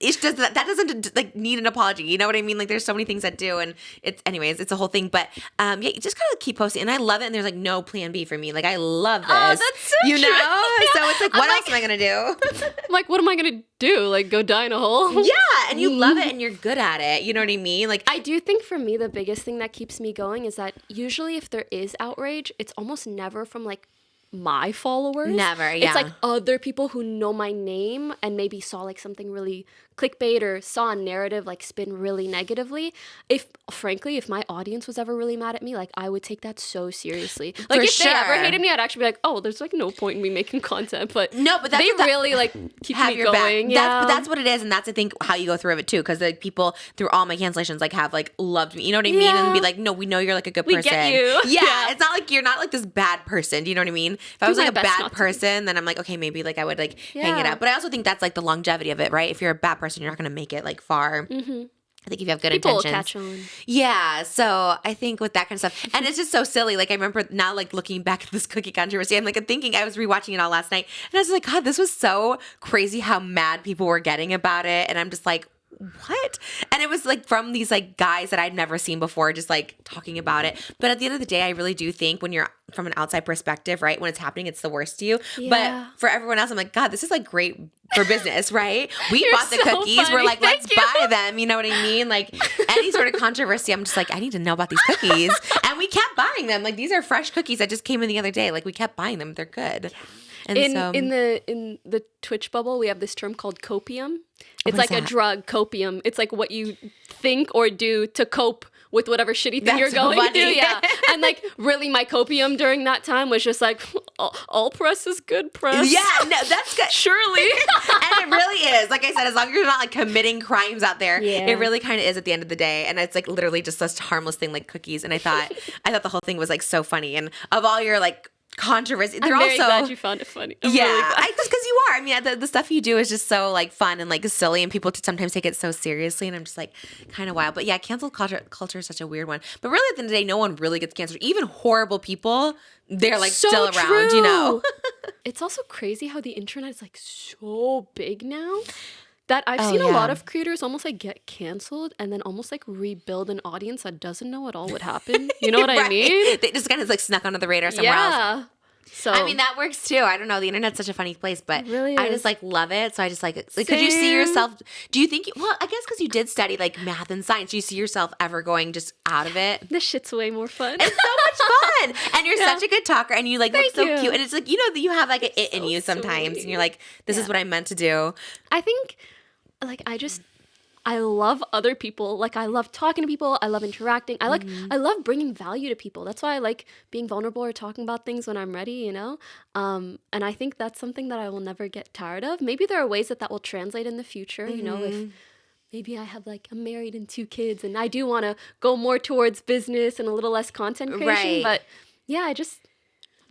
it does that doesn't like need an apology. You know what I mean? Like there's so many things that do, and it's a whole thing. But yeah, you just gotta keep posting, and I love it. And there's like no plan B for me. Like I love this. Oh, that's so you true. know? So it's like, what else like, am I gonna do? I'm like, what am I gonna do? Like go die in a hole? Yeah, and you love it, and you're good at it. You know what I mean? Like I do think for me the biggest thing that keeps me going is that usually if there is outrage, it's almost never from like my followers. Never, yeah. It's like other people who know my name and maybe saw like something really clickbait or saw a narrative like spin really negatively. If my audience was ever really mad at me, like I would take that so seriously. Like For if they ever sure. hated me, I'd actually be like, oh, there's like no point in me making content. But No, but that's they what that- really like keep have me your going. back. Yeah. But that's what it is, and that's I think how you go through it too. Because like people through all my cancellations like have like loved me. You know what I mean? Yeah. And be like, no, we know you're like a good We person. get you. Yeah, Yeah. it's not like you're not like this bad person. Do you know what I mean? If I was my like a best bad not to be. person, then I'm like, okay, maybe like I would like hang it Yeah. up. But I also think that's like the longevity of it, right? If you're a bad person, you're not gonna make it like far. Mm-hmm. I think if you have good People will intentions. catch on. Yeah, so I think with that kind of stuff, and it's just so silly. Like I remember now, like looking back at this cookie controversy, I'm like thinking I was rewatching it all last night, and I was like, God, this was so crazy how mad people were getting about it, and I'm just like, what? And it was like from these like guys that I'd never seen before, just like talking about it. But at the end of the day, I really do think when you're from an outside perspective, right, when it's happening, it's the worst to you. Yeah. But for everyone else, I'm like, God, this is like great for business, right? We You're bought the so cookies. We're funny. like, let's Thank you. buy them. You know what I mean? Like any sort of controversy, I'm just like, I need to know about these cookies. And we kept buying them. Like these are fresh cookies that just came in the other day. Like we kept buying them. They're good. And In so, in the Twitch bubble, we have this term called copium. It's What is like a that? drug, copium. It's like what you think or do to cope with whatever shitty thing That's you're so going funny. through. Yeah. And like really my copium during that time was just like all press is good press. yeah, no, that's good. Surely. And it really is. Like I said, as long as you're not like committing crimes out there, Yeah. it really kind of is at the end of the day. And it's like literally just such a harmless thing like cookies. And I thought the whole thing was like so funny. And of all your like controversy, they're I'm very also glad you found it funny. I'm yeah, really glad. just because you are. I mean, the stuff you do is just so like fun and like silly, and people sometimes take it so seriously, and I'm just like kind of wild. But yeah, cancel culture is such a weird one. But really, at the end of the day, no one really gets canceled. Even horrible people, they're like So still around. You know. true. It's also crazy how the internet is like so big now. That I've Oh, seen a yeah. lot of creators almost like get canceled and then almost like rebuild an audience that doesn't know at all what happened. You know what I Right. mean? They just kind of like snuck under the radar somewhere else. Yeah. So I mean, that works too. I don't know. The internet's such a funny place, but It really I is. just like love it. So I just like could you see Same. yourself? Do you think? Well, I guess because you did study like math and science, do you see yourself ever going just out of it? this shit's way more fun. It's so much fun, and you're Yeah. such a good talker, and you like Thank look so you. cute, and it's like you know that you have like an it in So you sometimes, sweet. and you're like, this is Yeah. what I'm meant to do. I think like I love other people. Like I love talking to people. I love interacting. I love bringing value to people. That's why I like being vulnerable or talking about things when I'm ready, you know? And I think that's something that I will never get tired of. Maybe there are ways that will translate in the future, you know, if maybe I have like, I'm married and 2 kids and I do want to go more towards business and a little less content creation. Right. But yeah, I just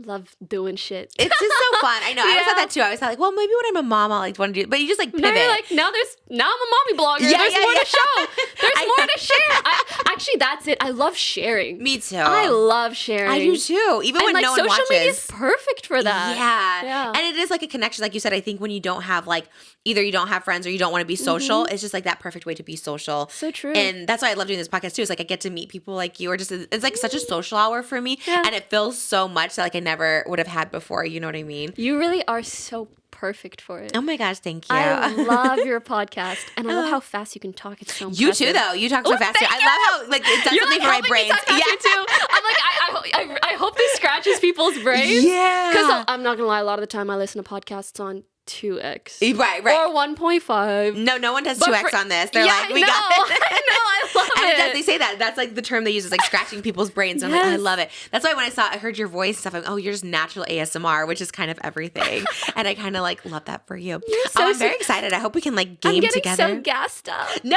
love doing shit. It's just so fun. I know. I always Yeah. thought that too. I always thought like, well, maybe when I'm a mom, I'll like want to do. But you just like pivot. Now you're like, now I'm a mommy blogger. Yeah, There's yeah, more yeah. to show. There's more to share. Actually, that's it. I love sharing. Me too. I love sharing. I do too. Even And when like no one social watches. media is perfect for that. Yeah. And it is like a connection. Like you said, I think when you don't have like, either you don't have friends or you don't want to be social, it's just like that perfect way to be social. So true. And that's why I love doing this podcast too. It's like I get to meet people like you, or just, it's like such a social hour for me. Yeah. And it feels so much that like I never would have had before. You know what I mean? You really are so perfect for it. Oh my gosh, thank you. I love your podcast, and I love how fast you can talk. It's so impressive. You too, though. You talk so Ooh, fast too. thank I love how like it does You're something like for my helping brain. me talk faster too. I'm like, I hope this scratches people's brains. Yeah. Because I'm not gonna lie, a lot of the time I listen to podcasts on 2x. Right. Or 1.5. No one does But 2x for- on this. They're Yeah, like, we I know. got it. I know. I love And it does, it. they say that. That's like the term they use is like scratching people's brains. And I'm like, I Yes. love it. That's why when I heard your voice and stuff, I'm like, oh, you're just natural ASMR, which is kind of everything. And I kind of like love that for you. so I'm very sweet. excited. I hope we can like I'm game getting together. so gassed up. No,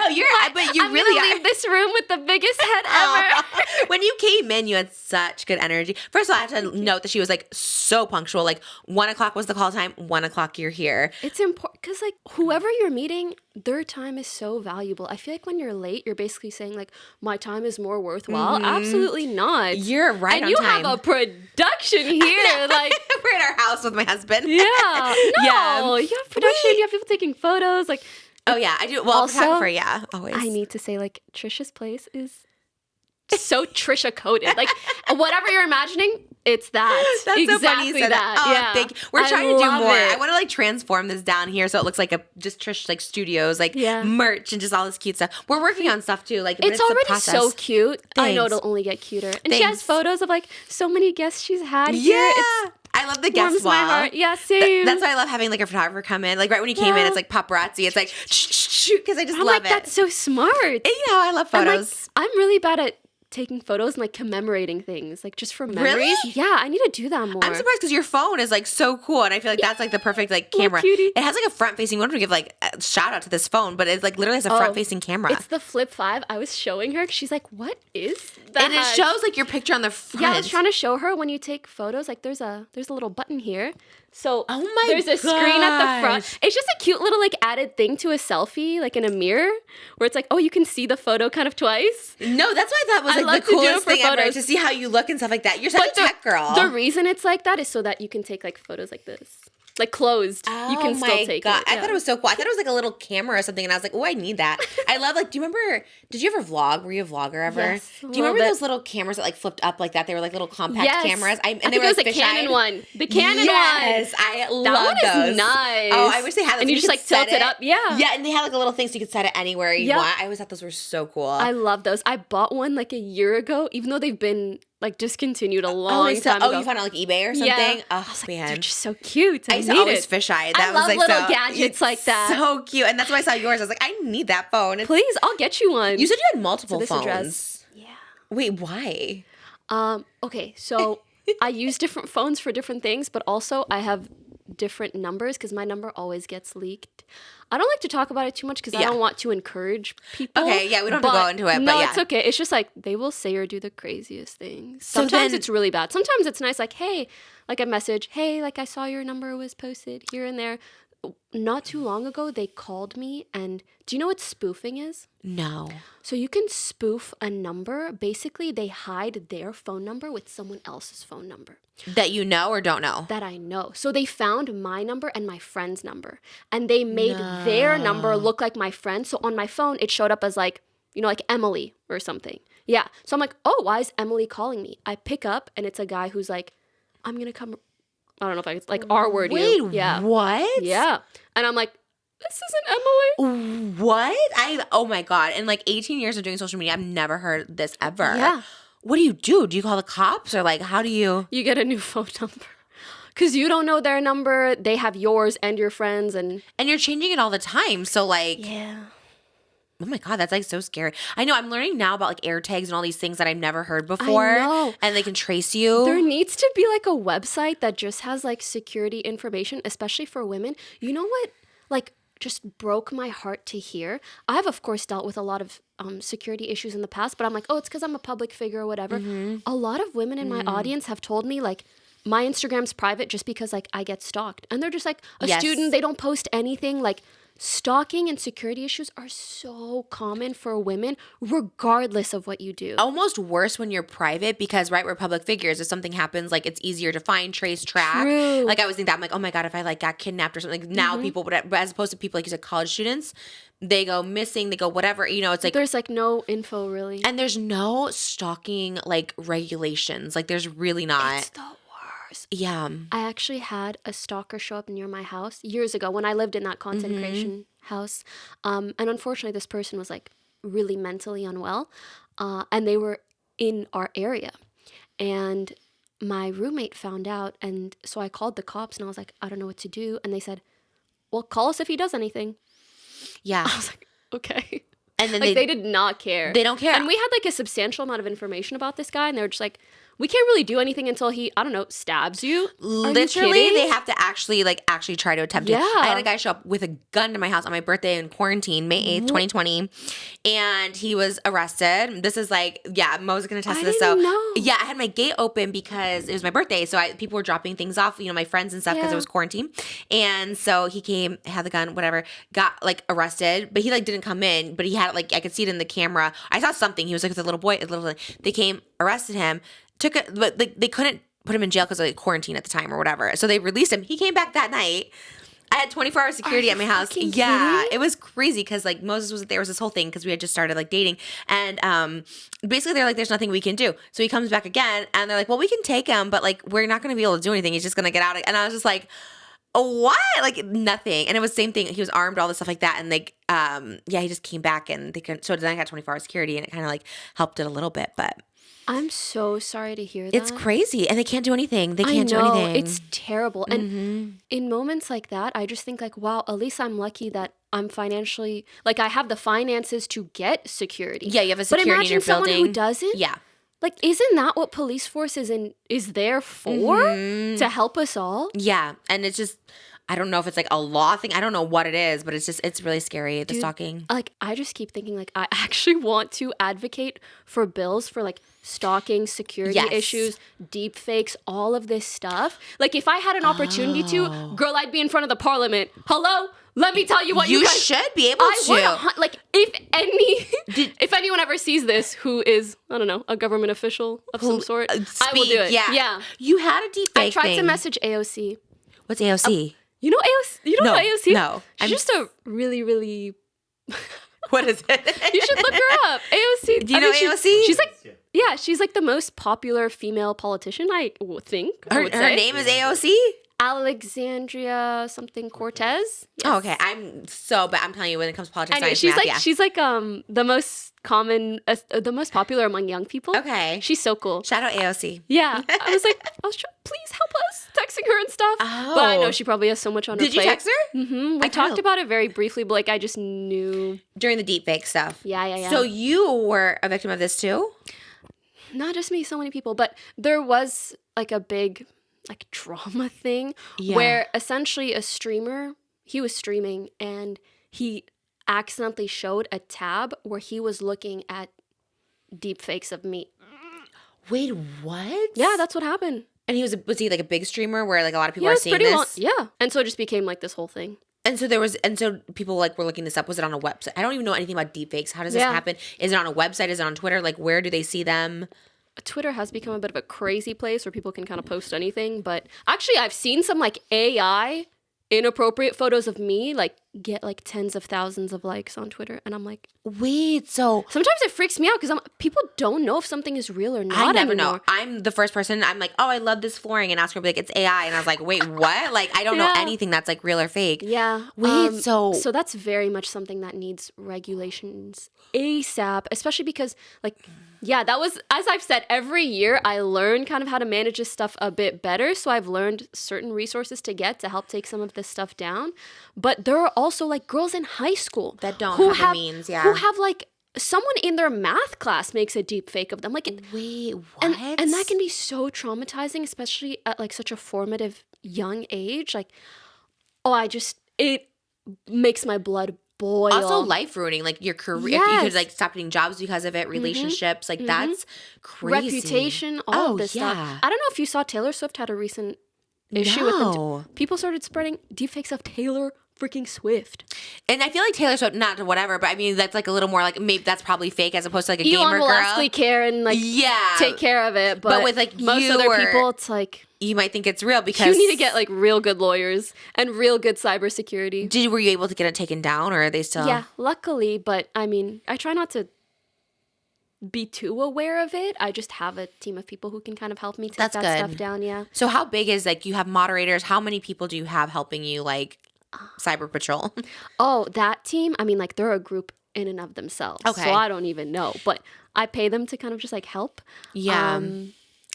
but you I'm really gonna are. leave this room with the biggest head ever. When you came in, you had such good energy. First of all, I have to note that she was like so punctual. Like 1 o'clock was the call time. 1 o'clock, you're here. It's important because like whoever you're meeting, their time is so valuable. I feel like when you're late, you're basically saying like my time is more worthwhile. Absolutely not. You're right and on you time. have a production here. Like we're in our house with my husband. yeah, no, Yeah. you have production. You have people taking photos. Like Oh yeah, I do. Well, Also, photographer, yeah, always. I need to say, like, Trisha's place is so Trisha coded. Like, whatever you're imagining, it's that. That's exactly so funny you said that. Oh, yeah. thank you. We're trying to do love more. it. I want to like transform this down here so it looks like a just Trish like studios, like merch and just all this cute stuff. We're working on stuff too. Like it's already so cute. I know Thanks. it'll only get cuter. And Thanks. she has photos of like so many guests she's had here. Yeah. I love the guest warms wall. my heart. Yeah, same. That's why I love having like a photographer come in. Like right when you came in, it's like paparazzi. It's like shoot because I just I'm love like, it. that's so smart. And you know, I love photos. I'm really bad at taking photos and like commemorating things, like just for memories. Really? Yeah, I need to do that more. I'm surprised because your phone is like so cool, and I feel like that's like the perfect like camera. cutie. It has like a front facing. We want to give like a shout out to this phone, but it like literally has a front facing camera. It's the Flip 5. I was showing her. She's like, "What is that?" And it shows like your picture on the front. Yeah, I was trying to show her when you take photos. Like, there's a little button here. So Oh there's a screen at the front. It's just a cute little like added thing to a selfie, like in a mirror, where it's like, oh, you can see the photo kind of twice. No, that's what I thought was I like love the to do it coolest for thing ever, photos. to see how you look and stuff like that. You're such a tech girl. The reason it's like that is so that you can take like photos like this. Like closed. You can still take it. I thought it was so cool. I thought it was like a little camera or something, and I was like, oh, I need that. I love like, do you remember, did you ever vlog? Were you a vlogger ever? Yes, do you remember those little cameras that like flipped up like that? They were like little compact cameras. I think it was the Canon one. The Canon one. Yes, I love that those. Is nice. Oh, I wish they had those. And you just like tilt it up. Yeah. Yeah, and they had like a little thing so you could set it anywhere you want. I always thought those were so cool. I love those. I bought one like a year ago, even though they've been like discontinued a long time ago. Oh, you found it on like eBay or something? Yeah. Oh, I was like, man. they're just so cute. I used to always fisheye. That I was love like little so, gadgets like that. So cute. And that's why I saw yours. I was like, I need that phone. Please, I'll get you one. You said you had multiple this phones. address. Yeah. Wait, why? Okay, so I use different phones for different things, but also I have different numbers because my number always gets leaked. I don't like to talk about it too much because I don't want to encourage people. Okay, yeah, we don't have to go into it, but no, yeah. it's okay. It's just like they will say or do the craziest things. So Sometimes then- it's really bad. Sometimes it's nice, like, hey, like a message, hey, like I saw your number was posted here and there. Not too long ago, they called me, and do you know what spoofing is? No. So you can spoof a number. Basically, they hide their phone number with someone else's phone number. That you know or don't know? That I know. So they found my number and my friend's number, and they made their number look like my friend. So on my phone, it showed up as like, you know, like Emily or something. Yeah. So I'm like, oh, why is Emily calling me? I pick up, and it's a guy who's like, I'm going to come. I don't know if I like R-word you. Yeah. What? Yeah. And I'm like, this isn't Emily. What? Oh my God. In like 18 years of doing social media, I've never heard this ever. Yeah. What do you do? Do you call the cops or like how do you? You get a new phone number. Because you don't know their number. They have yours and your friends. And you're changing it all the time. So like. Yeah. Oh my God, that's like so scary. I know, I'm learning now about like air tags and all these things that I've never heard before. I know. And they can trace you. There needs to be like a website that just has like security information, especially for women. You know what? Like just broke my heart to hear. I've of course dealt with a lot of security issues in the past, but I'm like, oh, it's because I'm a public figure or whatever. A lot of women in my audience have told me like, my Instagram's private just because like I get stalked. And they're just like a student, they don't post anything. Like stalking and security issues are so common for women regardless of what you do. Almost worse when you're private because, right, we're public figures. If something happens, like it's easier to find, trace, track. True. Like I always think that I'm like, oh my God, if I like got kidnapped or something. Like now people, but as opposed to people like you said, college students, they go missing, they go whatever, you know, it's like. There's like no info really. And there's no stalking like regulations. Like there's really not. It's the worst. Yeah. I actually had a stalker show up near my house years ago when I lived in that content creation house. And unfortunately, this person was like really mentally unwell. And they were in our area. And my roommate found out. And so I called the cops and I was like, I don't know what to do. And they said, well, call us if he does anything. Yeah. I was like, okay. And then like they did not care. They don't care. And we had like a substantial amount of information about this guy. And they were just like, we can't really do anything until he, I don't know, stabs you. Literally, they have to actually try to attempt it. Yeah. I had a guy show up with a gun to my house on my birthday in quarantine, May 8th, 2020. And he was arrested. This is like, yeah, Mo's going to test this. So, yeah, I had my gate open because it was my birthday. So people were dropping things off, you know, my friends and stuff because it was quarantine. And so he came, had the gun, whatever, got like arrested. But he like didn't come in, but he had like, I could see it in the camera. I saw something. He was like with a little boy, they came, arrested him. But they couldn't put him in jail because of like quarantine at the time or whatever. So they released him. He came back that night I had 24-hour security at my house. fucking Yeah, kidding? it was crazy because like Moses was there was this whole thing because we had just started like dating, and basically they're like, there's nothing we can do. So he comes back again, and they're like, well, we can take him, but like we're not going to be able to do anything. He's just going to get out. And I was just like, what? Like nothing. And it was the same thing. He was armed, all this stuff like that, and like he just came back, and they couldn't. So then I got 24-hour security, and it kind of like helped it a little bit, but. I'm so sorry to hear that. It's crazy, and they can't do anything. They can't do anything. It's terrible. And in moments like that, I just think like, wow, at least I'm lucky that I'm financially, like I have the finances to get security. Yeah, you have a security in your building. But imagine someone who doesn't. Yeah. Like, isn't that what police force is there for? To help us all? Yeah, and it's just, I don't know if it's like a law thing. I don't know what it is, but it's really scary, the stalking. Like, I just keep thinking like, I actually want to advocate for bills for like stalking, security issues, deep fakes, all of this stuff. Like, if I had an opportunity to, girl, I'd be in front of the parliament. Hello? Let me tell you what you guys... should be able to. Like, if anyone ever sees this who is, I don't know, a government official of some sort, I will do it. Yeah. You had a deep fake I tried to message AOC. What's AOC? You know AOC? You don't know AOC? No. She's just a really, really... What is it? You should look her up. AOC. Do you know AOC? She's like... Yeah, she's like the most popular female politician, I think. Her name is AOC? Alexandria something Cortez. Yes. Oh, okay. I'm telling you, when it comes to politics, Anyway, she's like the most common, the most popular among young people. Okay. She's so cool. Shout out AOC. Yeah. I was trying, please help us, texting her and stuff. Oh. But I know she probably has so much on her plate. Did you text her? Mm-hmm. We talked about it very briefly, but like I just knew. During the deepfake stuff. Yeah. So you were a victim of this too? Not just me, so many people. But there was like a big like drama thing where essentially a streamer, he was streaming and he accidentally showed a tab where he was looking at deep fakes of me. Wait, what? Yeah, that's what happened. And was he like a big streamer where like a lot of people are seeing this? Yeah. And so it just became like this whole thing. And so people like were looking this up. Was it on a website? I don't even know anything about deepfakes. How does this happen? Is it on a website? Is it on Twitter? Like, where do they see them? Twitter has become a bit of a crazy place where people can kind of post anything. But actually, I've seen some like AI inappropriate photos of me like get like tens of thousands of likes on Twitter. And I'm like, wait, so sometimes it freaks me out because people don't know if something is real or not. I never anymore. know. I'm the first person. I'm like, oh, I love this flooring, and Oscar will be like, it's AI, and I was like, wait, what? Like, I don't know anything that's like real or fake. Yeah. Wait, so that's very much something that needs regulations ASAP, especially because like. Yeah, that was, as I've said, every year I learn kind of how to manage this stuff a bit better. So I've learned certain resources to get to help take some of this stuff down. But there are also like girls in high school that don't have the means, who have like someone in their math class makes a deep fake of them. Like, wait, what? And that can be so traumatizing, especially at like such a formative young age. Like, it makes my blood boil. Also life ruining, like your career. Yes. You could like stop getting jobs because of it, relationships, like that's crazy. Reputation, all of this stuff. I don't know if you saw Taylor Swift had a recent issue with them. People started spreading deepfakes of Taylor freaking Swift. And I feel like Taylor Swift, not whatever, but I mean that's like a little more like maybe that's probably fake as opposed to like a Elon gamer will girl. actually care and like take care of it, but with like most other people, it's like you might think it's real because you need to get like real good lawyers and real good cybersecurity. Were you able to get it taken down, or are they still? Yeah, luckily, but I mean, I try not to be too aware of it. I just have a team of people who can kind of help me take that stuff down. Yeah. So how big is like you have moderators? How many people do you have helping you like cyber patrol? Oh, that team. I mean, like they're a group in and of themselves. Okay. So I don't even know, but I pay them to kind of just like help. Yeah.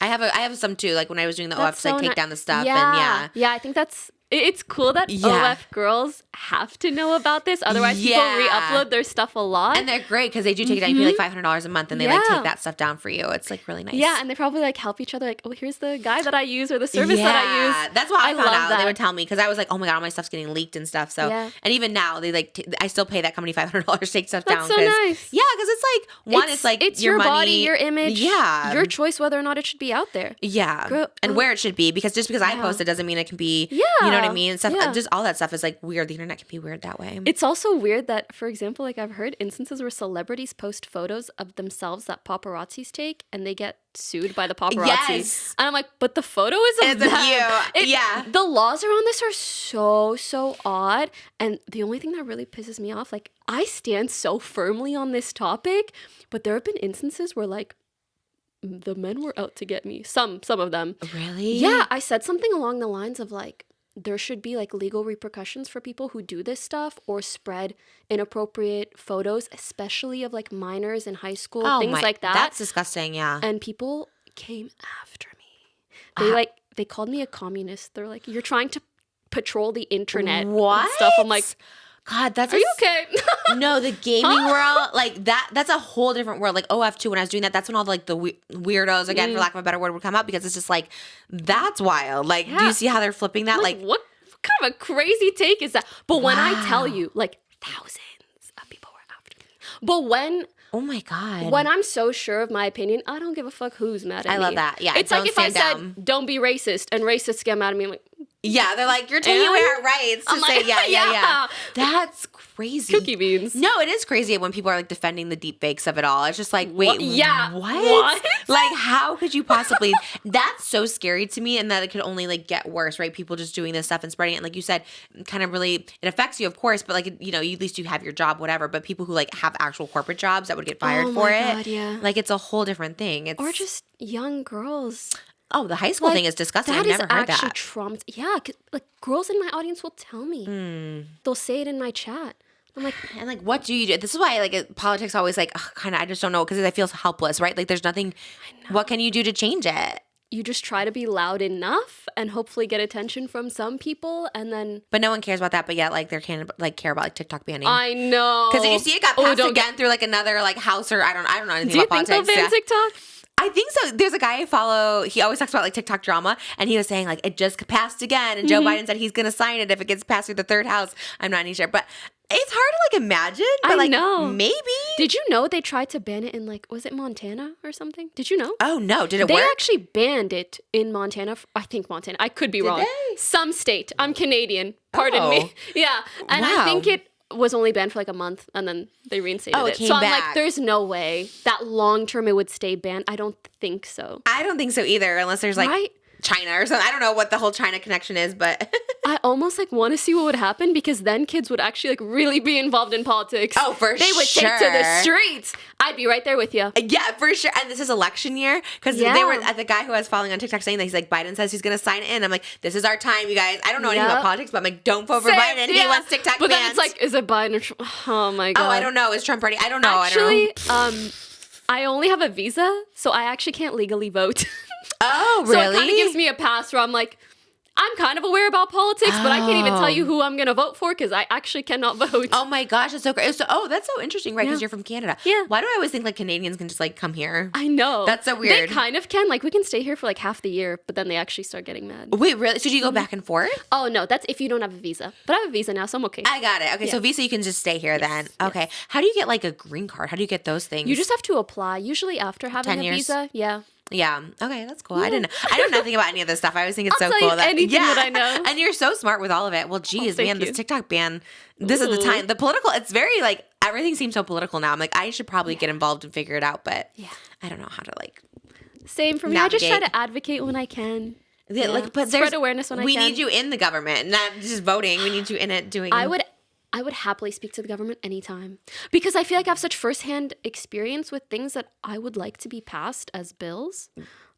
I have some too. Like when I was doing the OF, to like take down the stuff. Yeah. I think it's cool that OF girls have to know about this. Otherwise, people re-upload their stuff a lot. And they're great because they do take it down. You pay like $500 a month and they like take that stuff down for you. It's like really nice. Yeah, and they probably like help each other. Like, oh, here's the guy that I use or the service that I use. That's what I found out. They would tell me because I was like, oh my God, all my stuff's getting leaked and stuff. So, and even now they like, I still pay that company $500 to take stuff down. That's so nice. Yeah, because it's like, it's like it's your money, body, your image, your choice whether or not it should be out there. Yeah. And where it should be, because just because I post it doesn't mean it can be, you know what know what I mean? Stuff, Yeah. just all that stuff is like weird. The internet can be weird that way. It's also weird that, for example, like I've heard instances where celebrities post photos of themselves that paparazzis take and they get sued by the paparazzi. Yes. And I'm like, but the photo is of It's of them. you. Yeah. The laws around this are so odd. And the only thing that really pisses me off, like I stand so firmly on this topic, but there have been instances where like the men were out to get me. Some of them. Really? Yeah. I said something along the lines of like, there should be like legal repercussions for people who do this stuff or spread inappropriate photos, especially of like minors in high school, things like that. That's disgusting, yeah. And people came after me. They called me a communist. They're like, you're trying to patrol the internet What? and stuff. I'm like, God, that's are you okay? No, the gaming world, like that's a whole different world. Like OF2, when I was doing that, that's when all like the weirdos, again, for lack of a better word, would come out because it's just like, that's wild. Like, do you see how they're flipping that? Like, what kind of a crazy take is that? But when I tell you, like thousands of people were after me. But oh my God. when I'm so sure of my opinion, I don't give a fuck who's mad at me. I love that. Yeah, it's like if I said, don't be racist, and racists get mad at me, I'm like, yeah, they're like, you're taking away our rights to say, yeah. That's crazy. Cookie beans. No, it is crazy when people are like defending the deep fakes of it all. It's just like, wait, what? Like, how could you possibly? That's so scary to me, and that it could only like get worse, right? People just doing this stuff and spreading it. And like you said, kind of really, it affects you, of course, but like, you know, at least you have your job, whatever. But people who like have actual corporate jobs that would get fired for it, God, yeah. like it's a whole different thing. It's Or just young girls. oh, the high school thing is disgusting. I've never heard That is that. actually yeah, like girls in my audience will tell me. They'll say it in my chat. I'm like, And like, what do you do? This is why like politics always like kind of. I just don't know because I feel helpless, right? Like, there's nothing. What can you do to change it? you just try to be loud enough and hopefully get attention from some people, and then. But no one cares about that. But yet, like, they're can't like care about like TikTok banning. I know. Because you see, it got passed again through like another like house or I don't know anything about politics. Do you think they'll ban TikTok? I think so. There's a guy I follow. He always talks about like TikTok drama, and he was saying like it just passed again, and Joe Biden said he's gonna sign it if it gets passed through the third house. I'm not even sure, but it's hard to like imagine. But I know. Maybe. Did you know they tried to ban it in like, was it Montana or something? Did you know? Oh no! Did it They work? actually banned it in Montana. I think Montana. I could be wrong. they? Some state. I'm Canadian. Pardon Oh. me. Yeah, and Wow. I think it was only banned for like a month, and then they reinstated Oh, it it. came So I'm back. like, there's no way that long term it would stay banned. I don't think so. I don't think so either, unless there's like Right? China or something. I don't know what the whole China connection is, but I almost like want to see what would happen, because then kids would actually like really be involved in politics. Oh, for They would sure. take to the streets. I'd be right there with you. yeah, for sure. And this is election year because they Yeah. were the guy who I was following on TikTok saying that he's like, Biden says he's going to sign it in. I'm like, this is our time, you guys. I don't know anything about Yep. politics, but I'm like, don't vote for Same, Biden. He yeah. wants TikTok But then banned. it's like, is it Biden or Trump? Oh my god. Oh, I don't know. Is Trump ready? I don't know. Actually, I only have a visa, so I actually can't legally vote. Oh, So really? it kind of gives me a pass where I'm like, I'm kind of aware about politics, but I can't even tell you who I'm going to vote for because I actually cannot vote. Oh my gosh, that's so great. So, that's so interesting, right? Because Yeah. you're from Canada. Yeah. Why do I always think like Canadians can just like come here? I know. That's so weird. They kind of can. Like, we can stay here for like half the year, but then they actually start getting mad. Wait, really? So do you go back and forth? Oh, no, that's if you don't have a visa. But I have a visa now, so I'm okay. I got it. Okay, so visa, you can just stay here then. Okay. How do you get like a green card? How do you get those things? You just have to apply, usually after having 10 a years. visa. Yeah. Yeah. Okay, that's cool. I know nothing about any of this stuff. I always think it's I'll so tell you cool anything that I know. And you're so smart with all of it. Well, geez, thank man, this you. TikTok ban. This is the time. The political. It's very like everything seems so political now. I'm like, I should probably get involved and figure it out, but I don't know how to like. Same for me. I just try Navigate. to advocate when I can. Yeah, like, but Spread there's awareness when I we can. need you in the government, not just voting. We need you in it doing. I would happily speak to the government anytime, because I feel like I have such firsthand experience with things that I would like to be passed as bills.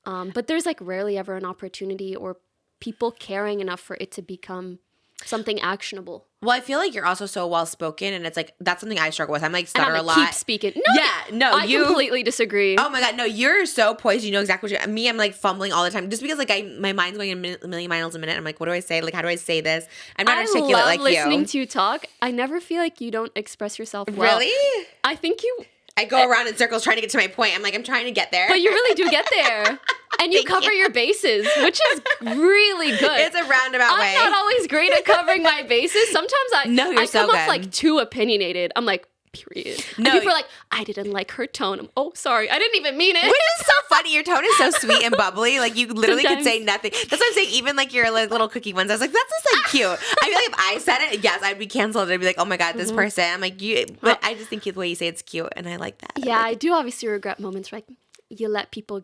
But there's like rarely ever an opportunity or people caring enough for it to become something actionable. Well, I feel like you're also so well spoken, and it's like that's something I struggle with. I'm like And stutter I'm a like, lot. keep speaking. I completely disagree. Oh my god, no! You're so poised. You know exactly what me. I'm like fumbling all the time, just because like my mind's going a million miles a minute. I'm like, what do I say? Like, how do I say this? I'm not articulate love like listening you. to you talk. I never feel like you don't express yourself well. Really? I think you, I go around in circles trying to get to my point. I'm like, I'm trying to get there. but you really do get there. And you Thank cover you. your bases, which is really good. It's a roundabout way. I'm not always great at covering my bases. Sometimes No, you're I so come off good. like too opinionated. I'm like, period. No. And people are like, I didn't like her tone. Oh, sorry. I didn't even mean it. Which is so funny. Your tone is so sweet and bubbly. Like you literally could say nothing. That's what I'm saying. Even like your like, little cookie ones, I was like, that's just like cute. I feel like if I said it, yes, I'd be canceled. I'd be like, oh my God, this person. I'm like, but I just think the way you say it's cute, and I like that. Yeah, I do obviously regret moments where like you let people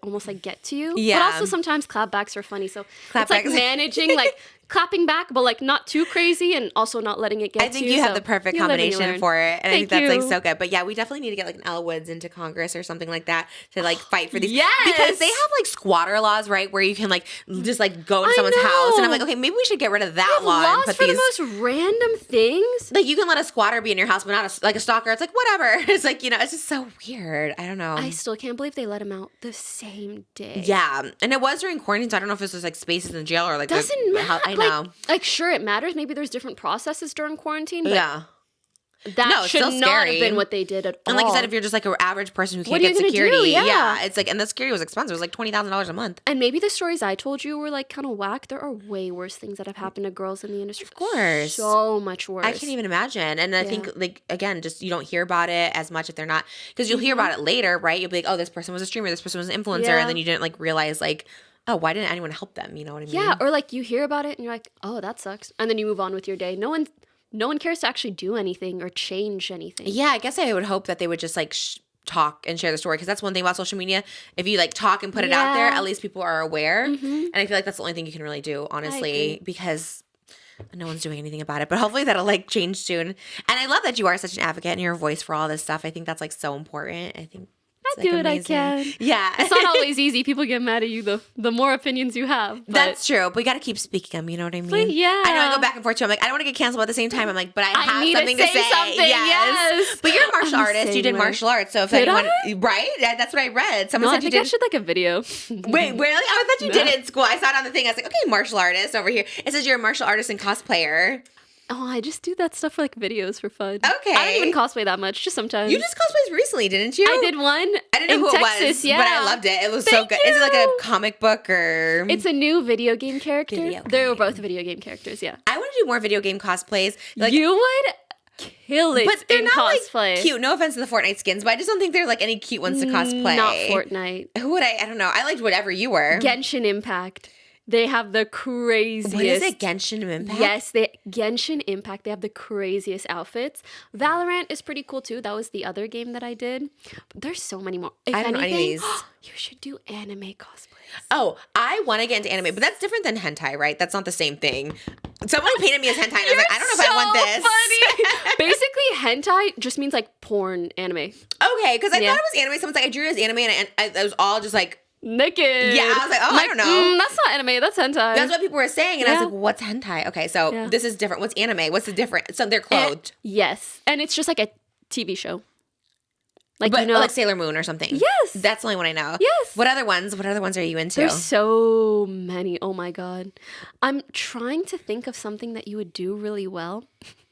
almost like get to you. Yeah. But also sometimes clapbacks are funny. So it's like Clapbacks. managing like clapping back, but like not too crazy and also not letting it get to you. I think you have the perfect combination for it. And I think that's like so good. But yeah, we definitely need to get like an Elle Woods into Congress or something like that to like fight for these. Yes! Because they have like squatter laws, right? Where you can like just like go into someone's house. And I'm like, okay, maybe we should get rid of that law. Laws and put for these the most random things. like you can let a squatter be in your house, but not like a stalker. It's like whatever. It's like, you know, it's just so weird. I don't know. I still can't believe they let him out the same day. Yeah, and it was during quarantine, so I don't know if this was like spaces in jail or like Doesn't matter. I know. Like sure, it matters. Maybe there's different processes during quarantine. But Yeah. that No, it's should still not have scary. been what they did at all. And like you said, if you're just like an average person who What can't are you get gonna security, do? Yeah. it's like, and the security was expensive. It was like $20,000 a month. And maybe the stories I told you were like kind of whack. There are way worse things that have happened to girls in the industry. Of course. So much worse. I can't even imagine. And I think like, again, just you don't hear about it as much if they're not, because you'll hear about it later, right? You'll be like, oh, this person was a streamer, this person was an influencer. Yeah. And then you didn't like realize like, oh, why didn't anyone help them? You know what I mean? Yeah, or like you hear about it and you're like, oh, that sucks. And then you move on with your day. No one cares to actually do anything or change anything. Yeah, I guess I would hope that they would just like talk and share the story, because that's one thing about social media. If you like talk and put it out there, at least people are aware. And I feel like that's the only thing you can really do, honestly, because no one's doing anything about it. But hopefully that'll like change soon. And I love that you are such an advocate and you're a voice for all this stuff. I think that's like so important. I think I do what I can. Yeah. It's not always easy. People get mad at you the more opinions you have. But That's true, but you got to keep speaking them. You know what I mean? But yeah. I know I go back and forth too. I'm like, I don't want to get canceled, but at the same time, I'm like, but I have need something to say. something. Yes. But you're a martial I'm the artist. You same did way. martial arts. So if Did anyone, I? right? Yeah, that's what I read. Someone no, I said you think I did. should like a video. Wait, really? Oh, I thought you did it in school. I saw it on the thing. I was like, okay, martial artist over here. It says you're a martial artist and cosplayer. Oh, I just do that stuff for like videos for fun. Okay. I don't even cosplay that much, just sometimes. You just cosplayed recently, didn't you? I did one. I didn't know in who Texas, it was, yeah. but I loved it. It was so Thank good. Is it like a you. comic book or? It's a new video game character. Video They were game. both video game characters, yeah. I want to do more video game cosplays. Like, you would kill it but they're in not cosplay. like cute. No offense to the Fortnite skins, but I just don't think they're like any cute ones to cosplay. Not Fortnite. Who would I don't know. I liked whatever you were. Genshin Impact. They have the craziest. What is it? Genshin Impact? Yes, Genshin Impact. They have the craziest outfits. Valorant is pretty cool too. That was the other game that I did. But there's so many more. If I don't know any of anything, these. you should do anime cosplays. Oh, I want to get into anime, but that's different than hentai, right? That's not the same thing. Someone painted me as hentai, and I was like, I don't know if I want this. Funny. Basically, hentai just means like porn anime. Okay, because I thought it was anime. Someone's like, I drew it as anime, and it was all just like, Naked. yeah. I was like, oh, I don't know. That's not anime. That's hentai. That's what people were saying, and I was like, what's hentai? Okay, so this is different. What's anime? What's the difference? So they're clothed. Yes, and it's just like a TV show. Like, But you know, like Sailor Moon or something. Yes. That's the only one I know. Yes. What other ones are you into? There's so many. Oh my god. I'm trying to think of something that you would do really well.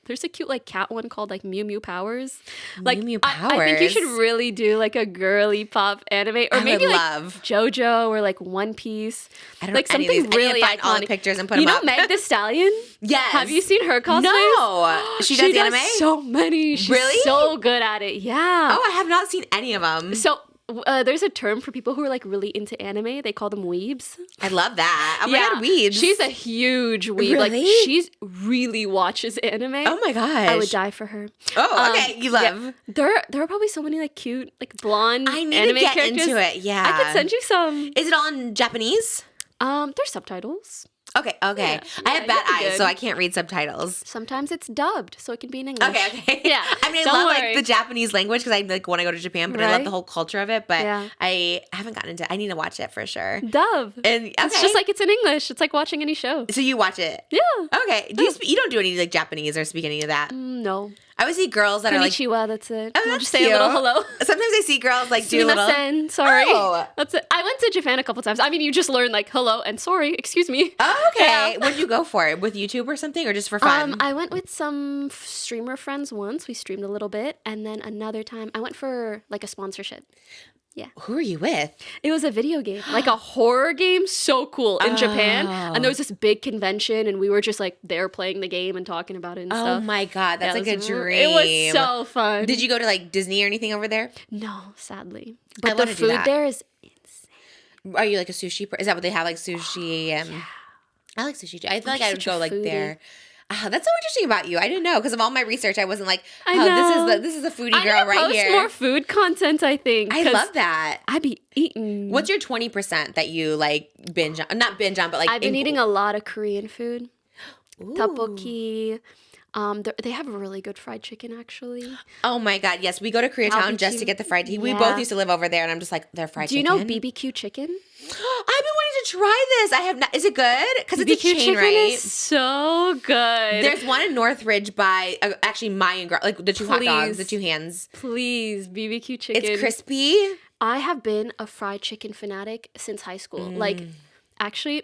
There's a cute like cat one called like Mew Mew Powers. Like Mew Mew I think you Powers? should really do like a girly pop anime, or I maybe would like love. JoJo or like One Piece. I don't like know any of something these. I need to really find all the iconic. pictures and put you them know up. Meg the Stallion? Yes. Have you seen her cosplays? No. She does anime? So many. She's Really? so good at it. Yeah. Oh, I have not seen any of them. So there's a term for people who are like really into anime. They call them weebs. I love that. Oh my god, weebs. She's a huge weeb. Like Really? she's really watches anime. Oh my gosh. I would die for her. Oh, okay. You love. Yeah. There are probably so many like cute, like blonde I need anime to get characters. into it. Yeah. I could send you some. Is it all in Japanese? There's subtitles. Okay. Yeah. I have Yeah, bad you'll be eyes, good. so I can't read subtitles. Sometimes it's dubbed, so it can be in English. Okay. Yeah. I mean, I Don't love worry. like the Japanese language because I like want to go to Japan, but I love Right? the whole culture of it. But Yeah. I haven't gotten into. I need to watch it for sure. Dub. And It's just like it's in English. It's like watching any show. so you watch it. Yeah. Okay. Do you you don't do any like Japanese or speak any of that? No. I always see girls that are like. Konnichiwa, that's it. Oh, I'll that's just say a little cute. hello. Sometimes I see girls like do a little. Sumimasen, sorry. Oh. That's it. I went to Japan a couple times. I mean, you just learn like hello and sorry, excuse me. Oh, okay. Yeah. What did you go for? With YouTube or something, or just for fun? I went with some streamer friends once. We streamed a little bit, and then another time I went for like a sponsorship. Yeah. Who are you with? It was a video game, like a horror game, so cool in Japan. And there was this big convention, and we were just like there playing the game and talking about it and stuff. Oh my God, that's like a dream. It was so fun. Did you go to like Disney or anything over there? No, sadly. But the food there is insane. Are you like a sushi? Is that what they have, like sushi? Yeah. I like sushi too. I feel like I would go like there. That's so interesting about you. I didn't know because of all my research. I wasn't like, this is a foodie girl right here. More food content, I think. I love that. I'd be eating. What's your 20% that you like binge on? Not binge on, but like I've been eating a lot of Korean food. Tteokbokki. They have a really good fried chicken, actually. Oh my God, yes. We go to Koreatown just to get the fried chicken. We both used to live over there, and I'm just like, their fried chicken. Do you know BBQ chicken? I've been wanting to try this. I have not. Is it good? Because it's a chain, chicken right? Is so good. There's one in Northridge by actually Myna, like the two hot dogs, the two hands. Please, BBQ chicken. It's crispy. I have been a fried chicken fanatic since high school. Like, actually,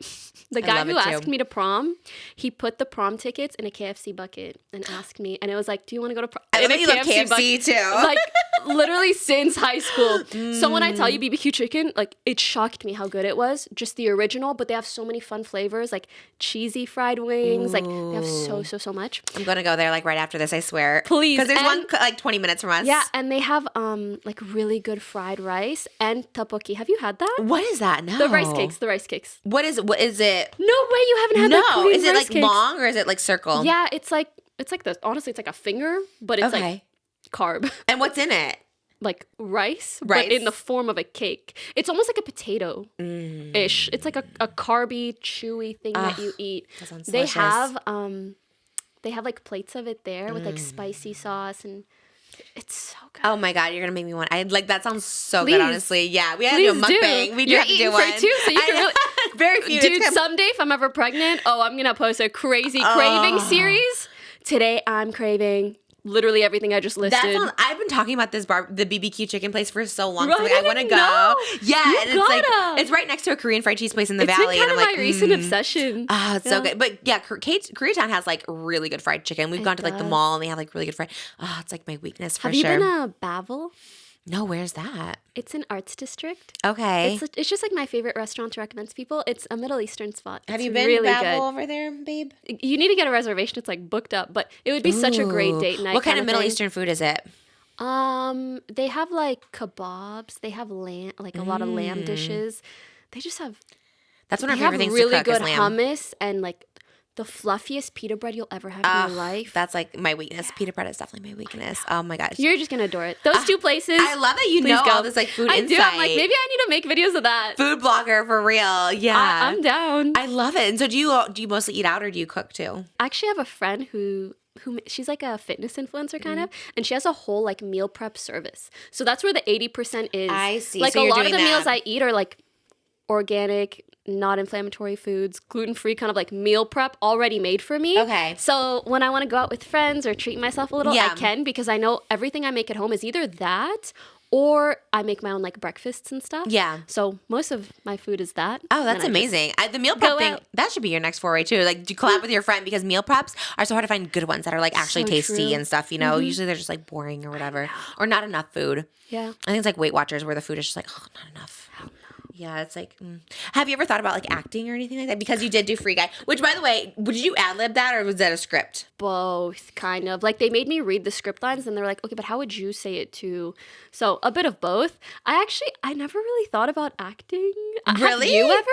the guy who asked me to prom, he put the prom tickets in a KFC bucket and asked me, and it was like, "Do you want to go to prom?" I love that you love KFC too. Like, literally since high school. So when I tell you BBQ chicken, like, it shocked me how good it was. Just the original, but they have so many fun flavors, like cheesy fried wings. Like, they have so much. I'm gonna go there like right after this. I swear. Please, because there's one like 20 minutes from us. Yeah, and they have like really good fried rice and tteokbokki. Have you had that? What is that? No. The rice cakes. What is it? No way, you haven't had that Korean is it rice like cakes. long or is it like circle? Yeah, it's like honestly, it's like a finger, but it's like carb. And what's in it? Like rice, but in the form of a cake. It's almost like a potato-ish. It's like a carby, chewy thing that you eat. That sounds they delicious. They have like plates of it there with like spicy sauce, and it's so good. Oh my God, you're gonna make me want. I like that. Sounds so good, honestly. Yeah, we have to do a mukbang. We do You're have to do for one too, so you can really. Very few. Dude, someday if I'm ever pregnant, I'm gonna post a crazy craving series. Today I'm craving literally everything I just listed. I've been talking about the BBQ chicken place for so long. Right, So I want to go. Yeah, and it's right next to a Korean fried cheese place in the valley. It's kind and of my recent obsession. It's so good. But yeah, Koreatown has like really good fried chicken. We've gone to like the mall and they have like really good fried. It's like my weakness for sure. Have you been to Bavel? No, where's that? It's an arts district. Okay. It's just like my favorite restaurant to recommend to people. It's a Middle Eastern spot. Have you been really to Bavel over there, babe? You need to get a reservation. It's like booked up, but it would be such a great date night. What kind of Middle Eastern food is it? They have like kebabs. They have lamb, like a lot of lamb dishes. They just have. That's one of my favorite things to cook. Really good lamb. hummus and like the fluffiest pita bread you'll ever have in your life. That's like my weakness. Pita bread is definitely my weakness. Oh my gosh. You're just going to adore it. Those two places. I love that you know all this like food insight. I'm like, maybe I need to make videos of that. Food blogger for real. Yeah. I'm down. I love it. And so do you mostly eat out or do you cook too? I actually have a friend who she's like a fitness influencer kind of, and she has a whole like meal prep service. So that's where the 80% is. I see. Like so a lot of the meals I eat are like organic, not inflammatory foods, gluten-free kind of like meal prep already made for me. Okay. So when I want to go out with friends or treat myself a little, I can, because I know everything I make at home is either that or I make my own like breakfasts and stuff. Yeah. So most of my food is that. Oh, that's amazing. The meal prep thing, that should be your next foray too. Like, do you collab with your friend? Because meal preps are so hard to find good ones that are like actually tasty and stuff, you know? Usually they're just like boring or whatever. Or not enough food. Yeah. I think it's like Weight Watchers where the food is just like, not enough. Yeah, it's like, Have you ever thought about like acting or anything like that? Because you did do Free Guy, which by the way, did you ad-lib that or was that a script? Both, kind of. Like they made me read the script lines and they're like, okay, but how would you say it too? So a bit of both. I never really thought about acting. Really? Have you ever?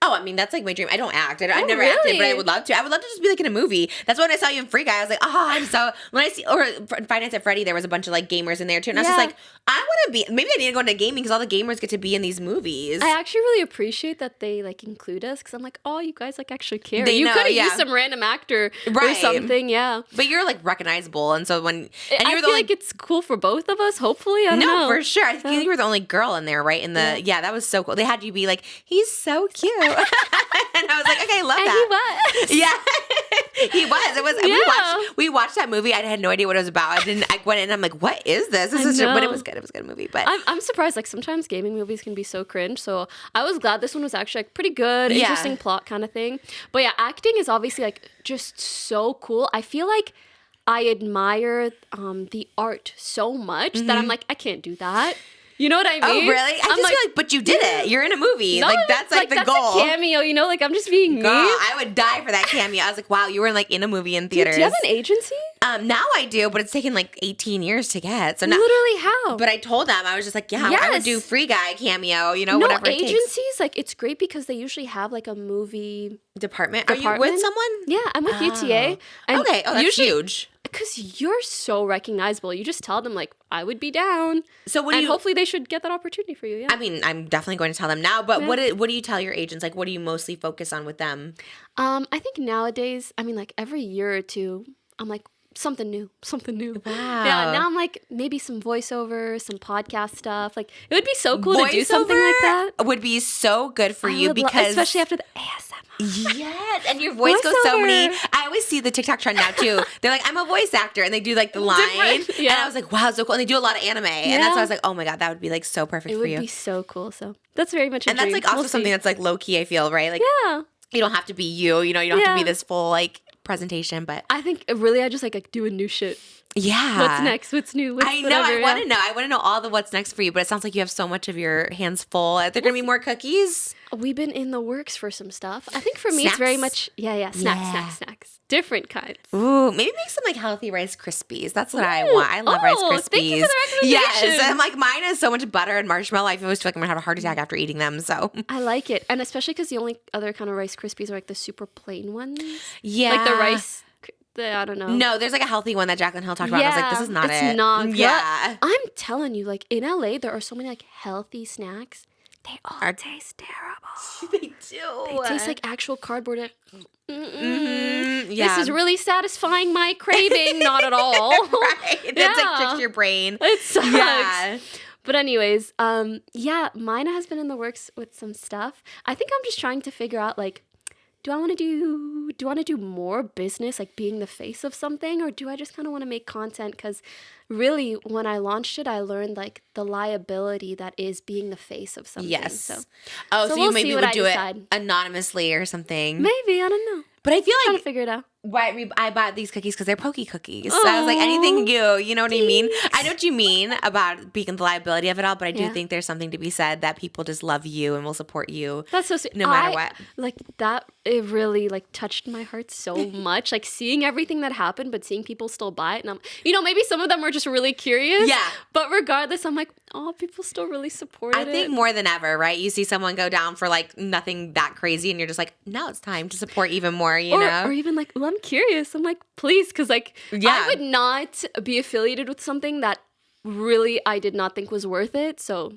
Oh, I mean, that's like my dream. I don't act. I've never acted, but I would love to. I would love to just be like in a movie. That's when I saw you in Free Guy. I was like, when I see, or Five Nights at Freddy, there was a bunch of like gamers in there too. And I was just like, I want to be, maybe I need to go into gaming because all the gamers get to be in these movies. I actually really appreciate that they like include us because I'm like, oh, you guys like actually care. You could have used some random actor or something, yeah. But you're like recognizable. And so I feel like it's cool for both of us, hopefully. I don't know. No, for sure. I think you were the only girl in there, right? That was so cool. They had you be like, he's so cute. And I was like, okay, I love that. And he was. Yeah. He was. It was. We watched that movie. I had no idea what it was about. I went in and I'm like, what is this? But it was good. It was a good movie. But I'm surprised. Like sometimes gaming movies can be so cringe. So I was glad this one was actually like pretty good, interesting plot kind of thing. But yeah, acting is obviously like just so cool. I feel like I admire the art so much that I'm like, I can't do that. You know what I mean? Oh, really? I just feel like, but you did it. You're in a movie. No, like, that's like the that's goal. A cameo, you know? Like, I'm just being me. Girl, I would die for that cameo. I was like, wow, you were like in a movie in theaters. Do you have an agency? Now I do, but it's taken like 18 years to get. So now, literally how? But I told them, I was just like, yeah, I would do free guy cameo, you know, no, whatever it takes. agencies, like, it's great because they usually have like a movie department. Are you with someone? Yeah, I'm with UTA. And okay, oh, that's huge. Because you're so recognizable. You just tell them, like, I would be down. So hopefully they should get that opportunity for you, yeah. I mean, I'm definitely going to tell them now, but what do you tell your agents? Like, what do you mostly focus on with them? I think nowadays, I mean, like, every year or two, I'm like, something new. Wow. Yeah, now I'm like, maybe some voiceover, some podcast stuff. Like, it would be so cool to do something like that. Would be so good for you because... especially after the ASMR. Yes, and your voice goes so many. I always see the TikTok trend now too. They're like, I'm a voice actor, and they do like the line. Yeah. And I was like, wow, so cool. And they do a lot of anime, and that's why I was like, oh my god, that would be like so perfect for you. It would be so cool. So that's very much a dream. And that's like also something that's like low key. I feel right. Like you don't have to be you. You know, you don't have to be this full like presentation. But I think really, I just like doing new shit. Yeah. What's next? What's new? I know. I want to know. I want to know all the what's next for you. But it sounds like you have so much of your hands full. Are there going to be more cookies? We've been in the works for some stuff. I think for me, it's very much, snacks. Different kinds. Ooh, maybe make some like healthy Rice Krispies. That's what I want. I love Rice Krispies. Thank you for the recommendation. Yes. And like mine is so much butter and marshmallow. I always feel like I'm going to have a heart attack after eating them. So I like it. And especially because the only other kind of Rice Krispies are like the super plain ones. Yeah. Like the rice... I don't know. No, there's like a healthy one that Jaclyn Hill talked about. I was like, this is not it. It's not. Yeah. I'm telling you, like in LA, there are so many like healthy snacks. They all taste terrible. They do. They taste like actual cardboard. Yeah. This is really satisfying my craving. Not at all. Right. That's like tricks your brain. It sucks. Yeah. But anyways, Myna has been in the works with some stuff. I think I'm just trying to figure out like, do I want to do more business, like being the face of something, or do I just kind of want to make content? Because really, when I launched it, I learned like the liability that is being the face of something. Yes. So you maybe would do it anonymously or something. Maybe, I don't know. But I feel I'm trying to figure it out. Why I bought these cookies because they're Poki cookies. So I was like, anything you know what I mean? I know what you mean about being the liability of it all, but I do think there's something to be said that people just love you and will support you. That's so sweet. No matter what. Like that, it really like touched my heart so much. Like seeing everything that happened, but seeing people still buy it. And maybe some of them were just really curious. Yeah. But regardless, I'm like, oh, people still really supported it. I think more than ever, right? You see someone go down for like nothing that crazy and you're just like, now it's time to support even more, you know? Or even like, I'm curious. I'm like, please, because like I would not be affiliated with something that really I did not think was worth it. So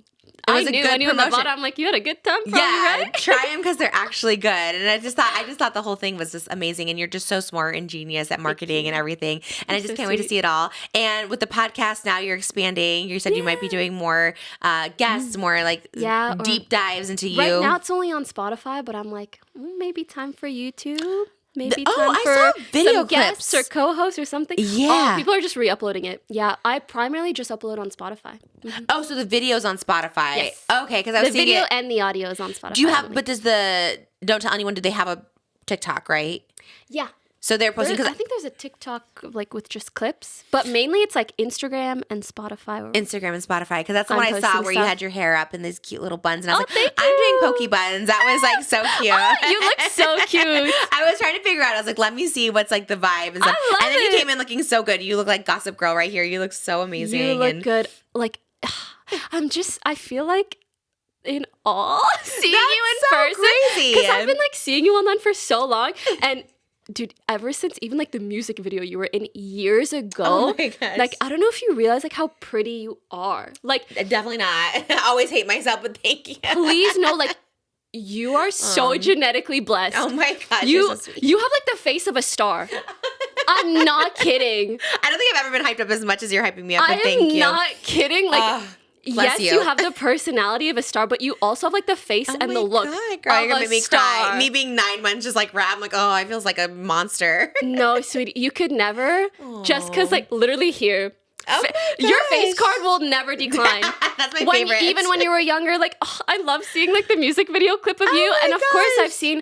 I knew anyone that bought it, I'm like, you had a good time, probably, right? Try them because they're actually good. And I just thought the whole thing was just amazing. And you're just so smart and genius at marketing and everything. And I just can't wait to see it all. And with the podcast now, you're expanding. You said you might be doing more guests, more like deep dives into you. Right now, it's only on Spotify, but I'm like, maybe time for YouTube. Maybe time for saw video some clips. Guests or co-hosts or something. Yeah. People are just re-uploading it. Yeah, I primarily just upload on Spotify. Mm-hmm. Oh, so the video's on Spotify. Yes. Okay, because I was the video and the audio is on Spotify. Do you have? But don't tell anyone. Do they have a TikTok? Right. Yeah. So they're posting I think there's a TikTok like with just clips, but mainly it's like Instagram and Spotify. Instagram and Spotify, because that's the one I saw where you had your hair up in these cute little buns, and I was like, I'm doing Poki buns. That was like so cute. You look so cute. I was trying to figure out. I was like, let me see what's like the vibe and stuff. And then you came in looking so good. You look like Gossip Girl right here. You look so amazing. You look good. Like I feel like in awe seeing you in person. Crazy. Because I've been like seeing you online for so long, and dude, ever since even like the music video you were in years ago, oh my gosh. Like I don't know if you realize like how pretty you are. Like definitely not. I always hate myself, but thank you. Please know, like you are so genetically blessed. Oh my gosh, you you're so sweet. You have like the face of a star. I'm not kidding. I don't think I've ever been hyped up as much as you're hyping me up. But thank you. I'm not kidding. Like. Yes, you have the personality of a star, but you also have like the face and the look God, girl, you're gonna of make me a star. cry. Me being 9 months, just like rap, I'm like, oh, I feels like a monster. No, sweetie, you could never. Aww. Just because, like, literally here, your face card will never decline. That's my favorite. Even when you were younger, like, I love seeing like the music video clip of you, and of course I've seen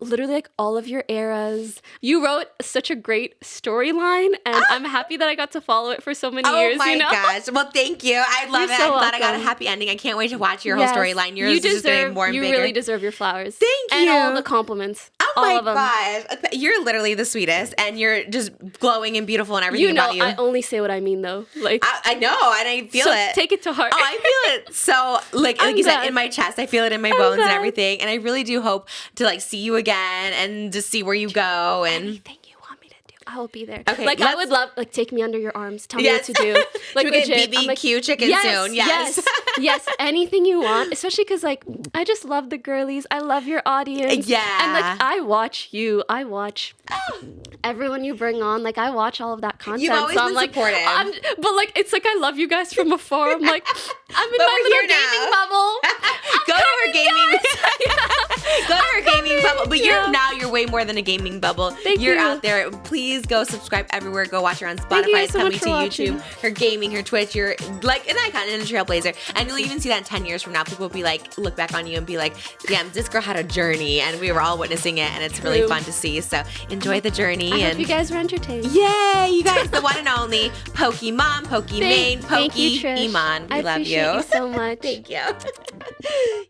literally like all of your eras. You wrote such a great storyline, and I'm happy that I got to follow it for so many years. Oh my you know? gosh. Well, thank you. I love You're it. so I'm glad I got a welcome. happy ending. I can't wait to watch your whole Yes. storyline. Yours You is just getting more and you bigger. really deserve your flowers. Thank And you. all the compliments. Oh all my of them. gosh. You're literally the sweetest, and you're just glowing and beautiful and everything You know, about you. I only say what I mean, though. Like, I know, and I feel so it. take it to heart. Oh, I feel it. So, like I'm you said, glad. in my chest, I feel it in my bones and glad. everything. And I really do hope to like see you again and just see where you go. And Anything you want me to do, I will be there. Okay, like I would love, like, take me under your arms, tell me what to do. Like, should we get legit, I'm like, BBQ chicken soon? Yes, yes, anything you want. Especially because, like, I just love the girlies. I love your audience. Yeah. And like, I watch you. I watch everyone you bring on. Like, I watch all of that content. You've always so I'm been like, supportive. but like, it's like I love you guys from afar. I'm like, I'm in But my we're little here now. gaming bubble. Go to her gaming. Go to her gaming coming. bubble. But Yeah. you're way more than a gaming bubble. Thank You're you. out there. Please go subscribe everywhere. Go watch her on Thank you Spotify. guys It's so coming much to for YouTube. watching. Her gaming, her Twitch. You're like an icon and a trailblazer. And you'll even see that in 10 years from now. People will be like, look back on you and be like, damn, this girl had a journey, and we were all witnessing it, and it's really True. fun to see. So enjoy the journey. I and hope you guys were entertained. yay, you guys, the one and only Pokimane, Pokimane, Thank you, Poki, Trish. Iman. We I love appreciate you so much. Thank you.